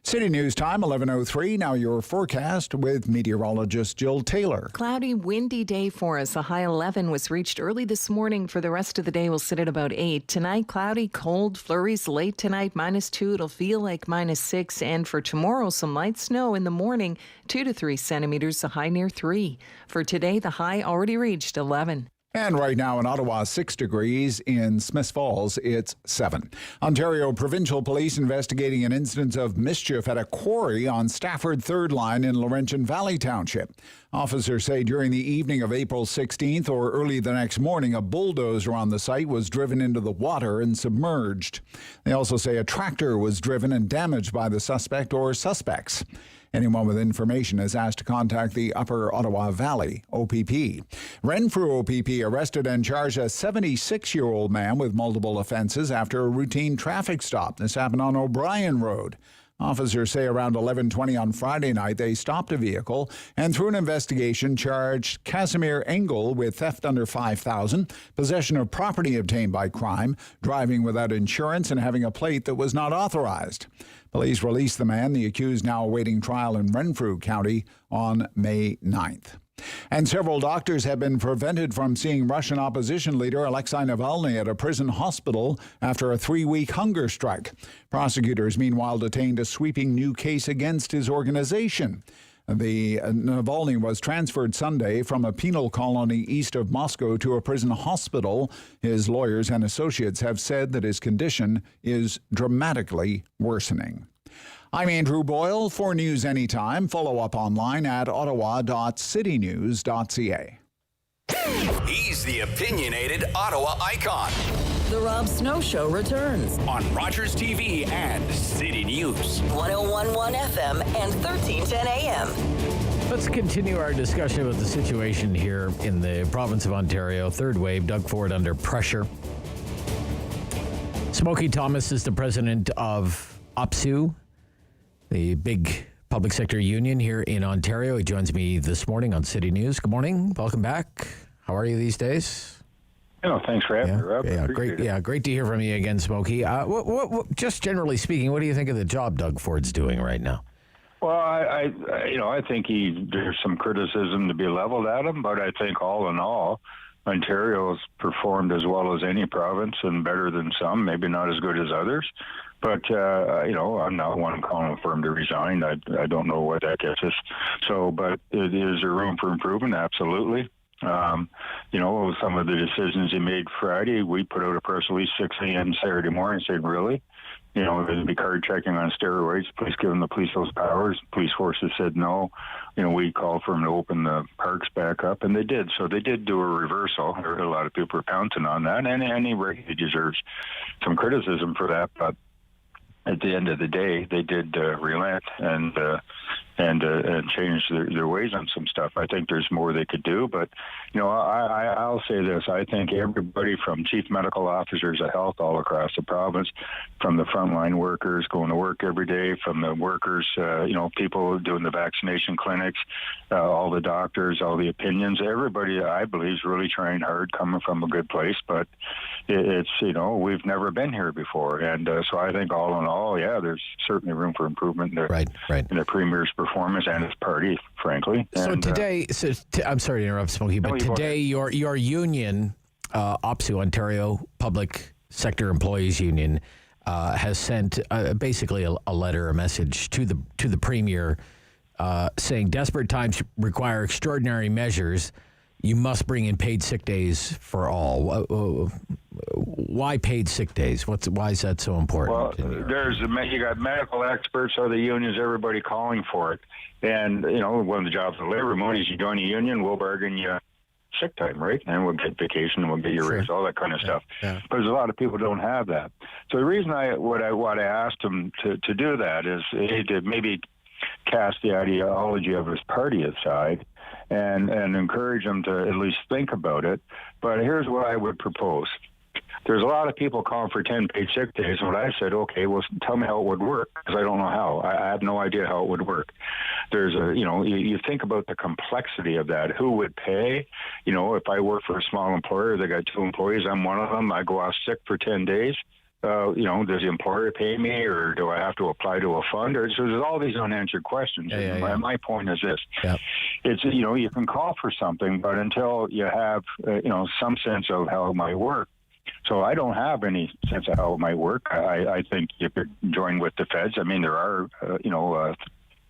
Speaker 3: City News Time, 11:03. Now your forecast with meteorologist Jill Taylor.
Speaker 21: Cloudy, windy day for us. A high 11 was reached early this morning. For the rest of the day, we'll sit at about 8. Tonight, cloudy, cold, flurries late tonight, -2. It'll feel like -6. And for tomorrow, some light snow in the morning, 2 to 3 centimeters, a high near 3. For today, the high already reached 11.
Speaker 3: And right now in Ottawa, 6 degrees. In Smiths Falls, it's 7. Ontario Provincial Police investigating an incident of mischief at a quarry on Stafford Third Line in Laurentian Valley Township. Officers say during the evening of April 16th or early the next morning, a bulldozer on the site was driven into the water and submerged. They also say a tractor was driven and damaged by the suspect or suspects. Anyone with information is asked to contact the Upper Ottawa Valley OPP. Renfrew OPP arrested and charged a 76-year-old man with multiple offenses after a routine traffic stop. This happened on O'Brien Road. Officers say around 11:20 on Friday night they stopped a vehicle and through an investigation charged Casimir Engel with theft under $5,000, possession of property obtained by crime, driving without insurance, and having a plate that was not authorized. Police released the man, the accused now awaiting trial in Renfrew County on May 9th. And several doctors have been prevented from seeing Russian opposition leader Alexei Navalny at a prison hospital after a 3-week hunger strike. Prosecutors, meanwhile, detained a sweeping new case against his organization. The Navalny was transferred Sunday from a penal colony east of Moscow to a prison hospital. His lawyers and associates have said that his condition is dramatically worsening. I'm Andrew Boyle. For News Anytime, follow up online at ottawa.citynews.ca.
Speaker 2: He's the opinionated Ottawa icon.
Speaker 7: The Rob Snow Show returns
Speaker 2: on Rogers TV and City News.
Speaker 7: 101.1 FM and 1310 AM.
Speaker 8: Let's continue our discussion about the situation here in the province of Ontario. Third wave, Doug Ford under pressure. Smokey Thomas is the president of OPSEU, the big public sector union here in Ontario. He joins me this morning on City News. Good morning. Welcome back. How are you these days?
Speaker 22: Oh, thanks for having me, Rob.
Speaker 8: Yeah, great. Yeah, great to hear from you again, Smokey. What, just generally speaking, what do you think of the job Doug Ford's doing right now?
Speaker 22: Well, I think there's some criticism to be leveled at him, but I think all in all, Ontario's performed as well as any province and better than some, maybe not as good as others. But, I'm not one calling for him to resign. I don't know what that gets us. So, but is there room for improvement? Absolutely. Some of the decisions he made Friday, we put out a press release 6 a.m. Saturday morning saying, really? There'd be card checking on steroids. Please give the police those powers. Police forces said no. We called for them to open the parks back up, and they did. So they did do a reversal. A lot of people are pouncing on that, and he deserves some criticism for that. But at the end of the day, they did relent and change their ways on some stuff. I think there's more they could do, but I'll say this: I think everybody from chief medical officers of health all across the province, from the frontline workers going to work every day, from the workers, people doing the vaccination clinics, all the doctors, all the opinions, everybody I believe is really trying hard, coming from a good place. But it's we've never been here before, and so I think all in all, there's certainly room for improvement in the Premier's performance and his party, frankly.
Speaker 8: So
Speaker 22: and,
Speaker 8: today, I'm sorry to interrupt, Smokey, but today your union, OPSEU, Ontario Public Sector Employees Union, has sent basically a letter, a message to the Premier, saying desperate times require extraordinary measures. You must bring in paid sick days for all. Why paid sick days? Why is that so important?
Speaker 22: Well, you got medical experts, other unions, everybody calling for it. And, one of the jobs of labor money is you join a union, we'll bargain you sick time, right? And we'll get vacation, we'll get your raise, all that kind of stuff. Yeah. But there's a lot of people who don't have that. So the reason I asked him to do that is to maybe cast the ideology of his party aside and encourage them to at least think about it. But here's what I would propose. There's a lot of people calling for 10 paid sick days, and what I said, okay, well, tell me how it would work, because I don't know how. I have no idea how it would work. There's you think about the complexity of that. Who would pay? If I work for a small employer, they got 2 employees, I'm one of them, I go off sick for 10 days. Does the employer pay me, or do I have to apply to a fund? So there's all these unanswered questions. My point is this: it's you can call for something, but until you have some sense of how it might work. So I don't have any sense of how it might work. I think you could join with the feds. I mean, there are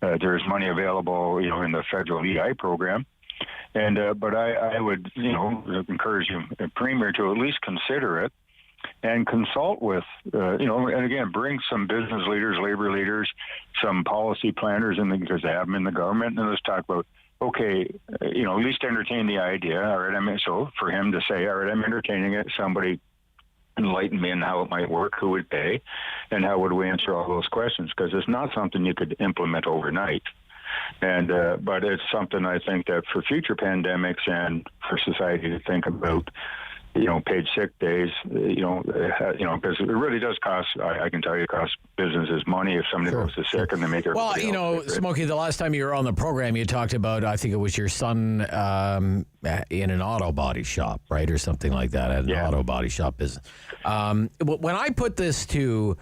Speaker 22: there's money available in the federal EI program. And but I would encourage the Premier to at least consider it. And consult with, and again, bring some business leaders, labor leaders, some policy planners, because they have them in the government, and let's talk about, okay, at least entertain the idea. All right, so for him to say, all right, I'm entertaining it. Somebody enlighten me on how it might work, who would pay, and how would we answer all those questions? Because it's not something you could implement overnight. And but it's something I think that for future pandemics and for society to think about. Paid sick days, because it really does cost, I can tell you, it costs businesses money if somebody goes to sick and they make it.
Speaker 8: Well, Smokey, the last time you were on the program, you talked about, I think it was your son in an auto body shop, right? Or something like that, at an auto body shop business. When I put this to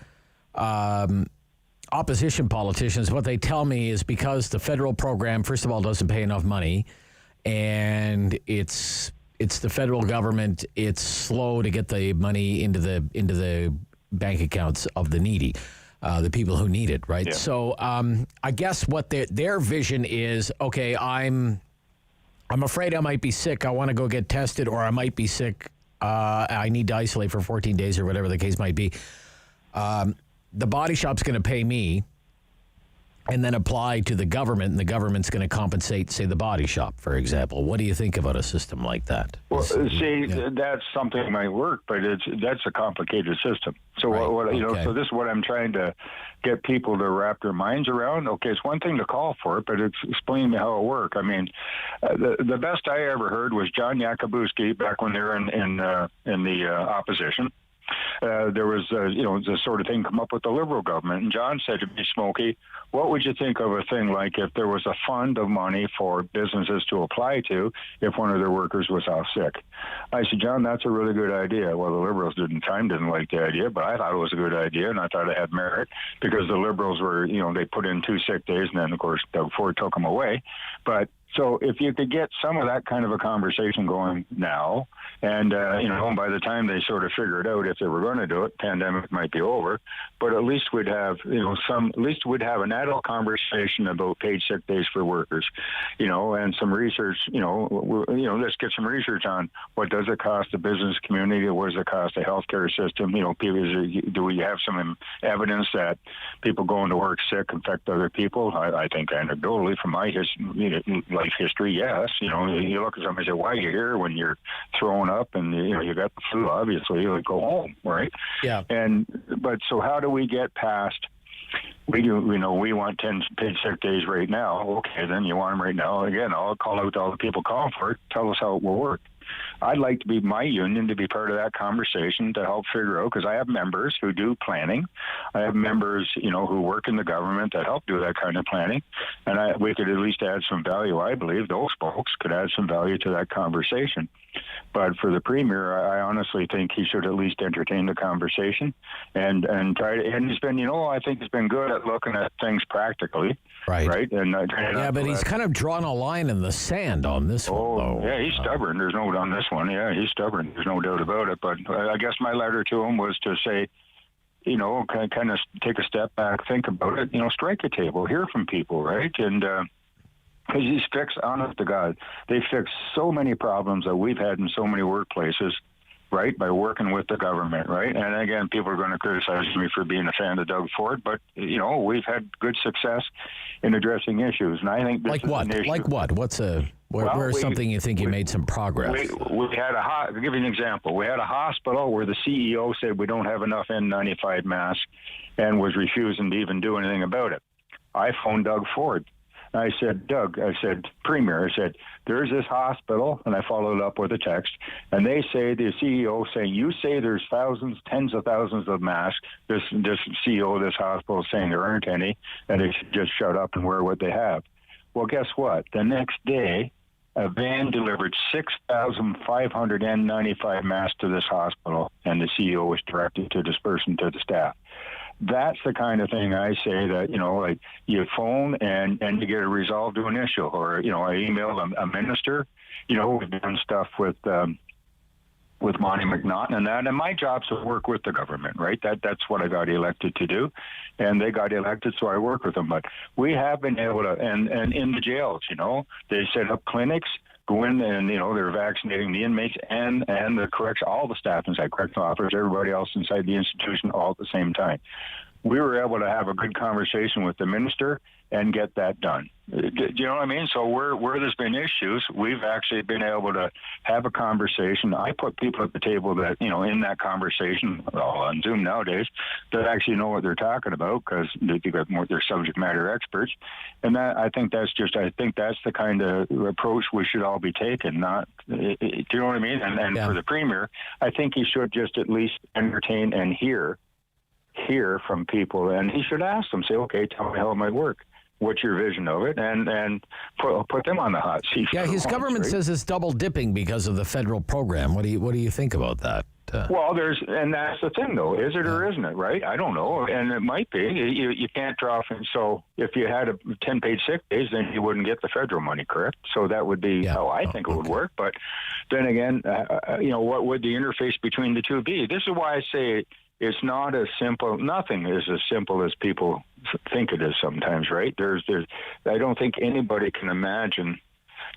Speaker 8: opposition politicians, what they tell me is because the federal program, first of all, doesn't pay enough money, and it's the federal government. It's slow to get the money into the bank accounts of the needy, the people who need it, right? Yeah. So I guess what their vision is, okay, I'm afraid I might be sick. I want to go get tested, or I might be sick. I need to isolate for 14 days or whatever the case might be. The body shop's going to pay me and then apply to the government, and the government's going to compensate, say, the body shop, for example. What do you think about a system like that?
Speaker 22: Well, that's something that might work, but that's a complicated system. So so this is what I'm trying to get people to wrap their minds around. Okay, it's one thing to call for it, but it's explaining how it works. I mean, the best I ever heard was John Yakubuski back when they were in the opposition. There was, the sort of thing come up with the Liberal government. And John said to me, Smokey, what would you think of a thing like if there was a fund of money for businesses to apply to if one of their workers was off sick? I said, John, that's a really good idea. Well, the Liberals didn't like the idea, but I thought it was a good idea, and I thought it had merit because the Liberals were, they put in 2 sick days, and then, of course, Doug Ford took them away. But So if you could get some of that kind of a conversation going now, and by the time they sort of figure it out, if they were going to do it, pandemic might be over. But at least we'd have an adult conversation about paid sick days for workers, and some research. Let's get some research on what does it cost the business community, what does it cost the healthcare system. Do we have some evidence that people going to work sick infect other people? I think anecdotally from my life history, yes. You look at somebody and say, why are you here when you're throwing up and you got the flu? Obviously, you go home, right?
Speaker 8: Yeah.
Speaker 22: But so how do we get past? We want 10 paid sick days right now. Okay, then you want them right now. Again, I'll call out to all the people calling for it. Tell us how it will work. I'd like to be my union to be part of that conversation to help figure out, because I have members who do planning. I have members, who work in the government that help do that kind of planning. And we could at least add some value. I believe those folks could add some value to that conversation. But for the Premier, I honestly think he should at least entertain the conversation and try to. And he's been, I think he's been good at looking at things practically.
Speaker 8: Right.
Speaker 22: And
Speaker 8: but he's kind of drawn a line in the sand on this one, though.
Speaker 22: Yeah, he's stubborn. There's no on this one. Yeah, he's stubborn. There's no doubt about it. But I guess my letter to him was to say, kind of take a step back, think about it. Strike a table, hear from people, right? And because he's fixed, honest to God, they fixed so many problems that we've had in so many workplaces, right, by working with the government, right? And again, people are going to criticize me for being a fan of Doug Ford, but, we've had good success in addressing issues. And I think this
Speaker 8: like
Speaker 22: is
Speaker 8: what?
Speaker 22: an issue.
Speaker 8: Like what? Where's something you think you made some progress?
Speaker 22: We had I'll give you an example. We had a hospital where the CEO said we don't have enough N95 masks and was refusing to even do anything about it. I phoned Doug Ford. I said, Premier, there's this hospital, and I followed up with a text, and they say, the CEO saying, you say there's thousands, tens of thousands of masks. This CEO of this hospital is saying there aren't any, and they should just shut up and wear what they have. Well, guess what? The next day, a van delivered 6,500 N95 masks to this hospital, and the CEO was directed to disperse them to the staff. That's the kind of thing I say that, like you phone and you get it resolved to an issue. Or, I emailed a minister, we've done stuff with Monty McNaughton and that. And my job's to work with the government, right? That's what I got elected to do. And they got elected, so I work with them. But we have been able to, and in the jails, they set up clinics, go in and, they're vaccinating the inmates and the all the staff inside correctional officers, everybody else inside the institution all at the same time. We were able to have a good conversation with the minister and get that done. Do you know what I mean? So where there's been issues, we've actually been able to have a conversation. I put people at the table that, in that conversation, on Zoom nowadays, that actually know what they're talking about because they've got they're subject matter experts. And that I think that's the kind of approach we should all be taking. Not, do you know what I mean? And for the Premier, I think he should just at least entertain and hear from people, and he should ask them, say, okay, tell me how it might work. What's your vision of it? And put them on the hot seat.
Speaker 8: Yeah, his government says it's double dipping because of the federal program. What do you think about that?
Speaker 22: Well, and that's the thing, though. Is it or isn't it, right? I don't know. And it might be. You can't draw from. So if you had 10 paid sick days, then you wouldn't get the federal money, correct? So that would be how I think it would work. But then again, what would the interface between the two be? This is why I say it's not as simple. Nothing is as simple as people think it is sometimes, right? I don't think anybody can imagine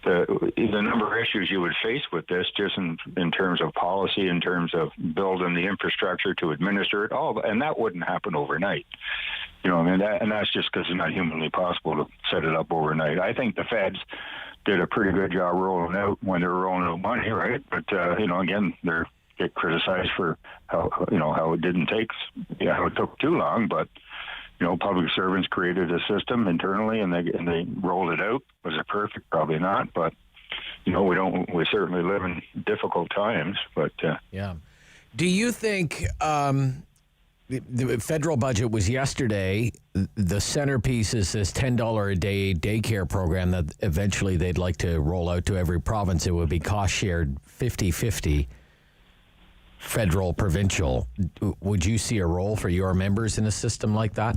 Speaker 22: the number of issues you would face with this, just in terms of policy, in terms of building the infrastructure to administer it all, and that wouldn't happen overnight. And that's just because it's not humanly possible to set it up overnight. I think the feds did a pretty good job rolling out when they were rolling out money, right? But again, they're get criticized for how it didn't take, how it took too long, but public servants created a system internally and they rolled it out. Was it perfect? Probably not, but we certainly live in difficult times, but
Speaker 8: yeah. Do you think the federal budget was yesterday, the centerpiece is this $10 a day daycare program that eventually they'd like to roll out to every province? It would be cost shared 50-50. Federal, provincial. Would you see a role for your members in a system like that?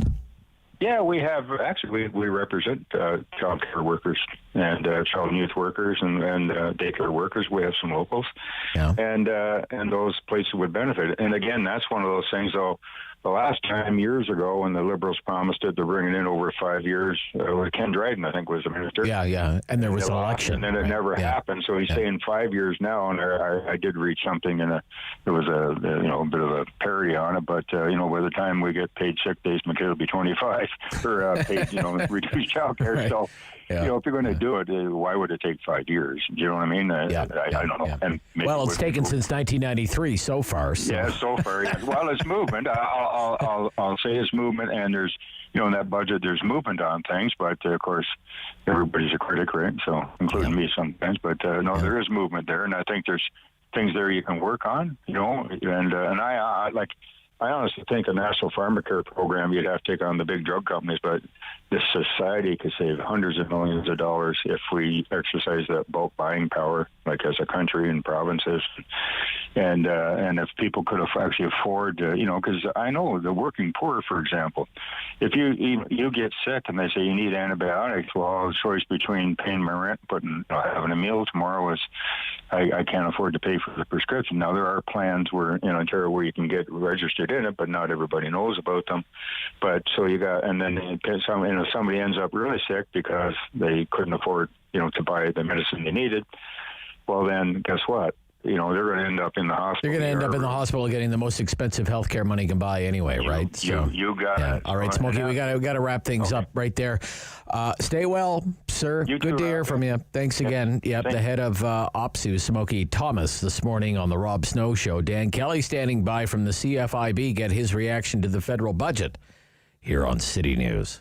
Speaker 22: Yeah, we have. Actually, we represent child care workers and child and youth workers and daycare workers. We have some locals, and those places would benefit. And again, that's one of those things, though. The last time, years ago, when the Liberals promised it, they're bringing in over 5 years. Ken Dryden, I think, was the minister.
Speaker 8: Yeah. And there was an election.
Speaker 22: And then it never happened. So he's saying 5 years now. And I did read something, and it was a bit of a parody on it. But by the time we get paid sick days, McKay will be 25 or paid reduced child care. Right. So. If you're going to do it, why would it take 5 years? Do you know what I mean? I don't know.
Speaker 8: Yeah.
Speaker 22: And
Speaker 8: it's taken since 1993 so far. So.
Speaker 22: Yeah, so far. Yeah. Well, it's movement. I'll say it's movement, and there's, in that budget, there's movement on things. But of course, everybody's a critic, right? So, including me sometimes. But there is movement there, and I think there's things there you can work on. And I honestly think a national pharmacare program, you'd have to take on the big drug companies, but this society could save hundreds of millions of dollars if we exercise that bulk buying power, like as a country and provinces. And if people could actually afford, because I know the working poor, for example, if you get sick and they say you need antibiotics, well, the choice between paying my rent and having a meal tomorrow is I can't afford to pay for the prescription. Now, there are plans in Ontario where you can get registered in it, but not everybody knows about them. But so you got, and then somebody ends up really sick because they couldn't afford, to buy the medicine they needed. Well, then guess what? They're going to end up in the hospital.
Speaker 8: They're going to end up in the hospital getting the most expensive health care money can buy anyway, right?
Speaker 22: So, you got it.
Speaker 8: All right, Smokey, we got to wrap things up right there. Stay well, sir. Good to hear from you. Thanks again. Yep, the head of OPSEU, Smokey Thomas, this morning on the Rob Snow Show. Dan Kelly standing by from the CFIB, get his reaction to the federal budget here on City News.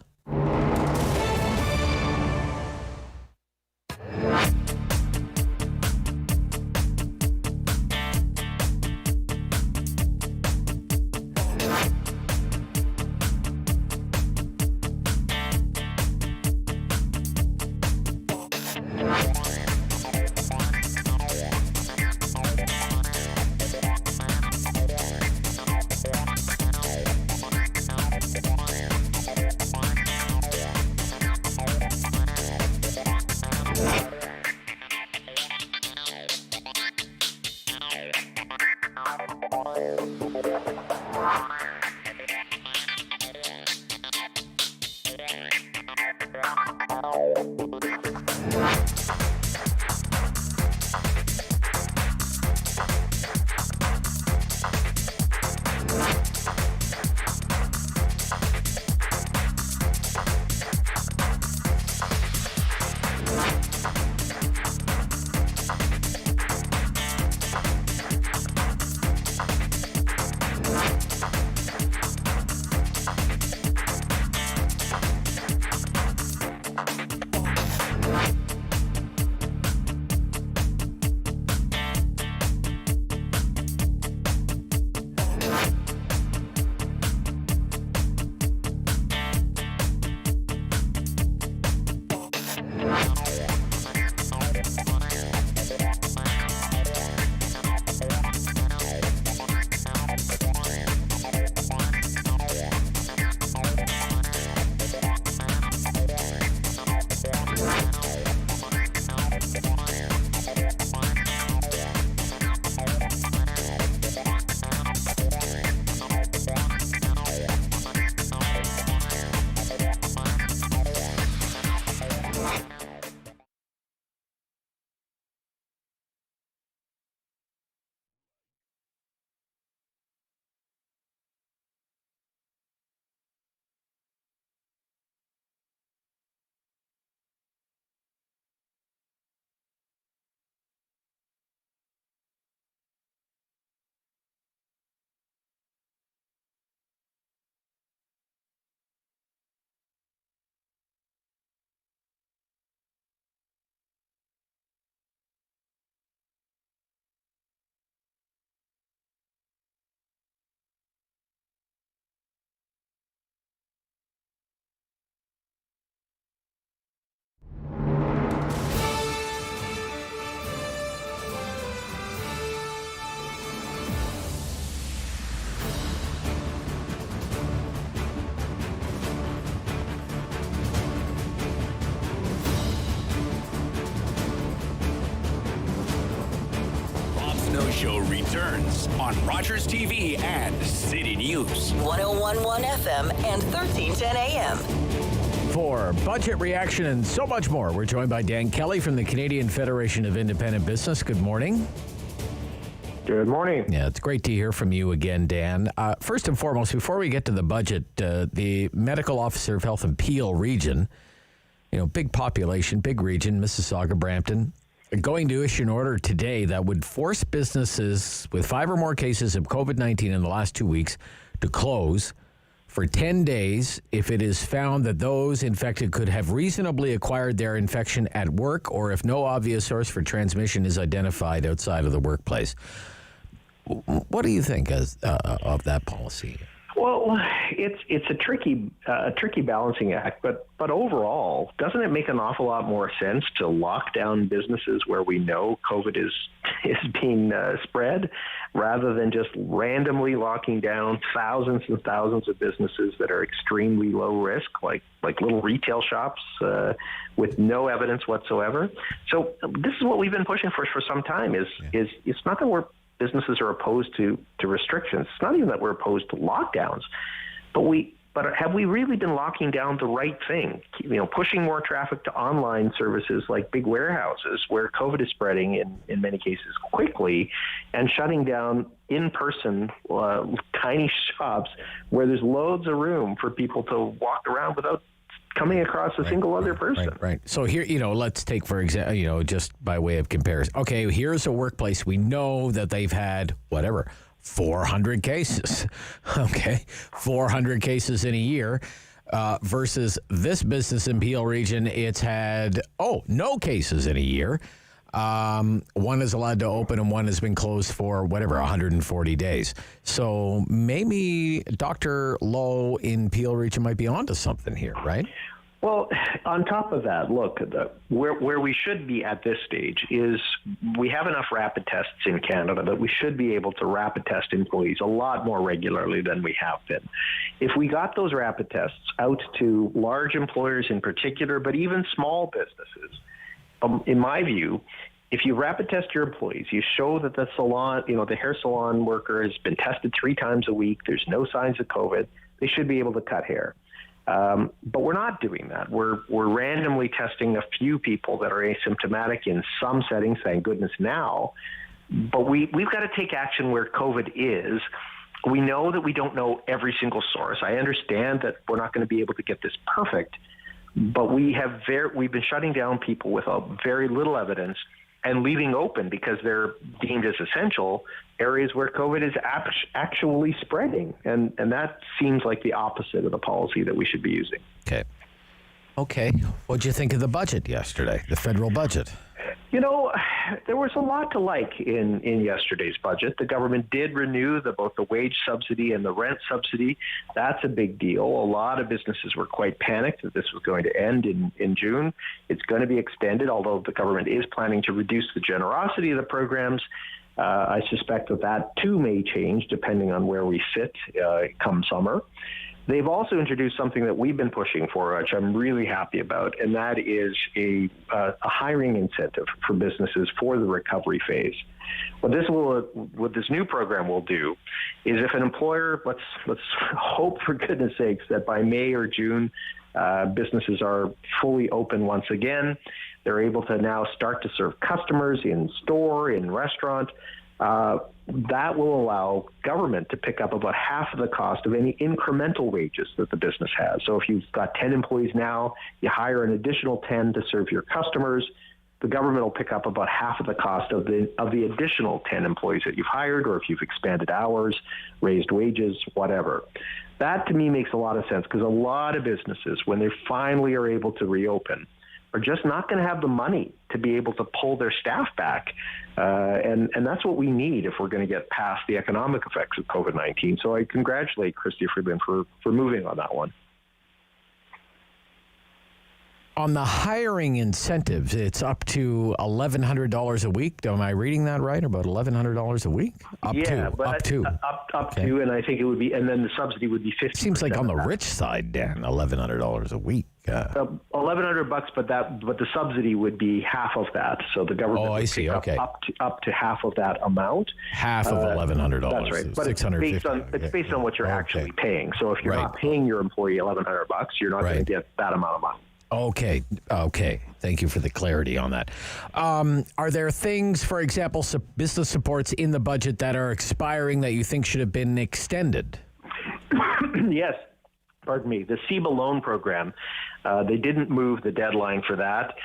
Speaker 2: returns on Rogers TV and City News.
Speaker 7: 101.1 FM and 1310 AM.
Speaker 8: For budget reaction and so much more, we're joined by Dan Kelly from the Canadian Federation of Independent Business. Good morning.
Speaker 6: Good morning.
Speaker 8: Yeah, it's great to hear from you again, Dan. First and foremost, before we get to the budget, the medical officer of health in Peel region, big population, big region, Mississauga, Brampton, going to issue an order today that would force businesses with 5 or more cases of COVID-19 in the last 2 weeks to close for 10 days if it is found that those infected could have reasonably acquired their infection at work or if no obvious source for transmission is identified outside of the workplace. What do you think of that policy?
Speaker 6: Well, it's a tricky balancing act, but overall, doesn't it make an awful lot more sense to lock down businesses where we know COVID is being spread, rather than just randomly locking down thousands and thousands of businesses that are extremely low risk, like little retail shops with no evidence whatsoever? So this is what we've been pushing for some time. Is it's not that businesses are opposed to restrictions. It's not even that we're opposed to lockdowns, but have we really been locking down the right thing? Pushing more traffic to online services like big warehouses where COVID is spreading in many cases quickly, and shutting down in-person tiny shops where there's loads of room for people to walk around without coming across a single other person.
Speaker 8: Right. So here, let's take, for example, just by way of comparison. Okay, here's a workplace. We know that they've had, 400 cases. Okay, 400 cases in a year versus this business in Peel region, it's had, no cases in a year. One is allowed to open and one has been closed for 140 days. So maybe Dr. Lowe in Peel region might be onto something here, right?
Speaker 6: Well, on top of that, look, where we should be at this stage is we have enough rapid tests in Canada that we should be able to rapid test employees a lot more regularly than we have been. If we got those rapid tests out to large employers in particular, but even small businesses, in my view, if you rapid test your employees, you show that the salon, the hair salon worker has been tested 3 times a week, there's no signs of COVID, they should be able to cut hair. But we're not doing that. We're randomly testing a few people that are asymptomatic in some settings, thank goodness now. But we've got to take action where COVID is. We know that we don't know every single source. I understand that we're not going to be able to get this perfect, but we've been shutting down people with very little evidence and leaving open, because they're deemed as essential, areas where COVID is actually spreading. And that seems like the opposite of the policy that we should be using.
Speaker 8: Okay. What'd you think of the budget yesterday, the federal budget?
Speaker 6: There was a lot to like in yesterday's budget. The government did renew both the wage subsidy and the rent subsidy. That's a big deal. A lot of businesses were quite panicked that this was going to end in June. It's going to be extended, although the government is planning to reduce the generosity of the programs. I suspect that too may change depending on where we sit come summer. They've also introduced something that we've been pushing for, which I'm really happy about, and that is a hiring incentive for businesses for the recovery phase. What this new program will do is, if an employer, let's hope for goodness sakes that by May or June businesses are fully open once again, they're able to now start to serve customers in store, in restaurant. That will allow government to pick up about half of the cost of any incremental wages that the business has. So if you've got 10 employees now, you hire an additional 10 to serve your customers, the government will pick up about half of the cost of the additional 10 employees that you've hired, or if you've expanded hours, raised wages, whatever. That to me makes a lot of sense, because a lot of businesses, when they finally are able to reopen, are just not going to have the money to be able to pull their staff back. And that's what we need if we're going to get past the economic effects of COVID-19. So I congratulate Chrystia Freeland for moving on that one.
Speaker 8: On the hiring incentives, it's up to $1,100 a week. Am I reading that right? About $1,100 a week? Up to,
Speaker 6: and I think it would be, and then the subsidy would be 50%.
Speaker 8: Seems like on the rich side, Dan, $1,100 a week.
Speaker 6: $1,100, but the subsidy would be half of that. So the government would pick up to half of that amount.
Speaker 8: Half of $1,100.
Speaker 6: That's right. But it's based on what you're actually paying. So if you're not paying your employee $1,100, you're not going to get that amount of money.
Speaker 8: Okay. Thank you for the clarity on that. Are there things, for example, business supports in the budget that are expiring that you think should have been extended?
Speaker 6: Yes. Pardon me. The CEBA loan program, they didn't move the deadline for that.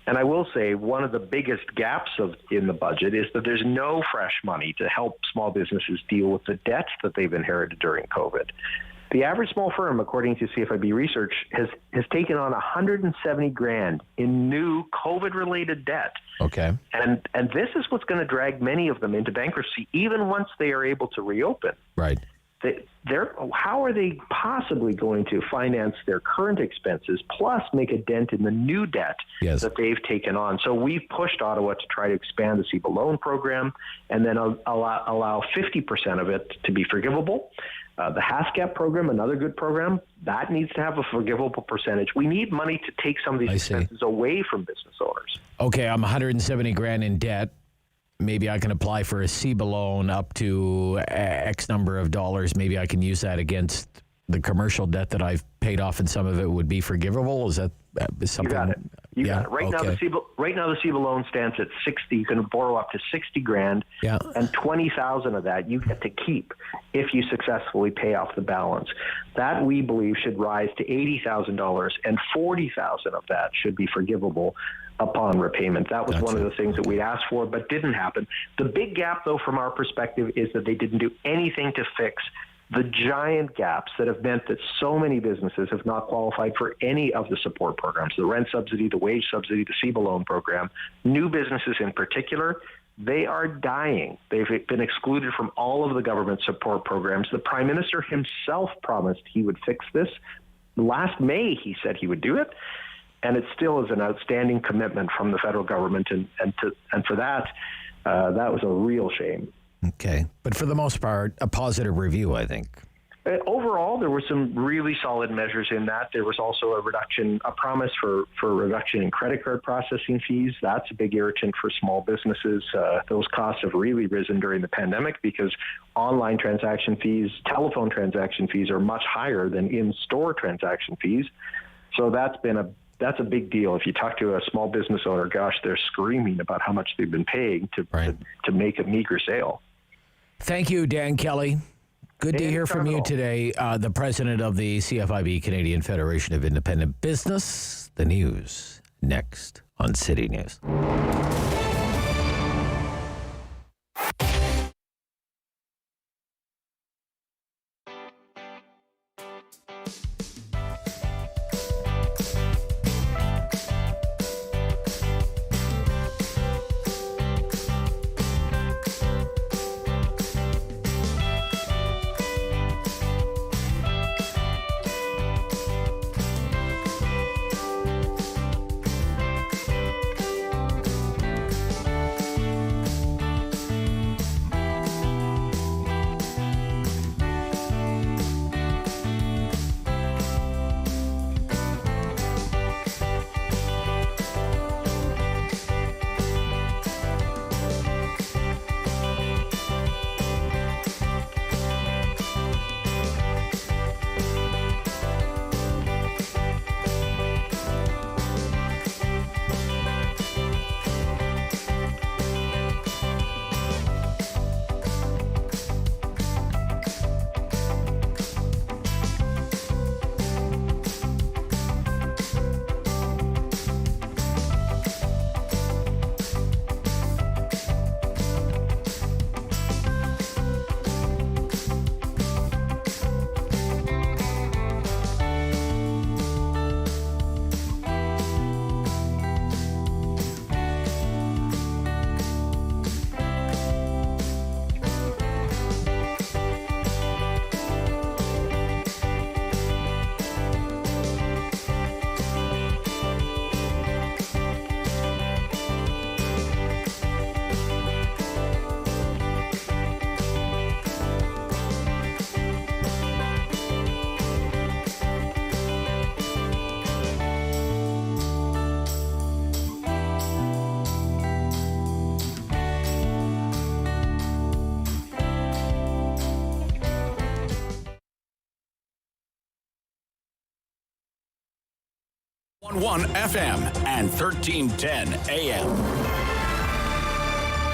Speaker 6: And I will say one of the biggest gaps in the budget is that there's no fresh money to help small businesses deal with the debts that they've inherited during COVID. The average small firm, according to CFIB research, has taken on $170,000 in new COVID-related debt.
Speaker 8: Okay.
Speaker 6: And this is what's going to drag many of them into bankruptcy, even once they are able to reopen.
Speaker 8: Right.
Speaker 6: How are they possibly going to finance their current expenses plus make a dent in the new debt that they've taken on? So we've pushed Ottawa to try to expand the CEBA loan program and then allow 50% of it to be forgivable. The HASCAP program, another good program, that needs to have a forgivable percentage. We need money to take some of these expenses away from business owners.
Speaker 8: Okay, I'm $170,000 in debt. Maybe I can apply for a CEBA loan up to X number of dollars. Maybe I can use that against the commercial debt that I've paid off, and some of it would be forgivable. Is that something?
Speaker 6: You got it. You got it. Right now, the CEBA loan stands at 60. You can borrow up to $60,000, and 20,000 of that you get to keep if you successfully pay off the balance. That we believe should rise to $80,000, and 40,000 of that should be forgivable upon repayment. That was one of the things that we asked for, but didn't happen. The big gap, though, from our perspective, is that they didn't do anything to fix the giant gaps that have meant that so many businesses have not qualified for any of the support programs, the rent subsidy, the wage subsidy, the CEBA loan program. New businesses in particular, they are dying. They've been excluded from all of the government support programs. The Prime Minister himself promised he would fix this. Last May, he said he would do it. And it still is an outstanding commitment from the federal government. And for that, that was a real shame.
Speaker 8: Okay. But for the most part, a positive review, I think.
Speaker 6: Overall, there were some really solid measures in that. There was also a promise for a reduction in credit card processing fees. That's a big irritant for small businesses. Those costs have really risen during the pandemic because online transaction fees, telephone transaction fees are much higher than in-store transaction fees. So that's a big deal. If you talk to a small business owner, gosh, they're screaming about how much they've been paying to make a meager sale.
Speaker 8: Thank you, Dan Kelly. Good to hear from you today, the president of the CFIB, Canadian Federation of Independent Business. The news next on City News.
Speaker 2: 101 FM and 1310 AM.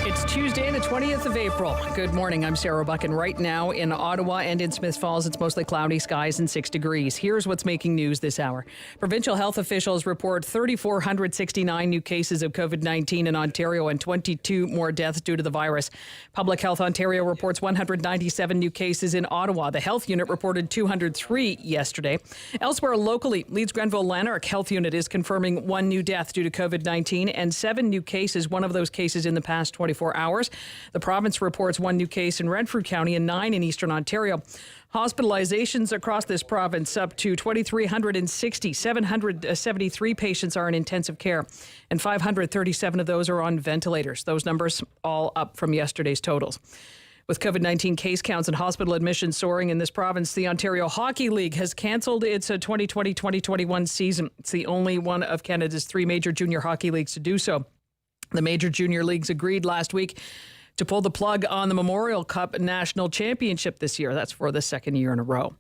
Speaker 9: It's Tuesday, the 20th of April. Good morning. I'm Sarah Buchan. Right now in Ottawa and in Smith Falls, it's mostly cloudy skies and 6 degrees. Here's what's making news this hour. Provincial health officials report 3,469 new cases of COVID-19 in Ontario and 22 more deaths due to the virus. Public Health Ontario reports 197 new cases in Ottawa. The health unit reported 203 yesterday. Elsewhere locally, Leeds Grenville Lanark Health Unit is confirming 1 new death due to COVID-19 and 7 new cases, one of those cases in the past 24 hours. The province reports 1 new case in Renfrew County and 9 in Eastern Ontario. Hospitalizations across this province up to 2,360. 773 patients are in intensive care, and 537 of those are on ventilators. Those numbers all up from yesterday's totals. With COVID-19 case counts and hospital admissions soaring in this province, the Ontario Hockey League has cancelled its 2020-2021 season. It's the only one of Canada's 3 major junior hockey leagues to do so. The major junior leagues agreed last week to pull the plug on the Memorial Cup National Championship this year. That's for the second year in a row.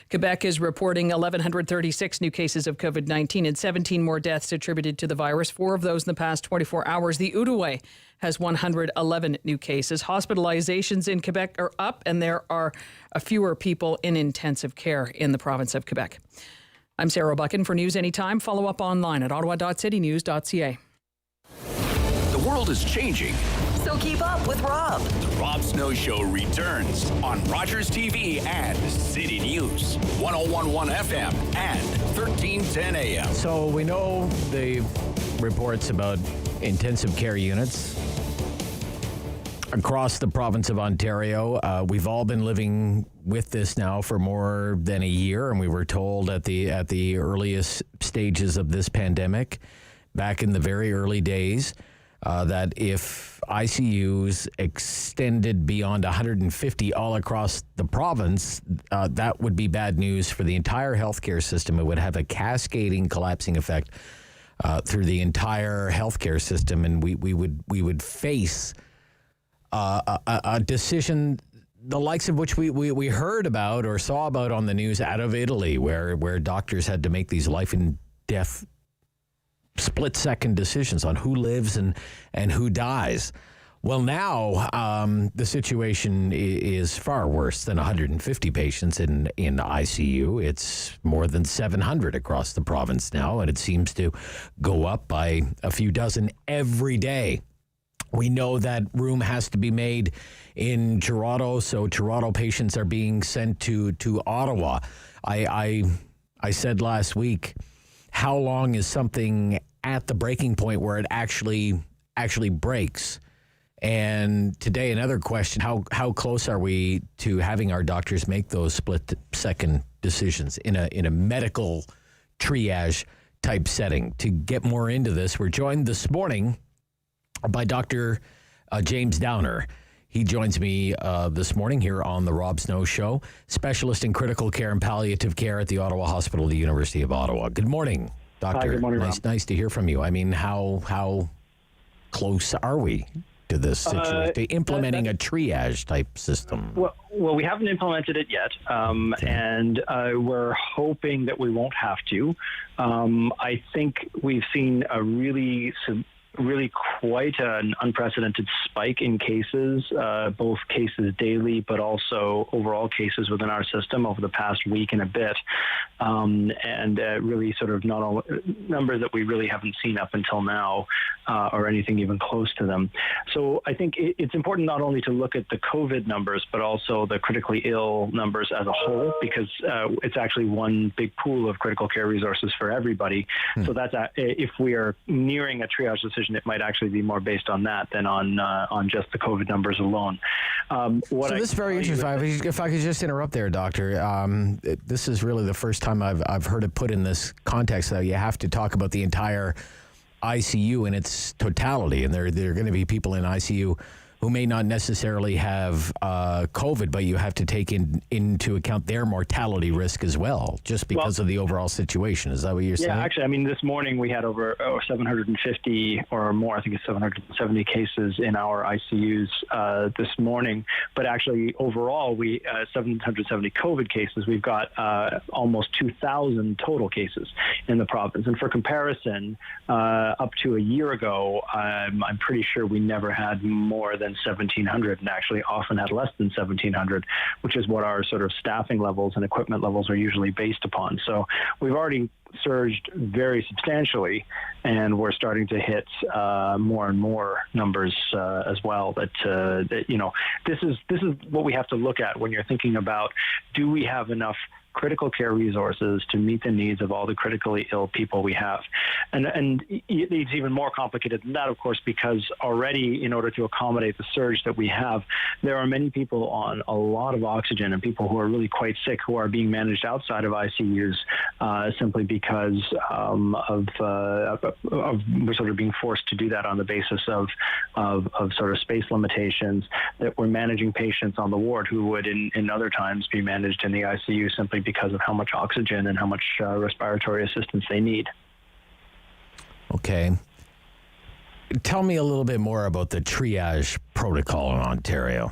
Speaker 9: Quebec is reporting 1,136 new cases of COVID-19 and 17 more deaths attributed to the virus, 4 of those in the past 24 hours. The Outaouais has 111 new cases. Hospitalizations in Quebec are up, and there are fewer people in intensive care in the province of Quebec. I'm Sarah Buchan. For News Anytime, follow up online at ottawa.citynews.ca.
Speaker 2: The world is changing.
Speaker 7: So keep up with Rob.
Speaker 2: The Rob Snow Show returns on Rogers TV and City News, 101.1 FM and 1310 AM.
Speaker 8: So we know the reports about intensive care units across the province of Ontario. We've all been living with this now for more than a year, and we were told at the earliest stages of this pandemic, back in the very early days, that if ICUs extended beyond 150 all across the province, that would be bad news for the entire healthcare system. It would have a cascading, collapsing effect through the entire healthcare system, and we would face a decision the likes of which we heard about or saw about on the news out of Italy, where doctors had to make these life and death split-second decisions on who lives and who dies. Well, now the situation is far worse than 150 patients in ICU. It's more than 700 across the province now, and it seems to go up by a few dozen every day. We know that room has to be made in Toronto, so Toronto patients are being sent to Ottawa. I said last week, how long is something at the breaking point where it actually breaks? And today, another question: how close are we to having our doctors make those split-second decisions in a medical triage type setting? To get more into this, we're joined this morning by Dr. James Downar. He joins me this morning here on the Rob Snow Show, specialist in critical care and palliative care at the Ottawa Hospital of the University of Ottawa. Good morning, Doctor.
Speaker 10: Hi, good morning, Rob.
Speaker 8: Nice to hear from you. I mean, how close are we to this situation, to implementing a triage type system?
Speaker 10: Well, we haven't implemented it yet, and we're hoping that we won't have to. I think we've seen a really quite an unprecedented spike in cases, both cases daily, but also overall cases within our system over the past week and a bit, and really sort of not all numbers that we really haven't seen up until now, or anything even close to them. So I think it's important not only to look at the COVID numbers, but also the critically ill numbers as a whole, because it's actually one big pool of critical care resources for everybody. So that's if we are nearing a triage decision, it might actually be more based on that than on just the COVID numbers alone.
Speaker 8: So this is very interesting. If I could just interrupt there, Doctor. This is really the first time I've heard it put in this context that you have to talk about the entire ICU in its totality, and there are going to be people in ICU who may not necessarily have COVID, but you have to take into account their mortality risk as well, just because of the overall situation. Is that what you're saying?
Speaker 10: Yeah, actually, I mean, this morning we had over 750 or more, I think it's 770 cases in our ICUs this morning. But actually, overall, 770 COVID cases. We've got almost 2,000 total cases in the province. And for comparison, up to a year ago, I'm pretty sure we never had more than 1,700, and actually often had less than 1,700, which is what our sort of staffing levels and equipment levels are usually based upon. So we've already surged very substantially, and we're starting to hit more and more numbers as well. That this is what we have to look at when you're thinking about, do we have enough critical care resources to meet the needs of all the critically ill people we have. And it's even more complicated than that, of course, because already in order to accommodate the surge that we have, there are many people on a lot of oxygen and people who are really quite sick who are being managed outside of ICUs simply because of sort of being forced to do that on the basis of sort of space limitations, that we're managing patients on the ward who would in other times be managed in the ICU simply because of how much oxygen and how much respiratory assistance they need.
Speaker 8: Okay. Tell me a little bit more about the triage protocol in Ontario.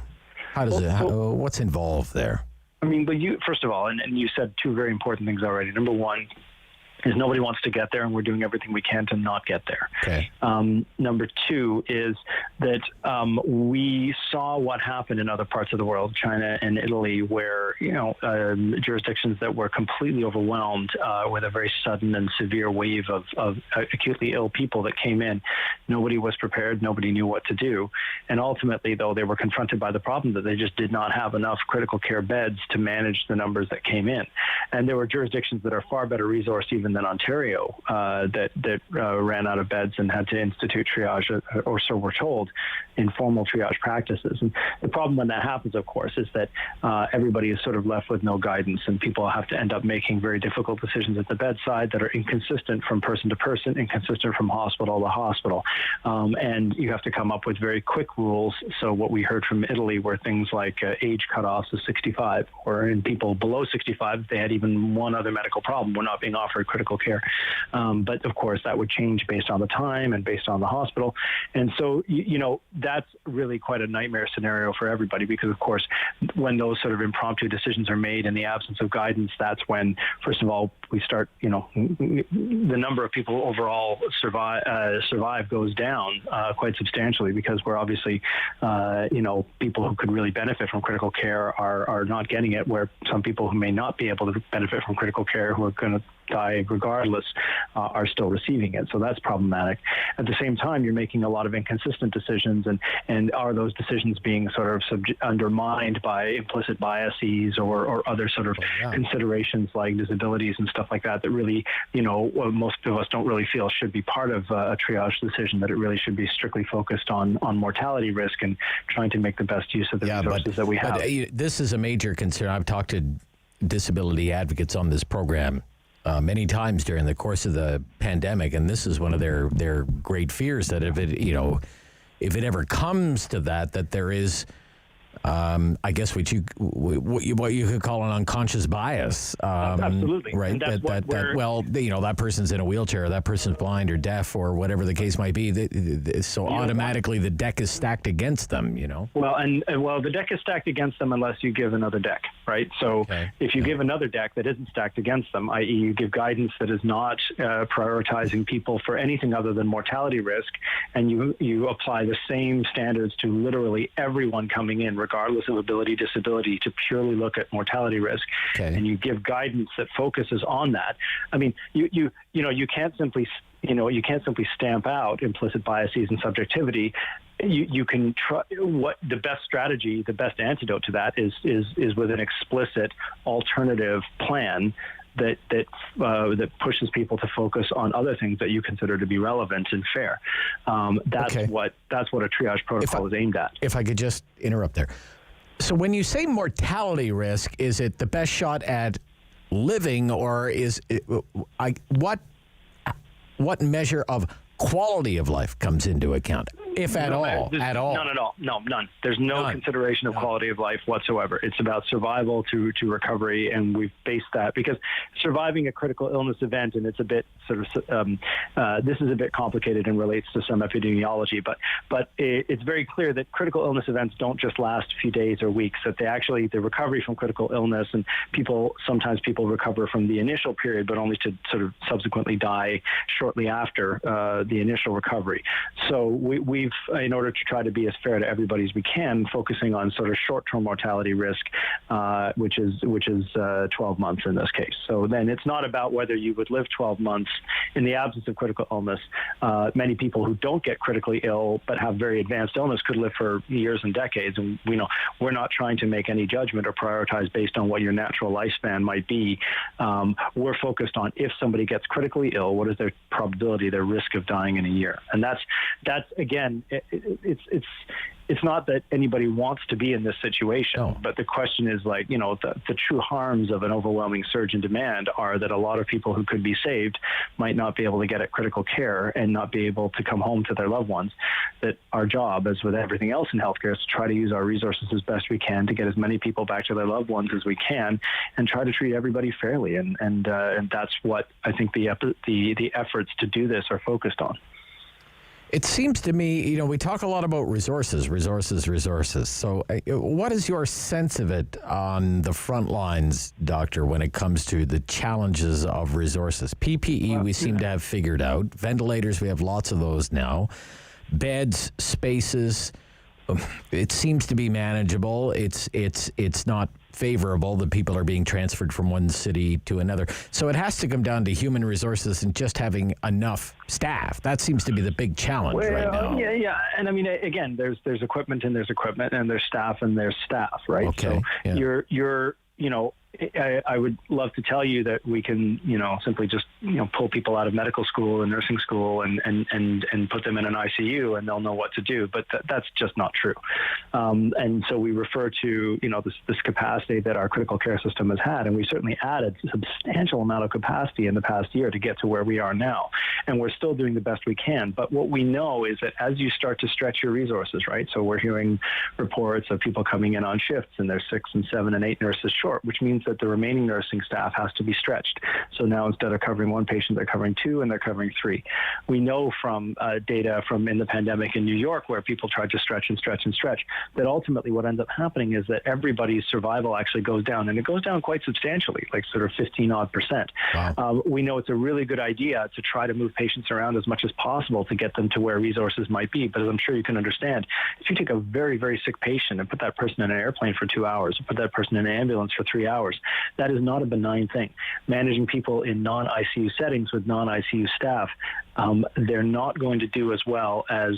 Speaker 8: How does what's involved there?
Speaker 10: I mean, but first of all, and you said two very important things already. Number one is nobody wants to get there, and we're doing everything we can to not get there.
Speaker 8: Okay.
Speaker 10: Number two is that we saw what happened in other parts of the world, China and Italy, where jurisdictions that were completely overwhelmed with a very sudden and severe wave of acutely ill people that came in. Nobody was prepared. Nobody knew what to do. And ultimately, though, they were confronted by the problem that they just did not have enough critical care beds to manage the numbers that came in. And there were jurisdictions that are far better resourced even than Ontario that ran out of beds and had to institute triage, or so we're told, informal triage practices. And the problem when that happens, of course, is that everybody is sort of left with no guidance, and people have to end up making very difficult decisions at the bedside that are inconsistent from person to person, inconsistent from hospital to hospital. And you have to come up with very quick rules. So what we heard from Italy were things like age cutoffs of 65, or in people below 65, if they had even one other medical problem, were not being offered critical care. But of course, that would change based on the time and based on the hospital. And so, that's really quite a nightmare scenario for everybody, because of course, when those sort of impromptu decisions are made in the absence of guidance, that's when, first of all, we start, the number of people overall survive goes down quite substantially, because we're obviously, people who could really benefit from critical care are not getting it, where some people who may not be able to benefit from critical care, who are going to die regardless, are still receiving it. So that's problematic. At the same time, you're making a lot of inconsistent decisions, and are those decisions being sort of undermined by implicit biases or other sort of considerations like disabilities and stuff like that really, most of us don't really feel should be part of a triage decision, that it really should be strictly focused on mortality risk and trying to make the best use of the resources that we have.
Speaker 8: This is a major concern. I've talked to disability advocates on this program many times during the course of the pandemic, and this is one of their great fears, that if it ever comes to that there is, I guess what you could call an unconscious bias.
Speaker 10: Absolutely,
Speaker 8: right? That person's in a wheelchair, that person's blind or deaf or whatever the case might be. So automatically the deck is stacked against them.
Speaker 10: Well, the deck is stacked against them unless you give another deck, right? So if you give another deck that isn't stacked against them, i.e., you give guidance that is not prioritizing people for anything other than mortality risk, and you apply the same standards to literally everyone coming in, regardless of ability, disability, to purely look at mortality risk, and you give guidance that focuses on that. I mean, you can't simply stamp out implicit biases and subjectivity. You can try. What the best strategy, the best antidote to that is with an explicit alternative plan that pushes people to focus on other things that you consider to be relevant and fair. That's what a triage protocol is aimed at.
Speaker 8: If I could just interrupt there. So when you say mortality risk, is it the best shot at living, or is it, what measure of quality of life comes into account? if at all, at all?
Speaker 10: None at all. No, none. There's no consideration of quality of life whatsoever. It's about survival to recovery, and we've based that because surviving a critical illness event, and it's a bit sort of this is a bit complicated and relates to some epidemiology, but it's very clear that critical illness events don't just last a few days or weeks. That the recovery from critical illness, and sometimes people recover from the initial period, but only to sort of subsequently die shortly after the initial recovery. So we've, in order to try to be as fair to everybody as we can, focusing on sort of short-term mortality risk, which is 12 months in this case. So then it's not about whether you would live 12 months in the absence of critical illness. Many people who don't get critically ill but have very advanced illness could live for years and decades. And we're not trying to make any judgment or prioritize based on what your natural lifespan might be. We're focused on if somebody gets critically ill, what is their probability, their risk of dying in a year? And that's again, it's not that anybody wants to be in this situation, but the question is the true harms of an overwhelming surge in demand are that a lot of people who could be saved might not be able to get at critical care and not be able to come home to their loved ones. That our job, as with everything else in healthcare, is to try to use our resources as best we can to get as many people back to their loved ones as we can and try to treat everybody fairly. And that's what I think the efforts to do this are focused on.
Speaker 8: It seems to me, we talk a lot about resources. So what is your sense of it on the front lines, Doctor, when it comes to the challenges of resources? PPE, we seem to have figured out. Ventilators, we have lots of those now. Beds, spaces, it seems to be manageable. It's not favorable that people are being transferred from one city to another. So it has to come down to human resources and just having enough staff. That seems to be the big challenge right now.
Speaker 10: Yeah. And I mean, again, there's equipment and there's equipment, and there's staff and there's staff, right?
Speaker 8: Okay.
Speaker 10: So you're I would love to tell you that we can, simply just, pull people out of medical school and nursing school and put them in an ICU and they'll know what to do. But that's just not true. And so we refer to, this capacity that our critical care system has had. And we certainly added a substantial amount of capacity in the past year to get to where we are now. And we're still doing the best we can. But what we know is that as you start to stretch your resources, right? So we're hearing reports of people coming in on shifts and they're 6 and 7 and 8 nurses short, which means that the remaining nursing staff has to be stretched. So now instead of covering one patient, they're covering 2 and they're covering 3. We know from data from in the pandemic in New York where people tried to stretch that ultimately what ends up happening is that everybody's survival actually goes down, and it goes down quite substantially, like sort of 15-odd%. Wow. We know it's a really good idea to try to move patients around as much as possible to get them to where resources might be. But as I'm sure you can understand, if you take a very, very sick patient and put that person in an airplane for 2 hours, or put that person in an ambulance for 3 hours, that is not a benign thing. Managing people in non-ICU settings with non-ICU staff, they're not going to do as well as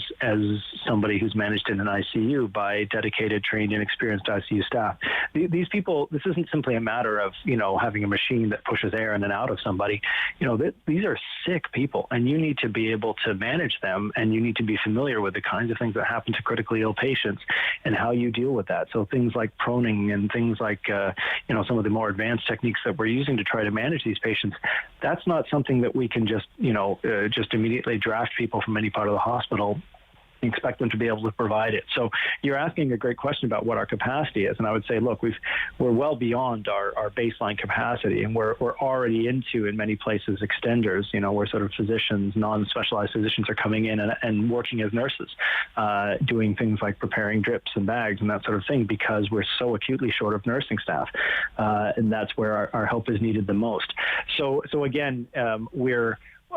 Speaker 10: somebody who's managed in an ICU by dedicated, trained, and experienced ICU staff. These people, this isn't simply a matter of, having a machine that pushes air in and out of somebody. These are sick people, and you need to be able to manage them, and you need to be familiar with the kinds of things that happen to critically ill patients and how you deal with that. So things like proning and things like, some of the more advanced techniques that we're using to try to manage these patients, that's not something that we can just immediately draft people from any part of the hospital and expect them to be able to provide it. So you're asking a great question about what our capacity is. And I would say, look, we're well beyond our baseline capacity, and we're already into, in many places, extenders, where sort of physicians, non-specialized physicians are coming in and working as nurses, doing things like preparing drips and bags and that sort of thing, because we're so acutely short of nursing staff. And that's where our help is needed the most. So again,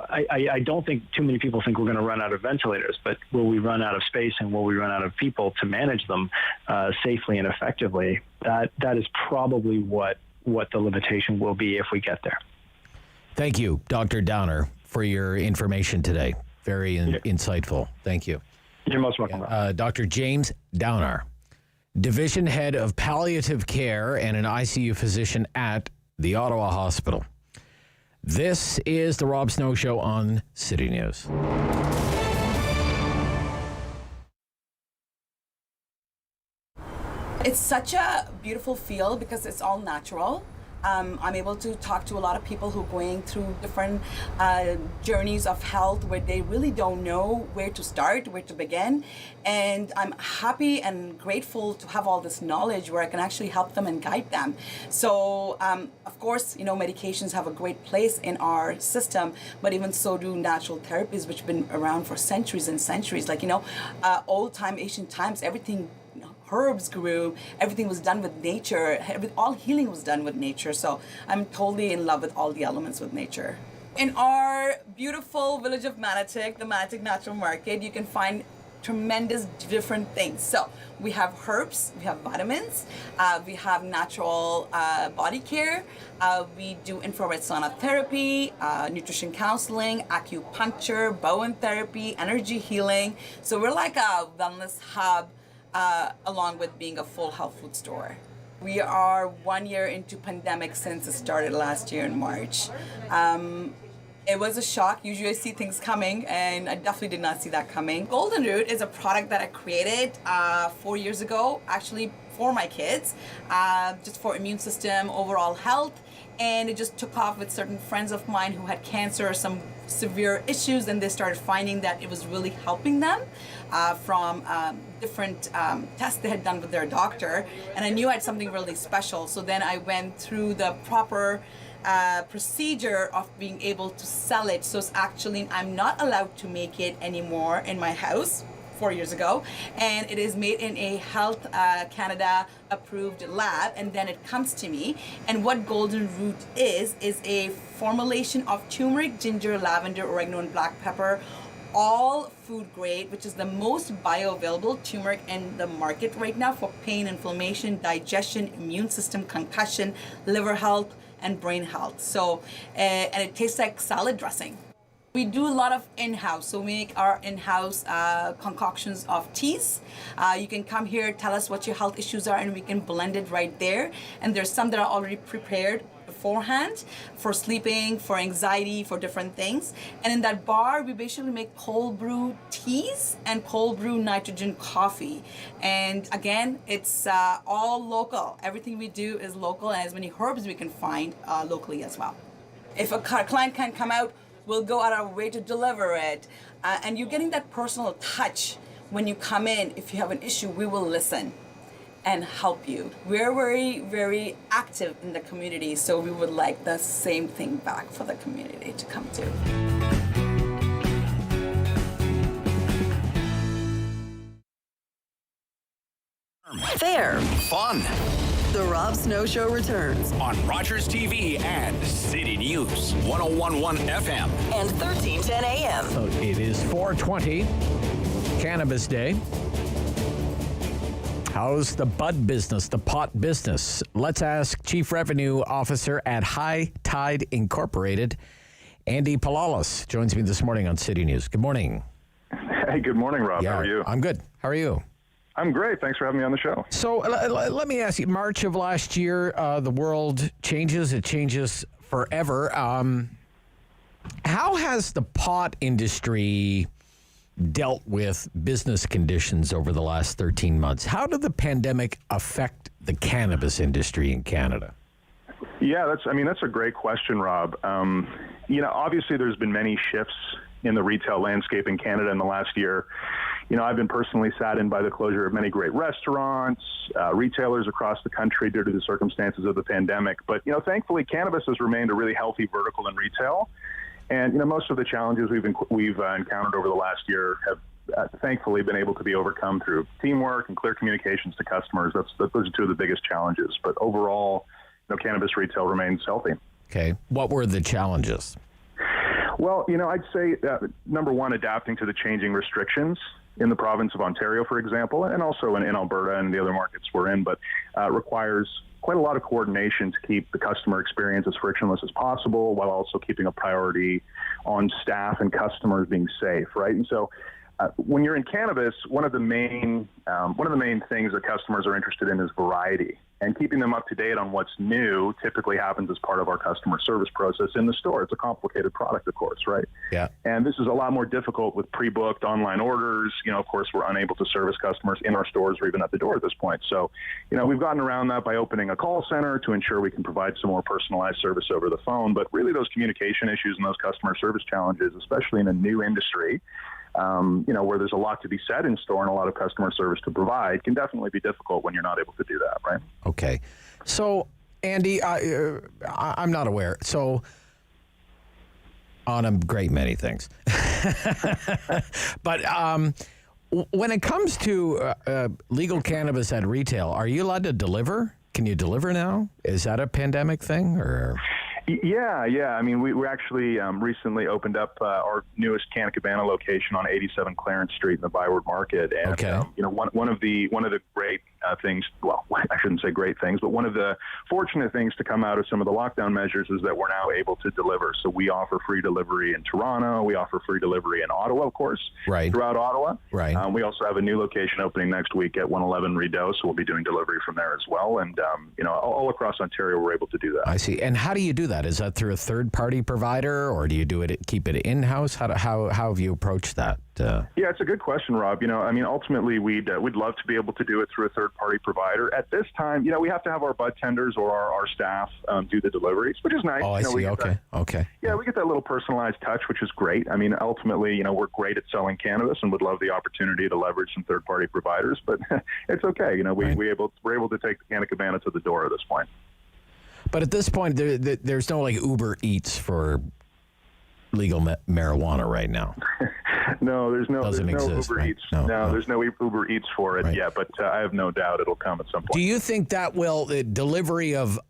Speaker 10: I don't think too many people think we're going to run out of ventilators, but will we run out of space and will we run out of people to manage them safely and effectively? That is probably what the limitation will be if we get there.
Speaker 8: Thank you, Dr. Downar, for your information today. Very insightful. Thank you.
Speaker 10: You're most welcome.
Speaker 8: Dr. James Downar, Division Head of Palliative Care and an ICU physician at the Ottawa Hospital. This is the Rob Snow Show on City News.
Speaker 1: It's such a beautiful feel because it's all natural. I'm able to talk to a lot of people who are going through different journeys of health where they really don't know where to start, where to begin. And I'm happy and grateful to have all this knowledge where I can actually help them and guide them. So, of course, medications have a great place in our system, but even so do natural therapies, which have been around for centuries and centuries. Like, old time, ancient times, everything, herbs grew, everything was done with nature, all healing was done with nature. So I'm totally in love with all the elements with nature. In our beautiful village of Manotick, the Manotick Natural Market, you can find tremendous different things. So we have herbs, we have vitamins, we have natural body care, we do infrared sauna therapy, nutrition counseling, acupuncture, Bowen therapy, energy healing. So we're like a wellness hub along with being a full health food store. We are 1 year into pandemic since it started last year in March. It was a shock. Usually I see things coming, and I definitely did not see that coming. Golden Root is a product that I created 4 years ago, actually for my kids, just for immune system, overall health. And it just took off with certain friends of mine who had cancer or some severe issues, and they started finding that it was really helping them from different tests they had done with their doctor. And I knew I had something really special. So then I went through the proper procedure of being able to sell it. So it's actually, I'm not allowed to make it anymore in my house 4 years ago, and it is made in a Health Canada approved lab, and then it comes to me. And what Golden Root is a formulation of turmeric, ginger, lavender, oregano, and black pepper, all food grade, which is the most bioavailable turmeric in the market right now for pain, inflammation, digestion, immune system, concussion, liver health, and brain health. So, and it tastes like salad dressing. We do a lot of in-house, so we make our in-house concoctions of teas. You can come here, tell us what your health issues are, and we can blend it right there. And there's some that are already prepared beforehand for sleeping, for anxiety, for different things. And in that bar, we basically make cold brew teas and cold brew nitrogen coffee. And again, it's all local. Everything we do is local, and as many herbs we can find locally as well. If a client can't come out, we'll go out of our way to deliver it. And you're getting that personal touch when you come in. If you have an issue, we will listen and help you. We're very, very active in the community, so we would like the same thing back for the community to come to.
Speaker 7: Fair.
Speaker 2: Fun.
Speaker 7: The Rob Snow Show returns
Speaker 2: on Rogers TV and City News 101.1 FM
Speaker 7: and 1310 AM.
Speaker 8: So it is 420, Cannabis Day. How's the bud business, the pot business? Let's ask Chief Revenue Officer at High Tide Incorporated, Andy Palalas, joins me this morning on City News. Good morning.
Speaker 12: Hey, good morning, Rob. How are you?
Speaker 8: I'm good. How are you?
Speaker 12: I'm great. Thanks for having me on the show.
Speaker 8: So let me ask you, March of last year, the world changes. It changes forever. How has the pot industry dealt with business conditions over the last 13 months? How did the pandemic affect the cannabis industry in Canada?
Speaker 12: Yeah, that's a great question, Rob. Obviously there's been many shifts in the retail landscape in Canada in the last year. I've been personally saddened by the closure of many great restaurants, retailers across the country due to the circumstances of the pandemic. But, thankfully, cannabis has remained a really healthy vertical in retail. And, most of the challenges we've encountered over the last year have thankfully been able to be overcome through teamwork and clear communications to customers. Those are two of the biggest challenges. But overall, cannabis retail remains healthy.
Speaker 8: Okay. What were the challenges?
Speaker 12: Well, I'd say number one, adapting to the changing restrictions in the province of Ontario, for example, and also in Alberta and the other markets we're in, but requires quite a lot of coordination to keep the customer experience as frictionless as possible, while also keeping a priority on staff and customers being safe, right? And so when you're in cannabis, one of the main things that customers are interested in is variety. And keeping them up to date on what's new typically happens as part of our customer service process in the store. It's a complicated product, of course, right?
Speaker 8: Yeah.
Speaker 12: And this is a lot more difficult with pre-booked online orders. Of course, we're unable to service customers in our stores or even at the door at this point. So, we've gotten around that by opening a call center to ensure we can provide some more personalized service over the phone. But really those communication issues and those customer service challenges, especially in a new industry, where there's a lot to be said in store and a lot of customer service to provide, can definitely be difficult when you're not able to do that, right?
Speaker 8: Okay. So, Andy, I'm not aware. So, on a great many things. But when it comes to legal cannabis at retail, are you allowed to deliver? Can you deliver now? Is that a pandemic thing, or?
Speaker 12: Yeah. I mean, we actually recently opened up our newest Canna Cabana location on 87 Clarence Street in the Byward Market. And, one of the great things, well, I shouldn't say great things, but one of the fortunate things to come out of some of the lockdown measures is that we're now able to deliver. So we offer free delivery in Toronto. We offer free delivery in Ottawa, of course, throughout Ottawa.
Speaker 8: Right.
Speaker 12: We also have a new location opening next week at 111 Rideau, so we'll be doing delivery from there as well. And, all across Ontario, we're able to do that.
Speaker 8: I see. And how do you do that? Is that through a third-party provider, or do you keep it in-house? How have you approached that? Yeah,
Speaker 12: it's a good question, Rob. Ultimately, we'd love to be able to do it through a third-party provider. At this time, we have to have our bud tenders or our staff do the deliveries, which is nice.
Speaker 8: Oh, I see. Okay.
Speaker 12: Yeah, we get that little personalized touch, which is great. Ultimately, we're great at selling cannabis and would love the opportunity to leverage some third-party providers, but it's okay. We're able to take the Canna Cabana to the door at this point.
Speaker 8: But at this point, there's no Uber Eats for legal marijuana right now.
Speaker 12: No, there's no
Speaker 8: exist,
Speaker 12: Uber
Speaker 8: right?
Speaker 12: Eats. No, there's no Uber Eats for it yet, but I have no doubt it'll come at some point.
Speaker 8: Do you think that the delivery of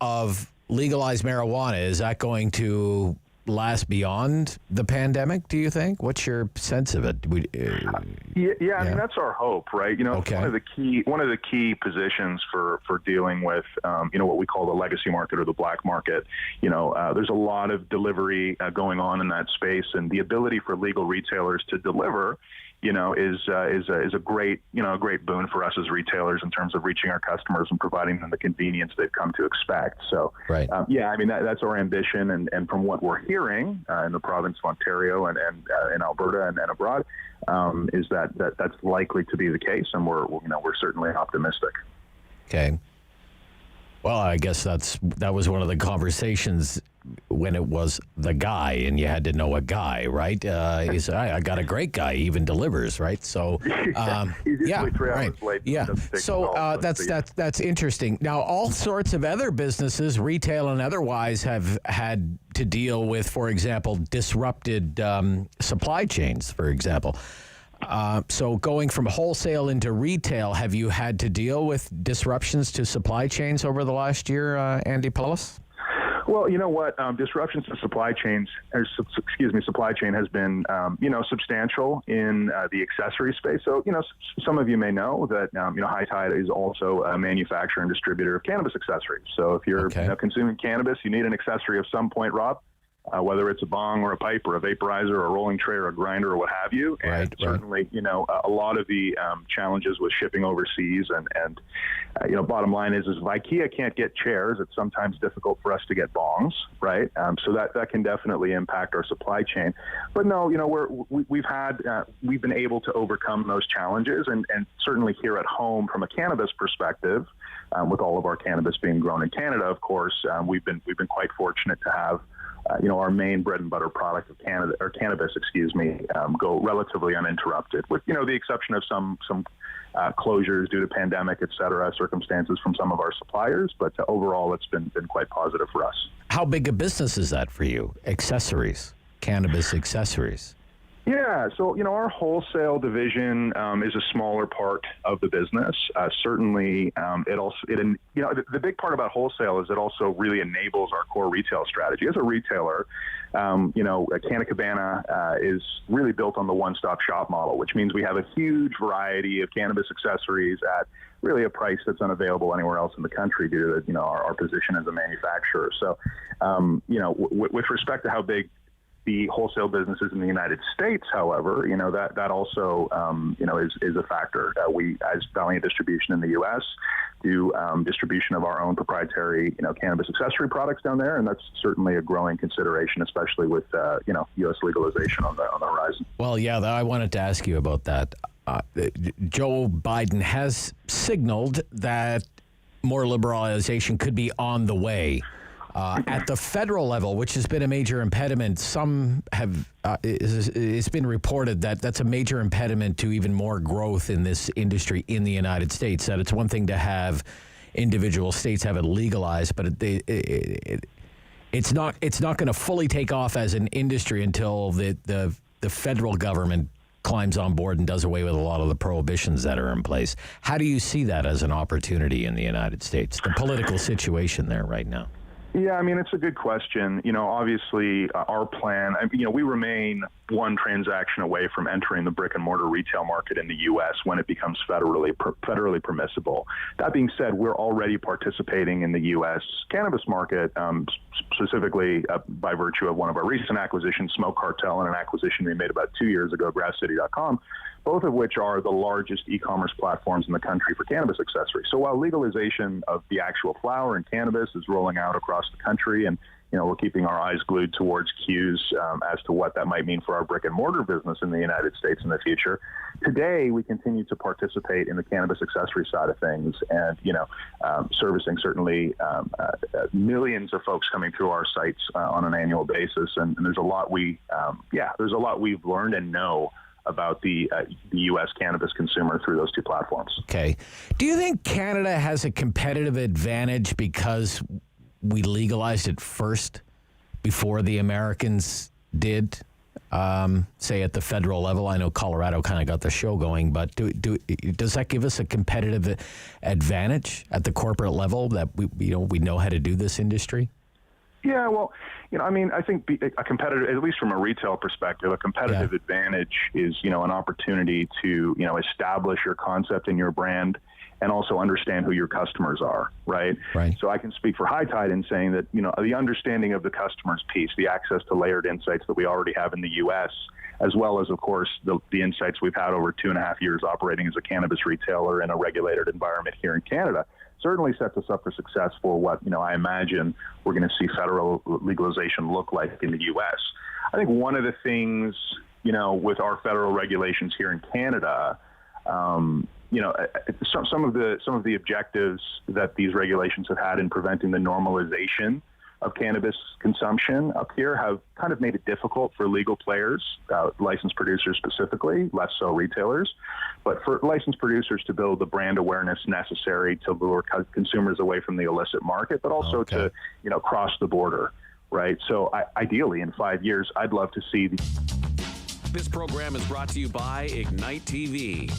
Speaker 8: legalized marijuana, is that going to last beyond the pandemic, do you think? What's your sense of it?
Speaker 12: I mean, that's our hope, right? One of the key positions for dealing with, what we call the legacy market or the black market. There's a lot of delivery going on in that space, and the ability for legal retailers to deliver, is a great boon for us as retailers in terms of reaching our customers and providing them the convenience they've come to expect. So, that's our ambition, and from what we're hearing in the province of Ontario and in Alberta and abroad, is that's likely to be the case, and we're certainly optimistic.
Speaker 8: Okay. Well, I guess that was one of the conversations when it was the guy, and you had to know a guy, right? He said, I got a great guy, he even delivers, right? So, right. Yeah. So that's interesting. Now, all sorts of other businesses, retail and otherwise, have had to deal with, for example, disrupted supply chains, for example. So going from wholesale into retail, have you had to deal with disruptions to supply chains over the last year, Andy Palalas?
Speaker 12: Well, you know what? Disruptions to supply chain has been, substantial in the accessory space. So, some of you may know that, High Tide is also a manufacturer and distributor of cannabis accessories. So if you're consuming cannabis, you need an accessory of some point, Rob. Whether it's a bong or a pipe or a vaporizer or a rolling tray or a grinder or what have you. And certainly, a lot of the challenges with shipping overseas and bottom line is if IKEA can't get chairs, it's sometimes difficult for us to get bongs, right? So that can definitely impact our supply chain. But no, we've been able to overcome those challenges, and certainly here at home from a cannabis perspective, with all of our cannabis being grown in Canada, of course, we've been quite fortunate to have our main bread and butter product of cannabis, go relatively uninterrupted, with the exception of some closures due to pandemic, et cetera, circumstances from some of our suppliers. But overall, it's been quite positive for us.
Speaker 8: How big a business is that for you? Accessories, cannabis accessories.
Speaker 12: Yeah, so our wholesale division is a smaller part of the business. Certainly, the big part about wholesale is it also really enables our core retail strategy. As a retailer, Canna Cabana is really built on the one-stop shop model, which means we have a huge variety of cannabis accessories at really a price that's unavailable anywhere else in the country due to our position as a manufacturer. So, with respect to how big the wholesale businesses in the United States, however, that also, is a factor. We, as Valiant Distribution in the U.S., do distribution of our own proprietary, cannabis accessory products down there, and that's certainly a growing consideration, especially with, U.S. legalization on the horizon.
Speaker 8: Well, yeah, I wanted to ask you about that. Joe Biden has signaled that more liberalization could be on the way. At the federal level, which has been a major impediment, some have, it's been reported that that's a major impediment to even more growth in this industry in the United States, that it's one thing to have individual states have it legalized, but it's not going to fully take off as an industry until the federal government climbs on board and does away with a lot of the prohibitions that are in place. How do you see that as an opportunity in the United States, the political situation there right now?
Speaker 12: Yeah, I mean, it's a good question. Obviously, our plan, we remain one transaction away from entering the brick and mortar retail market in the U.S. when it becomes federally permissible. That being said, we're already participating in the U.S. cannabis market, specifically by virtue of one of our recent acquisitions, Smoke Cartel, and an acquisition we made about 2 years ago, GrassCity.com, both of which are the largest e-commerce platforms in the country for cannabis accessories. So while legalization of the actual flower and cannabis is rolling out across the country, and we're keeping our eyes glued towards cues as to what that might mean for our brick and mortar business in the United States in the future, today we continue to participate in the cannabis accessory side of things, and servicing certainly millions of folks coming through our sites on an annual basis, and there's a lot we've learned and know about the U.S. cannabis consumer through those two platforms.
Speaker 8: Okay. Do you think Canada has a competitive advantage because we legalized it first before the Americans did, say at the federal level? I know Colorado kind of got the show going, but does that give us a competitive advantage at the corporate level that we know how to do this industry?
Speaker 12: Yeah, well, I think a competitive, at least from a retail perspective, a competitive advantage is, an opportunity to, establish your concept and your brand and also understand who your customers are, right? So I can speak for High Tide in saying that, the understanding of the customer's piece, the access to layered insights that we already have in the U.S., as well as, of course, the insights we've had over 2.5 years operating as a cannabis retailer in a regulated environment here in Canada, certainly sets us up for success for what, I imagine we're going to see federal legalization look like in the U.S. I think one of the things, with our federal regulations here in Canada, some of the objectives that these regulations have had in preventing the normalization of cannabis consumption up here have kind of made it difficult for legal players, licensed producers specifically, less so retailers, but for licensed producers to build the brand awareness necessary to lure consumers away from the illicit market, but also to, cross the border, right? So ideally in 5 years, I'd love to see.
Speaker 11: This program is brought to you by Ignite TV.